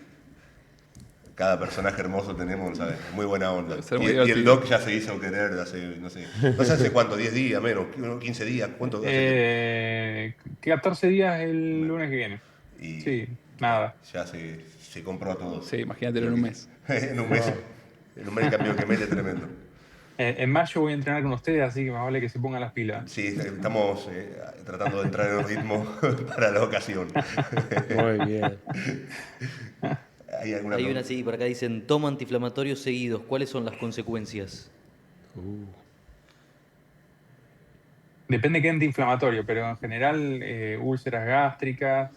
Cada personaje hermoso tenemos, ¿sabes? Muy buena onda. Debe ser Y, muy y el divertido. Doc ya se hizo querer hace, no sé hace cuánto, 10 días, menos, 15 días, ¿cuánto hace que? 14 días el lunes que viene. Y Sí, nada. ya se compró a todos. Sí, imagínatelo en un mes. En un mes, en un mes el cambio que mete tremendo. En mayo voy a entrenar con ustedes, así que más vale que se pongan las pilas. Sí, estamos tratando de entrar en el ritmo para la ocasión. Muy bien. ¿Hay alguna Hay una pregunta? así, por acá dicen, toma antiinflamatorios seguidos, ¿cuáles son las consecuencias? Depende qué antiinflamatorio, pero en general úlceras gástricas,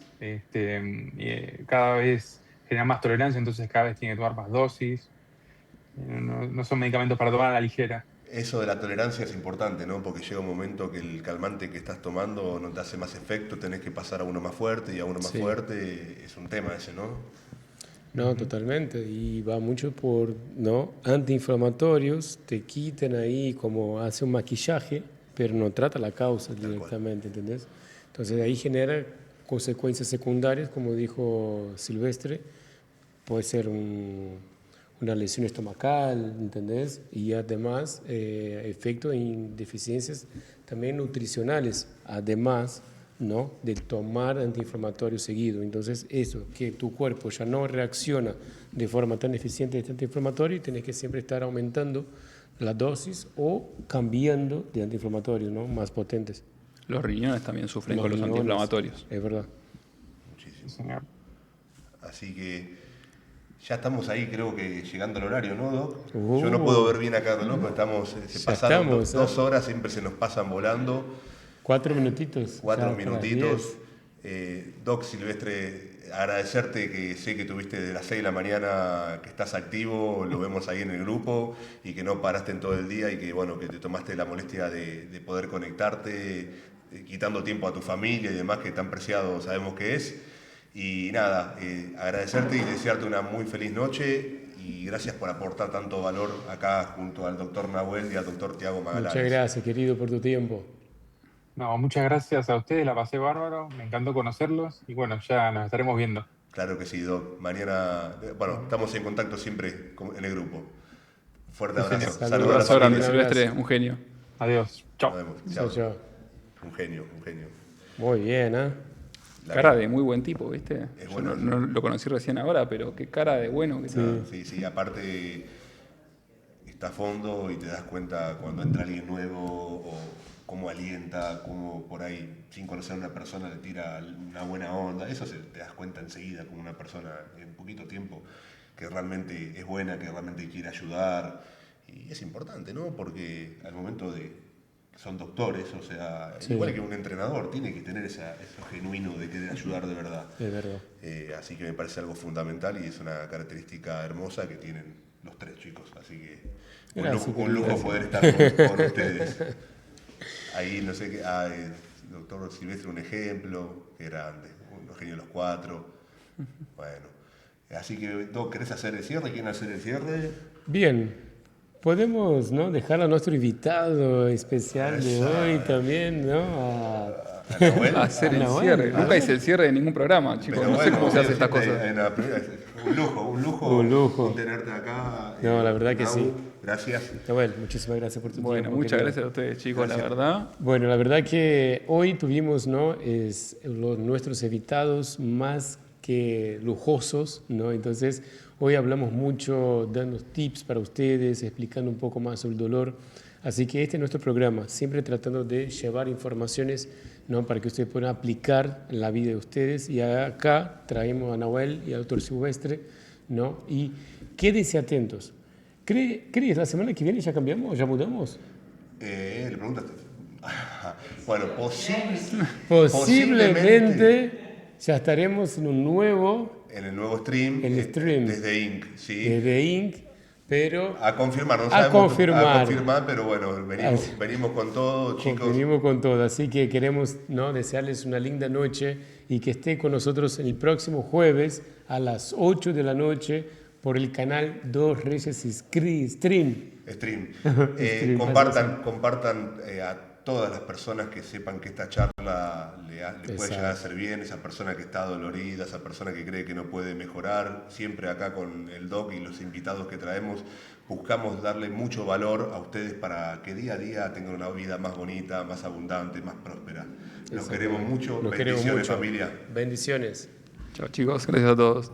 cada vez genera más tolerancia, entonces cada vez tiene que tomar más dosis. No son medicamentos para tomar a la ligera. Eso de la tolerancia es importante, ¿no? Porque llega un momento que el calmante que estás tomando no te hace más efecto, tenés que pasar a uno más fuerte y a uno más Sí. fuerte. Es un tema ese, ¿no? No, totalmente. Y va mucho por, ¿no? Antiinflamatorios, te quitan ahí como hace un maquillaje, pero no trata la causa directamente, ¿entendés? Entonces ahí genera consecuencias secundarias, como dijo Silvestre, puede ser una lesión estomacal, ¿entendés? Y además efectos en deficiencias también nutricionales, además, ¿no? De tomar antiinflamatorio seguido. Entonces eso, que tu cuerpo ya no reacciona de forma tan eficiente a este antiinflamatorio y tienes que siempre estar aumentando la dosis o cambiando de antiinflamatorios, ¿no? Más potentes. Los riñones también sufren con los riñones, antiinflamatorios. Es verdad. Muchísimo. Sí, señor. Así que ya estamos ahí, creo que llegando al horario, ¿no, Doc? Uh. Yo no puedo ver bien acá, ¿no? Pero estamos, se Ya pasaron estamos, dos horas, siempre se nos pasan volando. 4 minutitos. 4 ya para las minutitos. 10. Doc Silvestre, agradecerte que sé que tuviste de las 6 de la mañana que estás activo, lo vemos ahí en el grupo y que no paraste en todo el día y que bueno, que te tomaste la molestia de poder conectarte, quitando tiempo a tu familia y demás que tan preciado sabemos que es. Y nada, agradecerte y desearte una muy feliz noche y gracias por aportar tanto valor acá junto al doctor Nahuel y al doctor Tiago Magalanes. Muchas gracias, querido, por tu tiempo. No, muchas gracias a ustedes, la pasé bárbaro, me encantó conocerlos y bueno, ya nos estaremos viendo. Claro que sí, Doc. Mañana, bueno, estamos en contacto siempre en el grupo. Fuerte Sí, abrazo. señor. Saludos a la Un abrazo grande, familia. Silvestre, un genio. Adiós. Chao. Nos vemos. Chao, Chao. chao. Un genio, un genio. Muy bien, ¿eh? La Cara verdad. de muy buen tipo, ¿viste? Es Yo bueno. no lo conocí recién ahora, pero qué cara de bueno que tiene. Sí, sí, aparte está a fondo y te das cuenta cuando entra alguien nuevo o cómo alienta, cómo por ahí, sin conocer a una persona, le tira una buena onda. Eso te das cuenta enseguida con una persona en poquito tiempo que realmente es buena, que realmente quiere ayudar. Y es importante, ¿no? Porque al momento de son doctores, o sea, Sí. igual que un entrenador, tiene que tener eso genuino de querer ayudar de verdad. Es verdad. Así que me parece algo fundamental y es una característica hermosa que tienen los 3 chicos. Así que Gracias, un lujo gracias. poder estar con ustedes. Ahí no sé qué, el doctor Silvestre un ejemplo, qué grande, un genio de los 4. Bueno, así que Doc, ¿querés hacer el cierre? ¿Quieren hacer el cierre? Bien, podemos, ¿no?, dejar a nuestro invitado especial de Esa. hoy también, ¿no? ¿A Nahuel? Hacer el Nahuel. cierre. Nunca hice el cierre de ningún programa, chicos. Pero No sé bueno, cómo se hace estas siempre cosas. en la primera- un lujo. Un lujo. Tenerte acá. No, la verdad que Nau, sí. Gracias. Nahuel, muchísimas gracias por tu Bueno, tiempo. muchas querido. gracias a ustedes, chicos, Gracias. la verdad. Bueno, la verdad que hoy tuvimos, ¿no?, nuestros invitados más que lujosos, ¿no? Entonces, hoy hablamos mucho, dando tips para ustedes, explicando un poco más sobre el dolor. Así que este es nuestro programa, siempre tratando de llevar informaciones, ¿no?, para que ustedes puedan aplicar en la vida de ustedes. Y acá traemos a Nahuel y al doctor Silvestre, ¿no? Y quédense atentos. ¿Crees la semana que viene ya cambiamos, ya mudamos? Le preguntaste. Bueno, Posiblemente ya estaremos en un nuevo, en el nuevo stream, El stream. desde Inc. ¿sí? desde Inc., pero A confirmar, no A sabemos confirmar. a confirmar, pero bueno, venimos con todo, chicos. venimos con todo. Así que queremos, ¿no?, desearles una linda noche y que esté con nosotros el próximo jueves a las 8 de la noche por el canal Dos Reyes Stream. Stream. Stream, Compartan a todas las personas que sepan que esta charla le puede Exacto. llegar a hacer bien, esa persona que está dolorida, esa persona que cree que no puede mejorar. Siempre acá con el Doc y los invitados que traemos buscamos darle mucho valor a ustedes para que día a día tengan una vida más bonita, más abundante, más próspera. Los queremos mucho. Los queremos Bendiciones, mucho. familia. Bendiciones. Chao, chicos, gracias a todos.